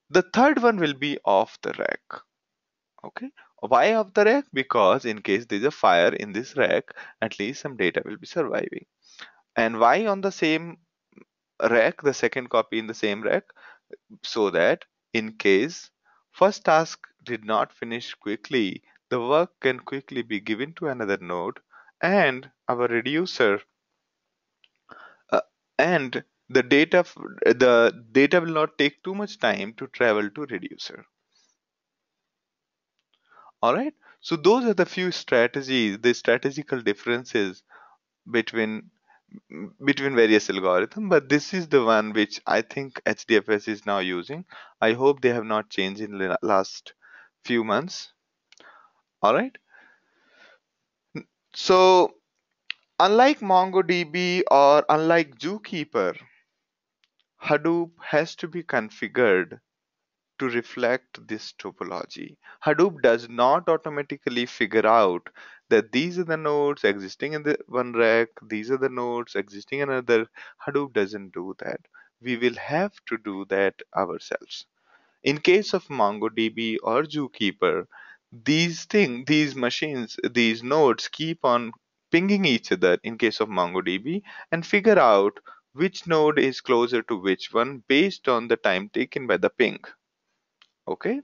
The third one will be off the rack. Okay, why off the rack? Because in case there's a fire in this rack, at least some data will be surviving. And why on the same rack, the second copy in the same rack? So that in case first task did not finish quickly, the work can quickly be given to another node, and our reducer uh, and the data will not take too much time to travel to reducer. All right, so those are the few strategies, the strategical differences between between various algorithms, but this is the one which I think HDFS is now using. I hope they have not changed in the last few months. All right. So unlike MongoDB or unlike Zookeeper, Hadoop has to be configured to reflect this topology. Hadoop does not automatically figure out that these are the nodes existing in the one rack, these are the nodes existing in another. Hadoop doesn't do that. We will have to do that ourselves. In case of MongoDB or Zookeeper, these machines, these nodes keep on pinging each other in case of MongoDB and figure out which node is closer to which one based on the time taken by the ping. Okay,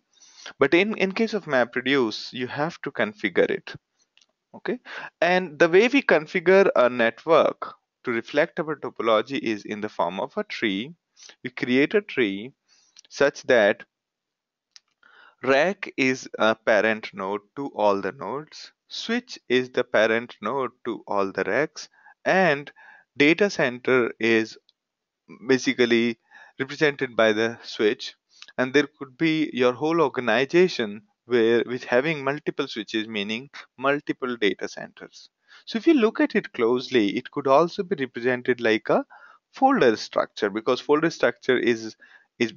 but in case of MapReduce, you have to configure it. Okay, and the way we configure a network to reflect our topology is in the form of a tree. We create a tree such that rack is a parent node to all the nodes, switch is the parent node to all the racks, and data center is basically represented by the switch, and there could be your whole organization where with having multiple switches, meaning multiple data centers. So if you look at it closely, it could also be represented like a folder structure, because folder structure is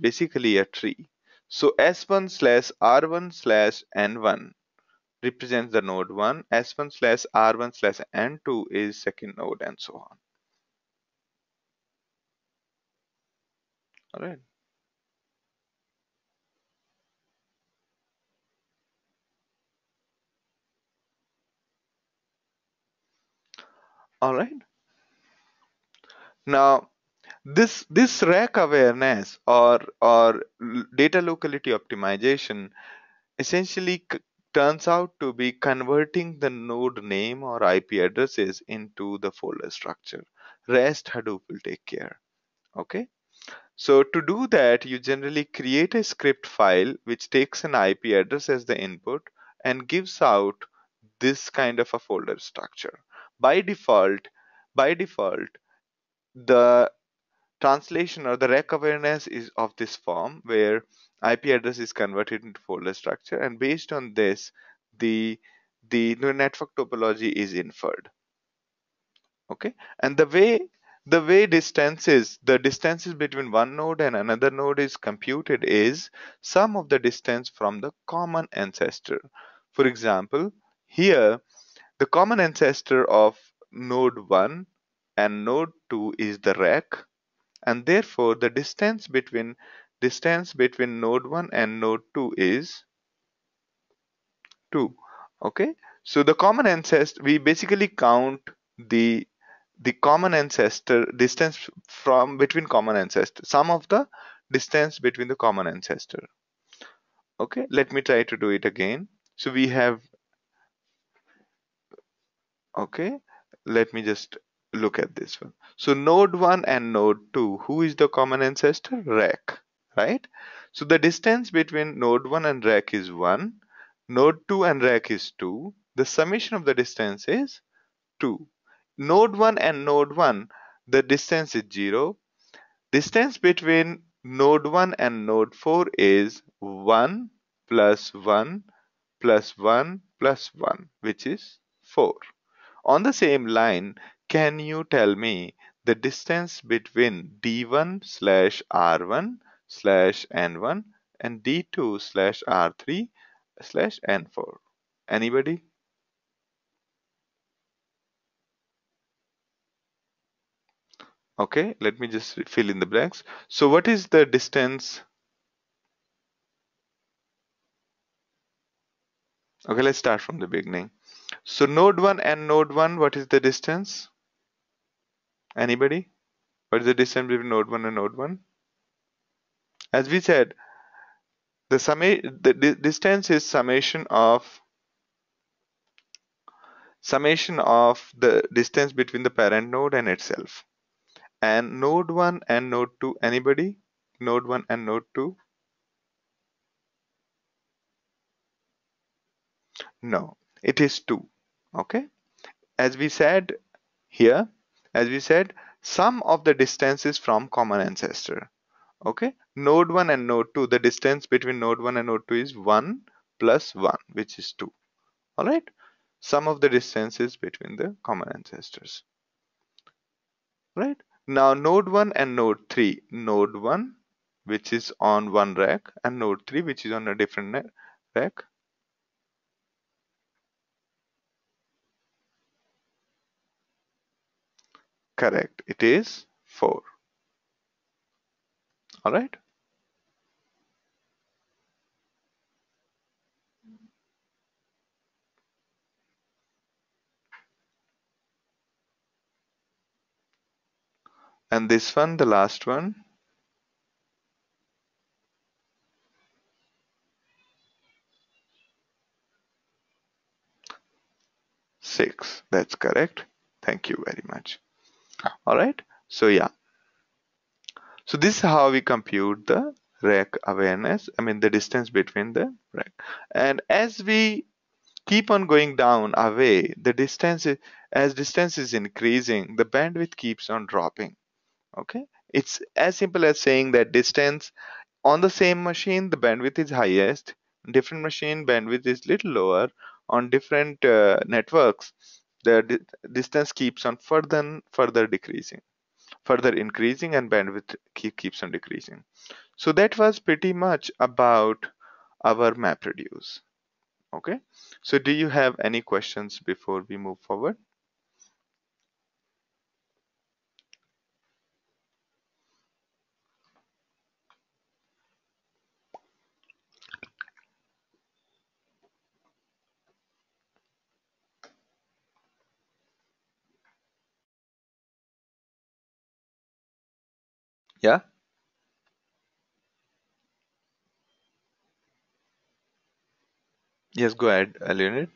basically a tree. So s1 slash r1 slash n1 represents the node 1, s1 slash r1 slash n2 is second node, and so on. All right. All right. Now, this rack awareness or data locality optimization essentially turns out to be converting the node name or IP addresses into the folder structure. Rest Hadoop will take care. Okay. So to do that, you generally create a script file which takes an IP address as the input and gives out this kind of a folder structure. By default, by default, the translation or the rack awareness is of this form where IP address is converted into folder structure, and based on this, the network topology is inferred. Okay, and the way the distances between one node and another node is computed is sum of the distance from the common ancestor. For example, here the common ancestor of node 1 and node 2 is the rack, and therefore the distance between node 1 and node 2 is 2. Okay, so the common ancestor, we basically count the common ancestor distance from between common ancestor, sum of the distance between the common ancestor. Okay, let me try to do it again. So we have, okay, let me just look at this one. So node 1 and node 2, who is the common ancestor? Rack, right? So the distance between node 1 and rack is 1, node 2 and rack is 2. The summation of the distance is 2. Node 1 and node 1, the distance is 0. Distance between node 1 and node 4 is 1 plus 1 plus 1 plus 1, which is 4. On the same line, can you tell me the distance between D1 slash R1 slash N1 and D2 slash R3 slash N4? Anybody? Okay, let me just fill in the blanks. So what is the distance? Okay, let's start from the beginning. So node 1 and node 1, what is the distance? Anybody? What is the distance between node 1 and node 1? As we said, the distance is summation of the distance between the parent node and itself. And node 1 and node 2, anybody? Node 1 and node 2? No, it is 2. Okay, as we said here, as we said, sum of the distances from common ancestor. Okay, node 1 and node 2, the distance between node 1 and node 2 is 1 plus 1, which is 2. All right, sum of the distances between the common ancestors. Right, now node 1 and node 3, node 1 which is on one rack and node 3 which is on a different rack. Correct, it is 4. All right, and this one, the last one, 6. That's correct. Thank you very much. All right, so yeah, so this is how we compute the rack awareness, I mean the distance between the rack. And as we keep on going down away, the distance is, as distance is increasing, the bandwidth keeps on dropping. Okay, it's as simple as saying that distance on the same machine the bandwidth is highest, different machine bandwidth is little lower. On different networks the distance keeps on further decreasing, further increasing, and bandwidth keeps on decreasing. So that was pretty much about our MapReduce. Okay, so do you have any questions before we move forward? Yeah, yes, go ahead, Leonid.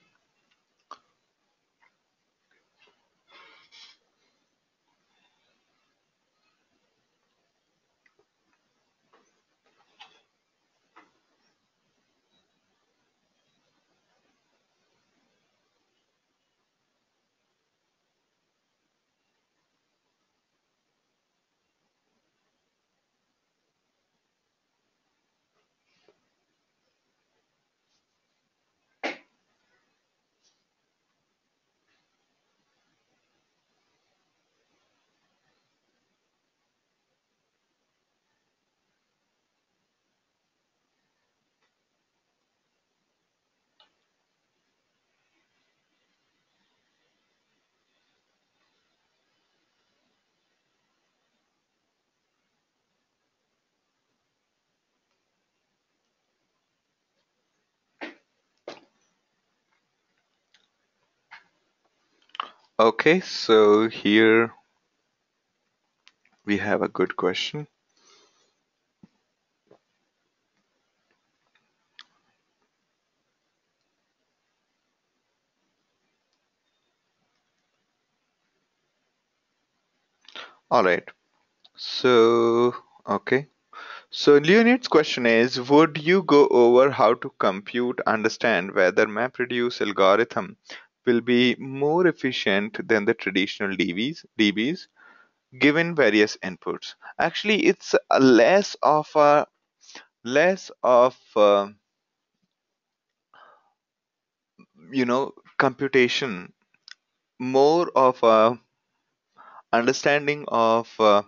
Okay, so here we have a good question. All right, so okay, so Leonid's question is, would you go over how to compute, understand whether MapReduce algorithm will be more efficient than the traditional DBs given various inputs? Actually, it's a less of computation, more of a understanding of the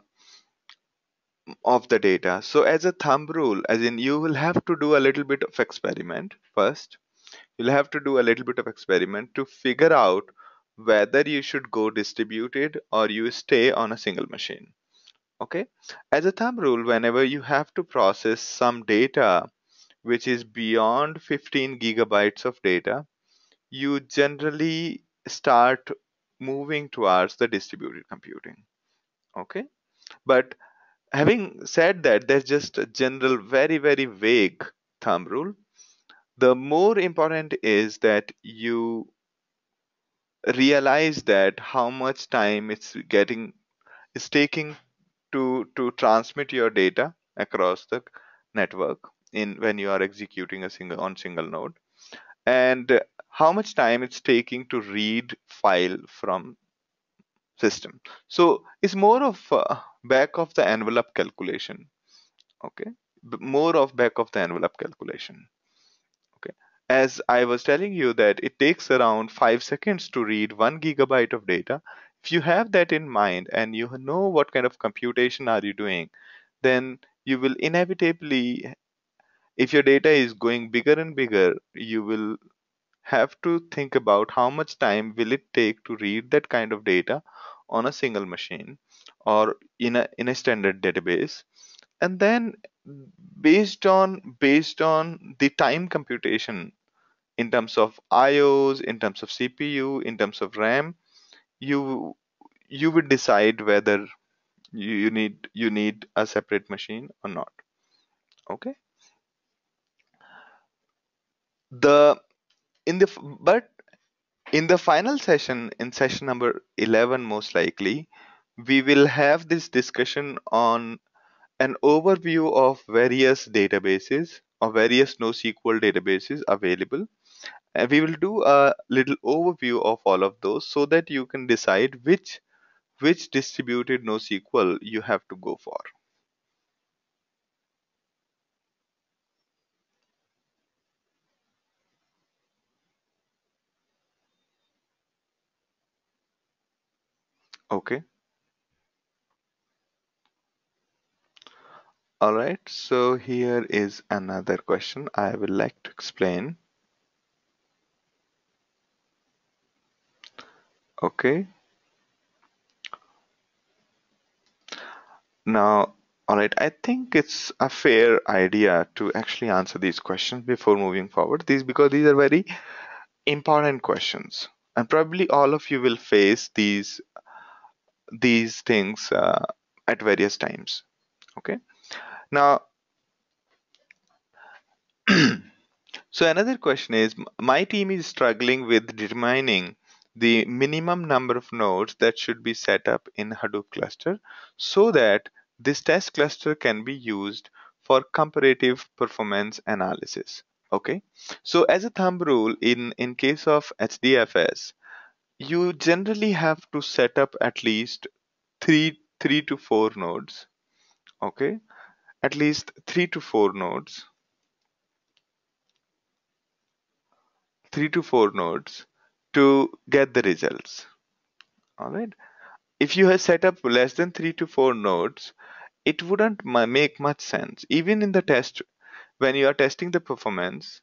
data. So as a thumb rule, as in you will have to do a little bit of experiment first. You'll have to do a little bit of experiment to figure out whether you should go distributed or you stay on a single machine. Okay, as a thumb rule, whenever you have to process some data which is beyond 15 gigabytes of data, you generally start moving towards the distributed computing. Okay, but having said that, there's just a general, very vague thumb rule. The more important is that you realize that how much time it's taking to transmit your data across the network in when you are executing a single node, and how much time it's taking to read file from system. So it's more of back of the envelope calculation. Okay, more of back of the envelope calculation. Okay, as I was telling you that it takes around 5 seconds to read 1 GB of data. If you have that in mind and you know what kind of computation are you doing, then you will inevitably, if your data is going bigger and bigger, you will have to think about how much time will it take to read that kind of data on a single machine or in a standard database. And then based on the time computation in terms of IOs, in terms of CPU, in terms of RAM, you you would decide whether you need a separate machine or not. Okay. The in the f- but in the final session, in session number 11, most likely, we will have this discussion on an overview of various databases or various NoSQL databases available. And we will do a little overview of all of those so that you can decide which distributed NoSQL you have to go for. Okay. All right. So here is another question I would like to explain. Okay. Now, all right, I think it's a fair idea to actually answer these questions before moving forward. These because these are very important questions, and probably all of you will face these things at various times. Okay. Now, so another question is, my team is struggling with determining the minimum number of nodes that should be set up in Hadoop cluster so that this test cluster can be used for comparative performance analysis. Okay. So as a thumb rule, in case of HDFS, you generally have to set up at least three to four nodes. Okay. At least 3 to 4 nodes. 3 to 4 nodes to get the results. All right. If you have set up less than 3 to 4 nodes, it wouldn't make much sense. Even in the test, when you are testing the performance,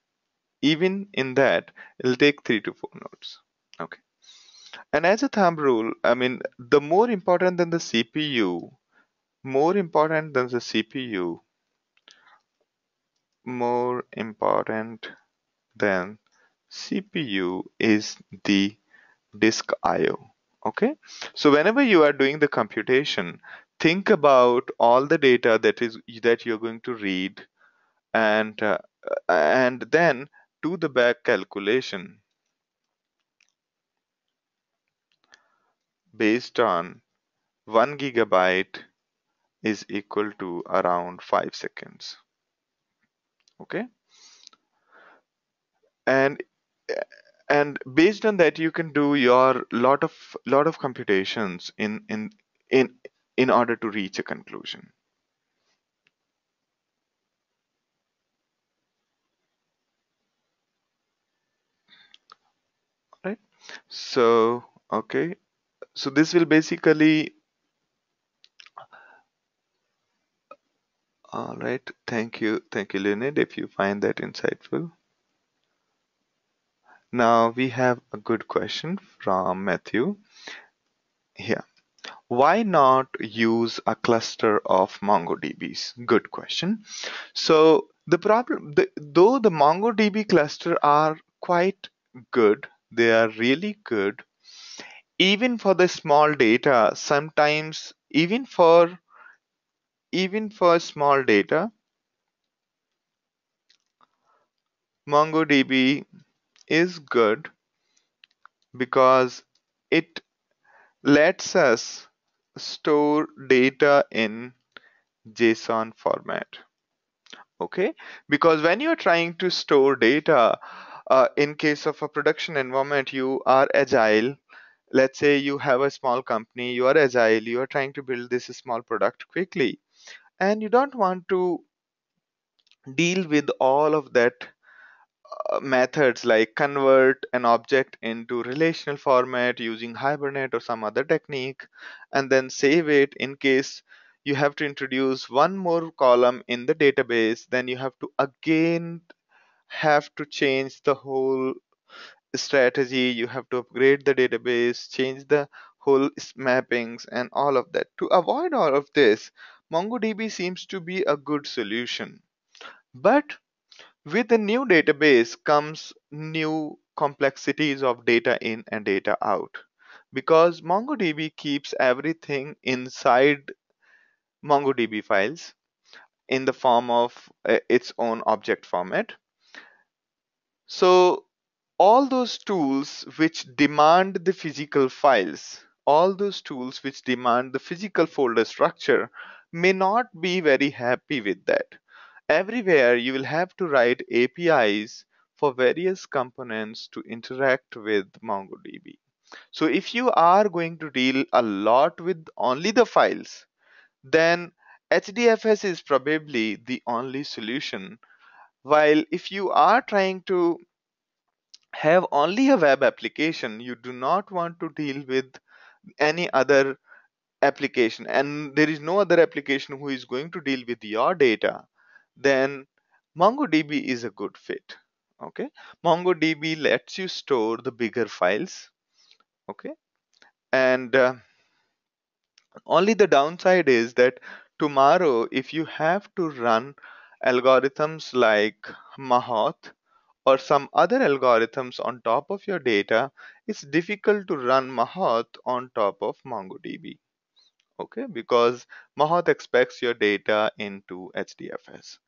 even in that, it'll take 3 to 4 nodes. Okay. And as a thumb rule, I mean, the more important than the CPU, more important than the CPU, more important than CPU is the disk IO. Okay, so whenever you are doing the computation, think about all the data that you're going to read, and then do the back calculation based on 1 GB is equal to around 5 seconds. Okay, and and based on that you can do your lot of computations in in order to reach a conclusion. Right. So, okay. So this will basically, all right. Thank you, Leonid, if you find that insightful. Now we have a good question from Matthew here. Why not use a cluster of MongoDBs? Good question. So the problem, though the MongoDB cluster are quite good, they are really good. Even for the small data, sometimes even for small data, MongoDB is good because it lets us store data in JSON format. Okay, because when you're trying to store data, in case of a production environment, you are agile Let's say you have a small company, you are agile, you are trying to build this small product quickly, and you don't want to deal with all of that methods like convert an object into relational format using Hibernate or some other technique, and then save it. In case you have to introduce one more column in the database, then you have to again have to change the whole strategy. You have to upgrade the database, change the whole mappings and all of that. To avoid all of this, MongoDB seems to be a good solution. But with a new database comes new complexities of data in and data out. Because MongoDB keeps everything inside MongoDB files in the form of its own object format. So all those tools which demand the physical files, all those tools which demand the physical folder structure may not be very happy with that. Everywhere you will have to write APIs for various components to interact with MongoDB. So if you are going to deal a lot with only the files, then HDFS is probably the only solution. While if you are trying to have only a web application, you do not want to deal with any other application, and there is no other application who is going to deal with your data, then MongoDB is a good fit. Okay, MongoDB lets you store the bigger files. Okay, and only the downside is that tomorrow, if you have to run algorithms like Mahoth or some other algorithms on top of your data, it's difficult to run Mahoth on top of MongoDB. Okay, because Mahout expects your data into HDFS.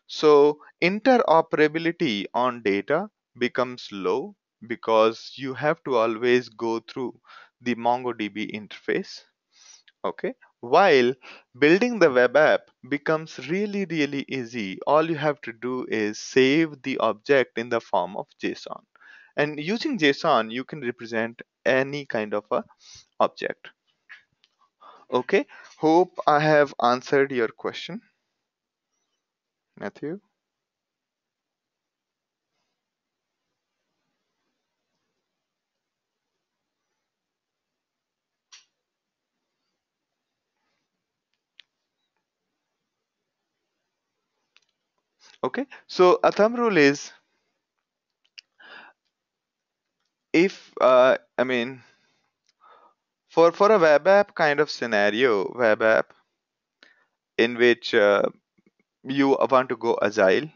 So interoperability on data becomes low because you have to always go through the MongoDB interface. Okay, while building the web app becomes really easy. All you have to do is save the object in the form of JSON, and using JSON you can represent any kind of a object. Okay, hope I have answered your question, Matthew. Okay, so a thumb rule is, if I mean, for a web app kind of scenario, web app in which you want to go agile,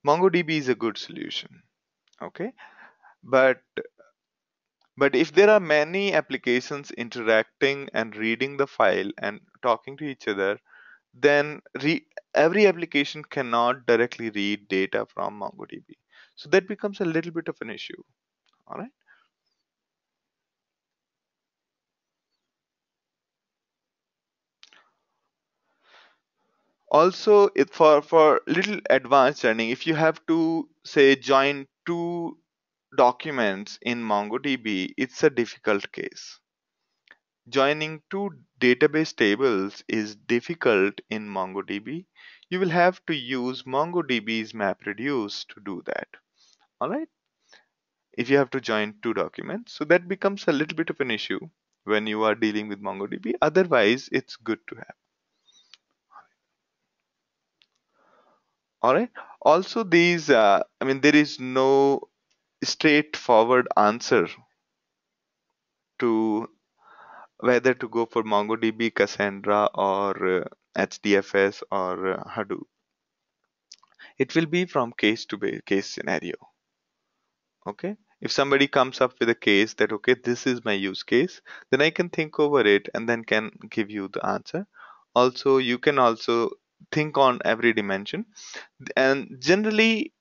MongoDB is a good solution. Okay, but if there are many applications interacting and reading the file and talking to each other, then every application cannot directly read data from MongoDB. So that becomes a little bit of an issue. All right. Also, for little advanced learning, if you have to say join two documents in MongoDB, it's a difficult case. Joining two database tables is difficult in MongoDB. You will have to use MongoDB's MapReduce to do that. All right. If you have to join two documents, so that becomes a little bit of an issue when you are dealing with MongoDB. Otherwise, it's good to have. All right. Also, there is no straightforward answer to whether to go for MongoDB, Cassandra, or HDFS or Hadoop. It will be from case to case scenario. Okay. If somebody comes up with a case that, okay, this is my use case, then I can think over it and then can give you the answer. Also, you can also think on every dimension. And generally,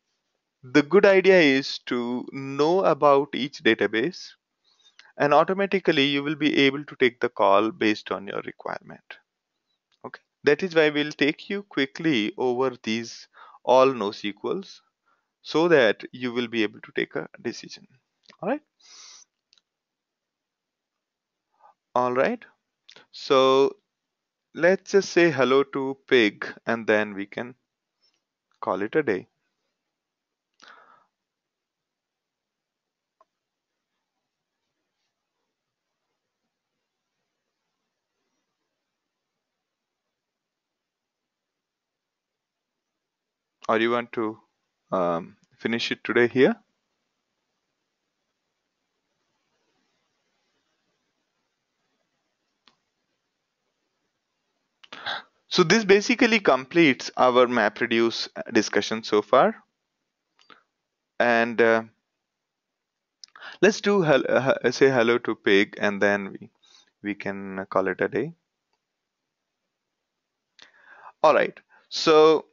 the good idea is to know about each database, and automatically you will be able to take the call based on your requirement. Okay. That is why we'll take you quickly over these all NoSQLs so that you will be able to take a decision. All right. All right. So let's just say hello to pig and then we can call it a day. Or you want to finish it today here? So this basically completes our MapReduce discussion so far. And let's do say hello to pig and then we can call it a day. All right. So,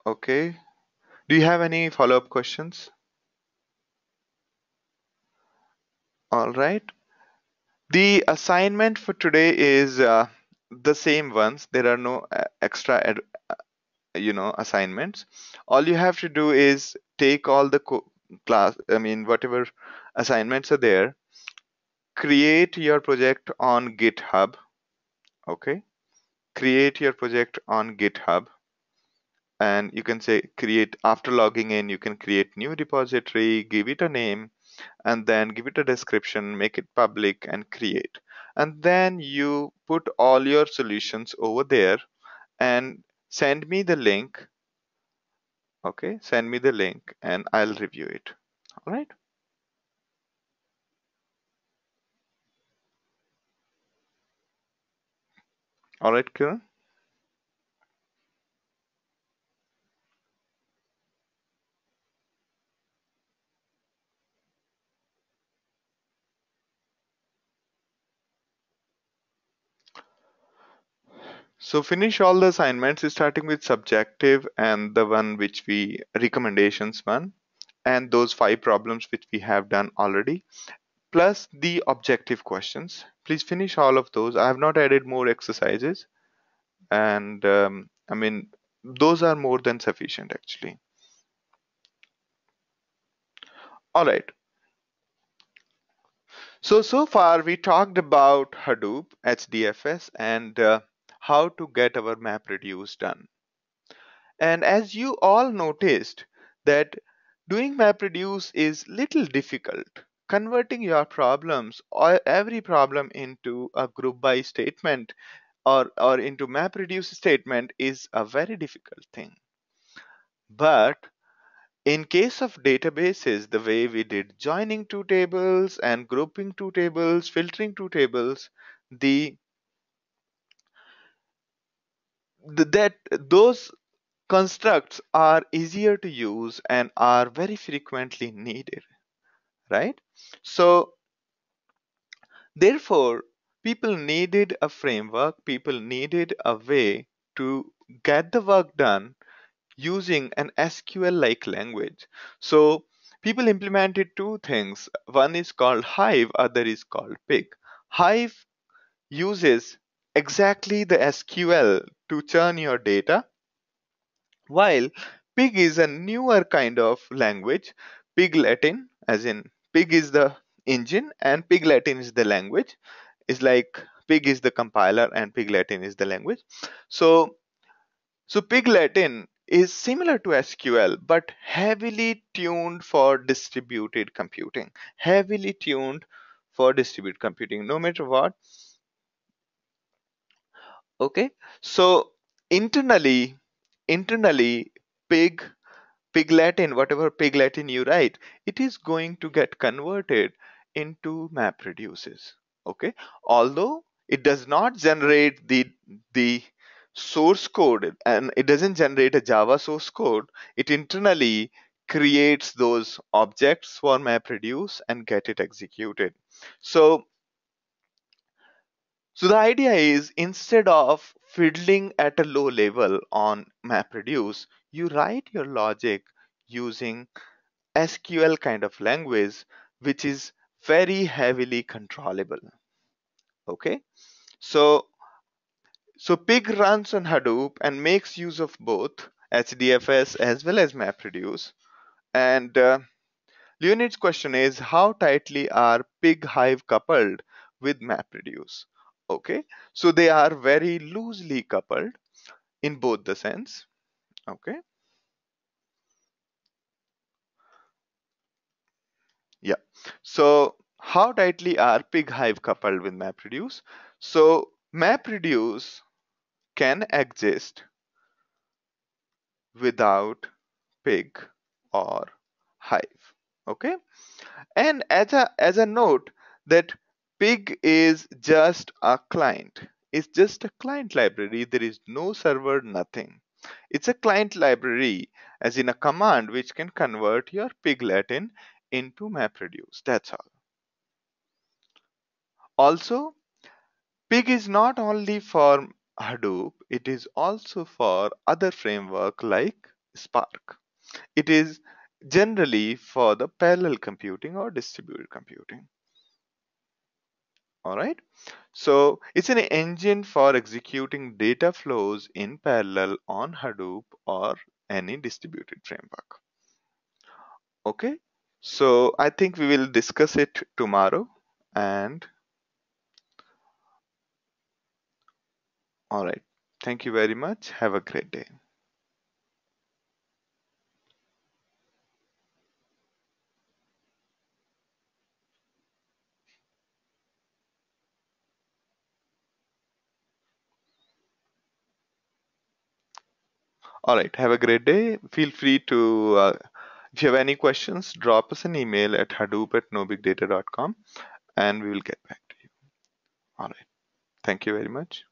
okay. Do you have any follow-up questions? All right. The assignment for today is the same ones. There are no extra, assignments. All you have to do is take all the whatever assignments are there, create your project on GitHub. Okay. Create your project on GitHub. And you can say create after logging in, you can create new repository, give it a name, and then give it a description, make it public and create. And then you put all your solutions over there and send me the link. Okay, send me the link and I'll review it. All right. All right, Kiran. So finish all the assignments starting with subjective and the one which we recommendations one and those 5 problems which we have done already, plus the objective questions. Please finish all of those. I have not added more exercises, and those are more than sufficient actually. All right. So far we talked about Hadoop, HDFS, and how to get our MapReduce done. And as you all noticed that doing MapReduce is little difficult. Converting your problems or every problem into a group by statement or into MapReduce statement is a very difficult thing. But in case of databases, the way we did joining two tables and grouping two tables, filtering two tables, the, that those constructs are easier to use and are very frequently needed, right? So therefore, people needed a framework, people needed a way to get the work done using an SQL like language. So people implemented two things. One is called Hive, other is called Pig. Hive uses exactly the SQL to churn your data, while Pig is a newer kind of language. Pig Latin, as in Pig is the engine and Pig Latin is the language. It's like Pig is the compiler and Pig Latin is the language. So Pig Latin is similar to SQL but heavily tuned for distributed computing. Heavily tuned for distributed computing, no matter what. Okay. So internally, Pig Pig Latin, whatever Pig Latin you write, it is going to get converted into MapReduces. Okay. Although it does not generate the source code and it doesn't generate a Java source code, it internally creates those objects for MapReduce and get it executed. So the idea is instead of fiddling at a low level on MapReduce, you write your logic using SQL kind of language, which is very heavily controllable. Okay. So Pig runs on Hadoop and makes use of both HDFS as well as MapReduce. And Leonid's question is, how tightly are pig hive coupled with MapReduce? Okay, so they are very loosely coupled in both the sense. Okay, yeah. So how tightly are pig hive coupled with MapReduce? So MapReduce can exist without pig or hive. Okay, and as a note that pig is just a client. It's just a client library. There is no server, nothing. It's a client library, as in a command which can convert your pig Latin into MapReduce. That's all. Also, pig is not only for Hadoop, it is also for other framework like Spark. It is generally for the parallel computing or distributed computing. All right. So it's an engine for executing data flows in parallel on Hadoop or any distributed framework. Okay. So I think we will discuss it tomorrow. And all right. Thank you very much. Have a great day. All right. Have a great day. Feel free to, if you have any questions, drop us an email at hadoop@nobigdata.com and we will get back to you. All right. Thank you very much.